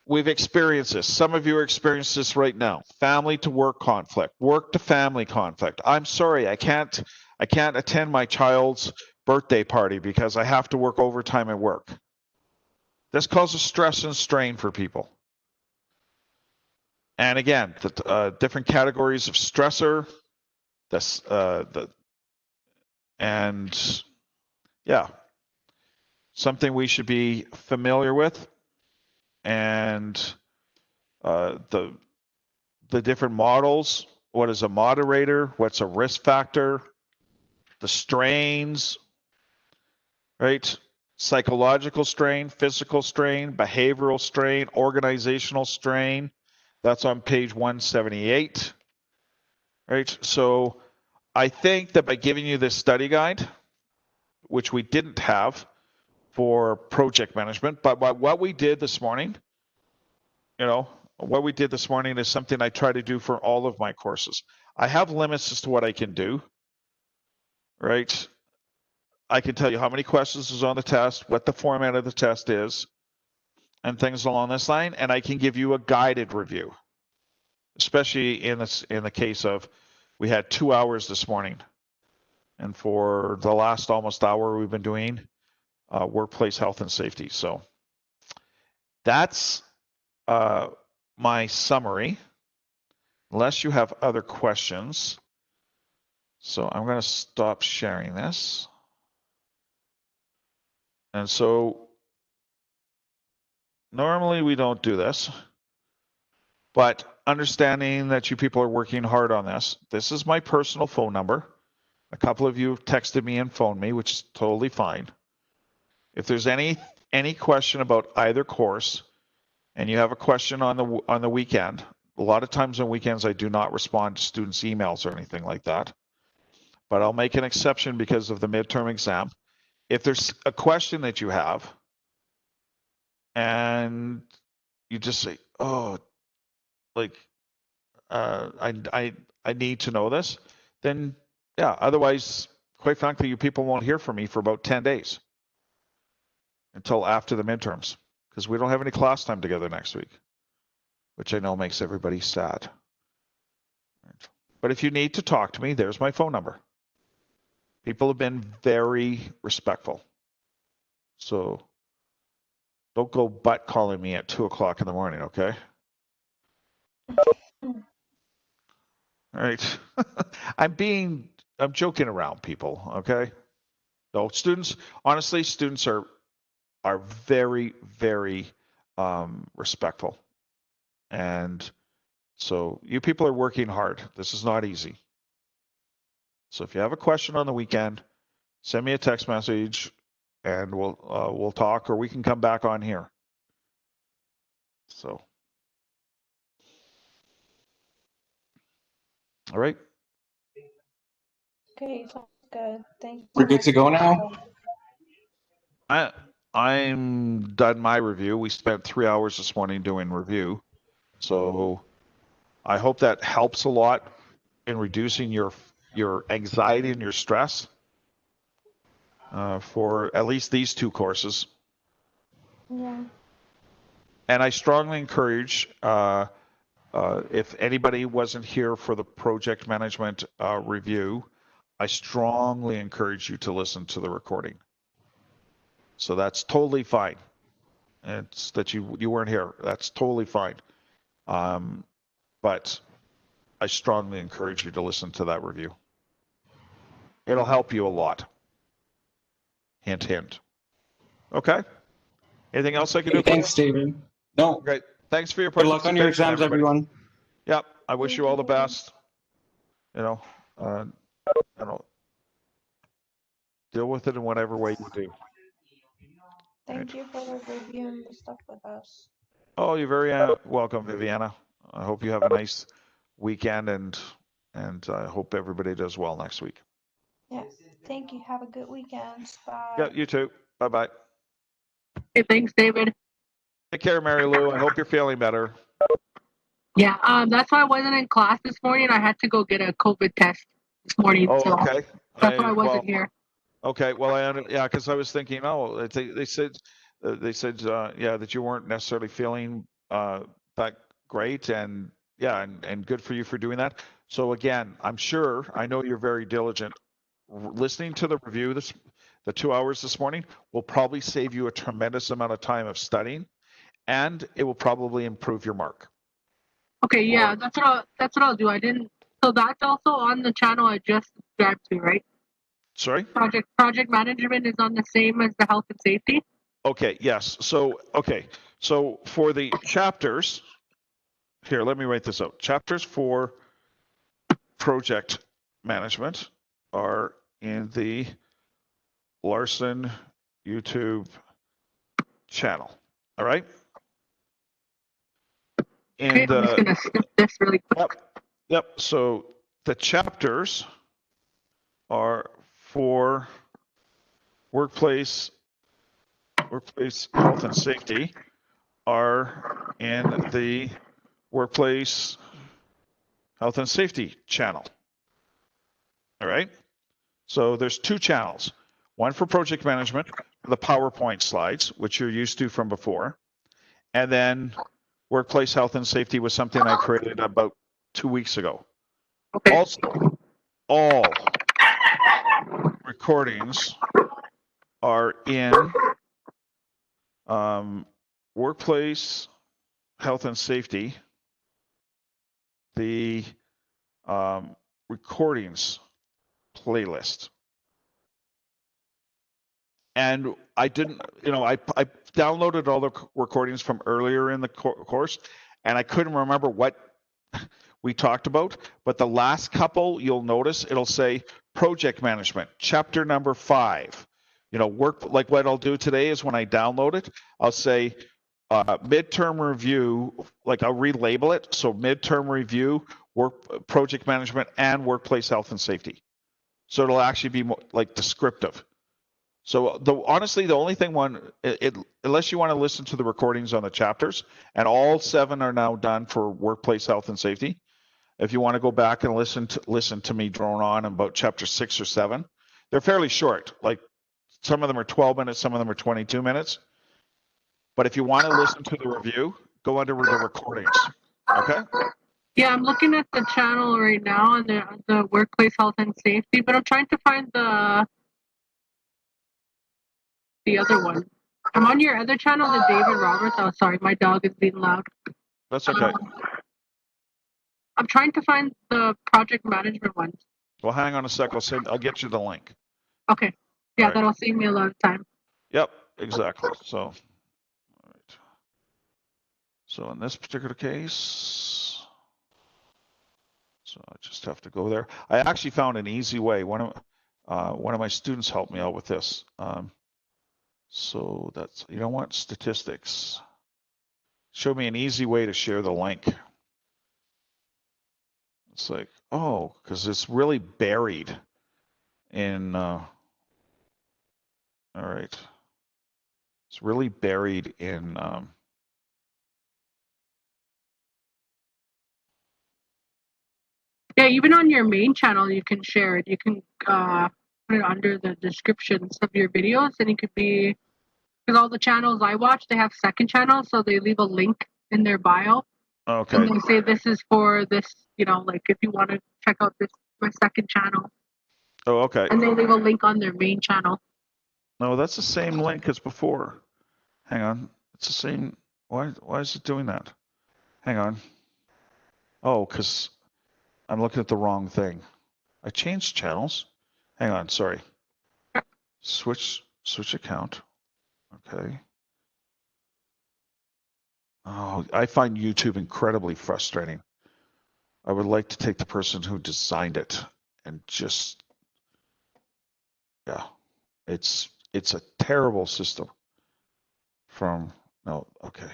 We've experienced this. Some of you are experiencing this right now. Family to work conflict, work to family conflict. I'm sorry, I can't attend my child's birthday party because I have to work overtime at work. This causes stress and strain for people. And again, the different categories of stressor, and yeah, something we should be familiar with. And the different models, what is a moderator, what's a risk factor, the strains, right? Psychological strain, physical strain, behavioral strain, organizational strain. That's on page 178, right? So I think that by giving you this study guide, which we didn't have for project management, but what we did this morning, you know, what we did this morning is something I try to do for all of my courses. I have limits as to what I can do, right? I can tell you how many questions is on the test, what the format of the test is, and things along this line, and I can give you a guided review, especially in the case of we had 2 hours this morning, and for the last almost hour we've been doing workplace health and safety. So that's my summary, unless you have other questions. So I'm going to stop sharing this. And so normally we don't do this, but understanding that you people are working hard on this, this is my personal phone number. A couple of you texted me and phoned me, which is totally fine. If there's any question about either course, and you have a question on the weekend, a lot of times on weekends I do not respond to students' emails or anything like that. But I'll make an exception because of the midterm exam. If there's a question that you have, and you just say, "Oh, like I need to know this," then yeah. Otherwise, quite frankly, you people won't hear from me for about 10 days until after the midterms, because we don't have any class time together next week, which I know makes everybody sad. But if you need to talk to me, there's my phone number. People have been very respectful. So don't go butt calling me at 2 o'clock in the morning, okay? All right. I'm joking around, people, okay? No, students, honestly, students are very, very respectful. And so you people are working hard. This is not easy. So if you have a question on the weekend, send me a text message and we'll talk, or we can come back on here. So, all right. Okay, sounds good. Thanks. We're good to go now? I'm done my review. We spent 3 hours this morning doing review. So I hope that helps a lot in reducing your anxiety and your stress for at least these 2 courses. Yeah. And I strongly encourage, if anybody wasn't here for the project management review, I strongly encourage you to listen to the recording. So that's totally fine. It's that you weren't here. That's totally fine. But I strongly encourage you to listen to that review. It'll help you a lot. Hint, hint. Okay. Anything else I can do? Hey, thanks, David. No. Great. Thanks for your Good participation. luck on your exams, everybody. everyone. Yep. I wish you all the best. You know, deal with it in whatever way you do. Thank you for reviewing the stuff with us. Oh, you're very welcome, Viviana. I hope you have a nice weekend, and I hope everybody does well next week. Yes. Thank you. Have a good weekend. Bye. Yeah, you too. Bye-bye. Hey, thanks, David. Take care, Mary Lou. I hope you're feeling better. Yeah, that's why I wasn't in class this morning. I had to go get a COVID test this morning. Oh, so okay. That's why I wasn't here. Okay. Well, yeah, because I was thinking, oh, they said, yeah, that you weren't necessarily feeling that great, and yeah, and good for you for doing that. So again, I know you're very diligent. Listening to the review the 2 hours this morning will probably save you a tremendous amount of time of studying, and it will probably improve your mark. Okay, yeah, that's what I'll do. So that's also on the channel I just subscribed to, right? Sorry? Project management is on the same as the health and safety? Okay, yes. So for the chapters, here, let me write this out. Chapters for project management are in the Larson YouTube channel. All right? Okay, I'm just gonna skip this really quick. Yep. So the chapters are for workplace health and safety are in the workplace health and safety channel. All right. So there's two channels, one for project management, the PowerPoint slides, which you're used to from before. And then workplace health and safety was something I created about 2 weeks ago. Okay. Also, all recordings are in workplace health and safety, the recordings playlist. And I didn't, I downloaded all the recordings from earlier in the course, and I couldn't remember what we talked about. But the last couple, you'll notice it'll say project management, chapter number 5. Work, like what I'll do today is when I download it, I'll say midterm review, like I'll relabel it. So midterm review, project management, and workplace health and safety. So it'll actually be more like descriptive. So honestly, the only thing unless you want to listen to the recordings on the chapters, and all 7 are now done for workplace health and safety. If you want to go back and listen to me drone on about chapter 6 or 7, they're fairly short. Like some of them are 12 minutes, some of them are 22 minutes. But if you want to listen to the review, go under the recordings. Okay. Yeah, I'm looking at the channel right now on the workplace health and safety, but I'm trying to find the other one. I'm on your other channel, the David Roberts. Oh, sorry, my dog is being loud. That's okay. I'm trying to find the project management one. Well, hang on a sec. I'll get you the link. Okay. Yeah, right. That'll save me a lot of time. Yep, exactly. So, all right. So in this particular case, so I just have to go there. I actually found an easy way. One of my students helped me out with this. So that's, statistics. Show me an easy way to share the link. It's like, oh, because it's really buried in, all right. It's really buried in, Yeah, even on your main channel, you can share it. You can put it under the descriptions of your videos, and it could be, because all the channels I watch, they have second channels, so they leave a link in their bio. okay. And they say this is for this, like if you want to check out my second channel. Oh, okay. And they leave a link on their main channel. No, that's the same link as before. Hang on. It's the same. Why is it doing that? Hang on. Oh, because I'm looking at the wrong thing. I changed channels. Hang on, sorry. Switch account. Okay. Oh, I find YouTube incredibly frustrating. I would like to take the person who designed it and just, yeah, it's a terrible system. Okay.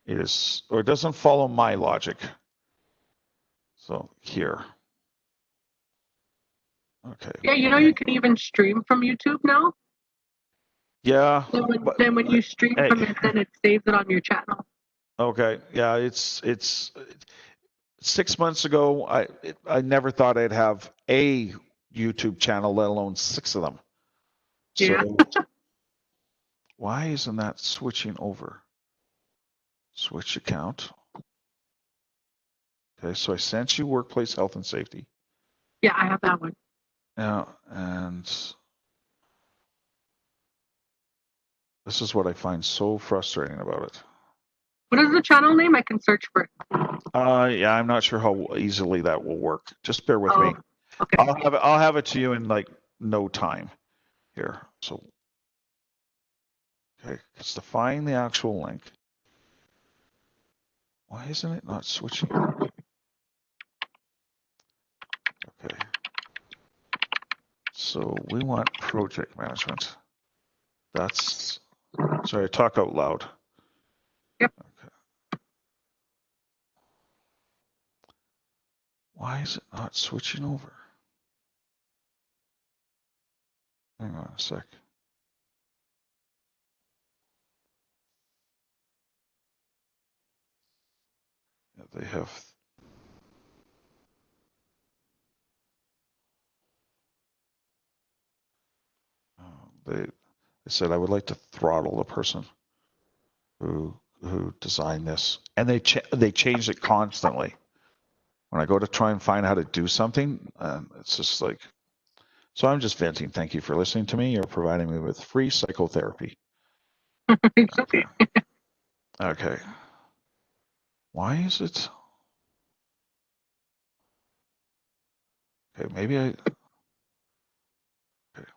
It is, or it doesn't follow my logic. So here. Okay. Yeah, you can even stream from YouTube now. Yeah. Then when you stream from it, then it saves it on your channel. Okay. Yeah, it's 6 months ago. I never thought I'd have a YouTube channel, let alone 6 of them. Yeah. So why isn't that switching over? Switch account. Okay, so I sent you workplace health and safety. Yeah, I have that one. Yeah, and this is what I find so frustrating about it. What is the channel name? I can search for it. Yeah, I'm not sure how easily that will work. Just bear with me. Okay. I'll have it to you in like no time here. So, okay, let's define the actual link. Why isn't it not switching? Okay. So we want project management. That's, sorry, I talk out loud. Yep. Okay. Why is it not switching over? Hang on a sec. Yeah, They have. They said I would like to throttle the person who designed this, and they changed it constantly. When I go to try and find how to do something, it's just like. So I'm just venting. Thank you for listening to me. You're providing me with free psychotherapy. Okay. Okay. Why is it? Okay, maybe I. Okay.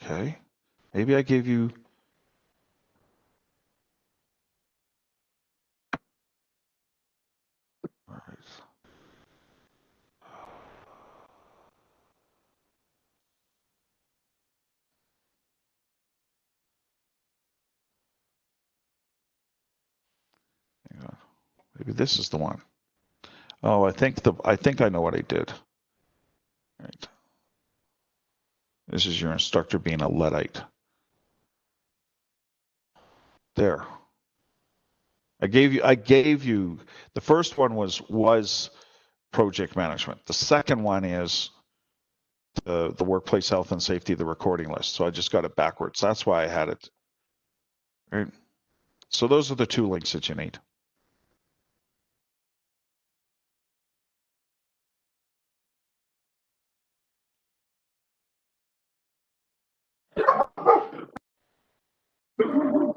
Okay. Maybe I gave you. All right. Hang on. Maybe this is the one. Oh, I think I know what I did. Right. This is your instructor being a Luddite. There. I gave you the first one was project management. The second one is the workplace health and safety, the recording list. So I just got it backwards. That's why I had it. Right. So those are the two links that you need.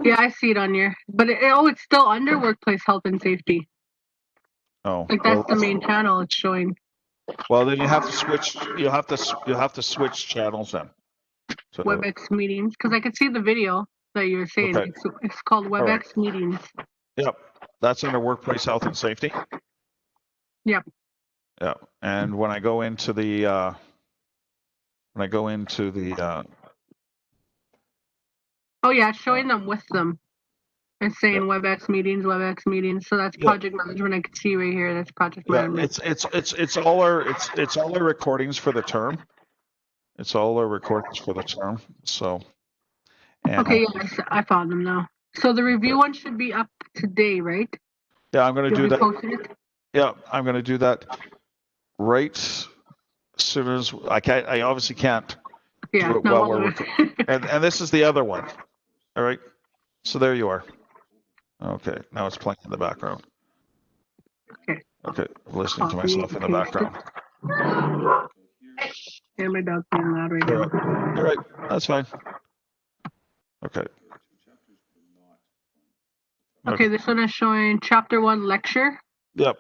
Yeah, I see it on your, but it's still under workplace health and safety. Oh, like that's the main channel it's showing. Well, then you have to switch. You'll have to switch channels then. So, WebEx meetings, because I could see the video that you're saying. Okay. It's called WebEx right. meetings. Yep, that's under workplace health and safety. Yep. Yeah, and when I go into the Oh yeah, it's showing them with them. It's saying WebEx meetings. So that's project management. I can see right here. That's project management. it's all our recordings for the term. It's all our recordings for the term. So. Okay, yeah, I found them now. So the review one should be up today, right? Yeah, I'm going to do that. Yeah, I'm going to do that right as soon as I obviously can't do it while we're working. And this is the other one. All right. So there you are. Okay. Now it's playing in the background. Okay. I'm listening to myself in the background. And my dog's being loud right now. All right. That's fine. Okay. Okay, this one is showing chapter 1 lecture. Yep.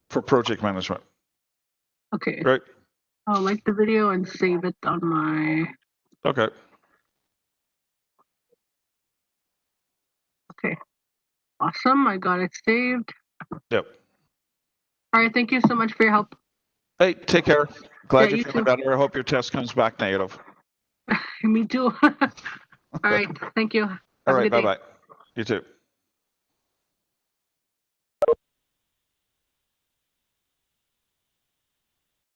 For project management. Okay. Right. I'll like the video and save it on my. Okay. Okay. Awesome. I got it saved. Yep. All right. Thank you so much for your help. Hey, take care. Glad Yeah, you're feeling better. I hope your test comes back negative. Me too. All right. Thank you. All right. Bye-bye. You too.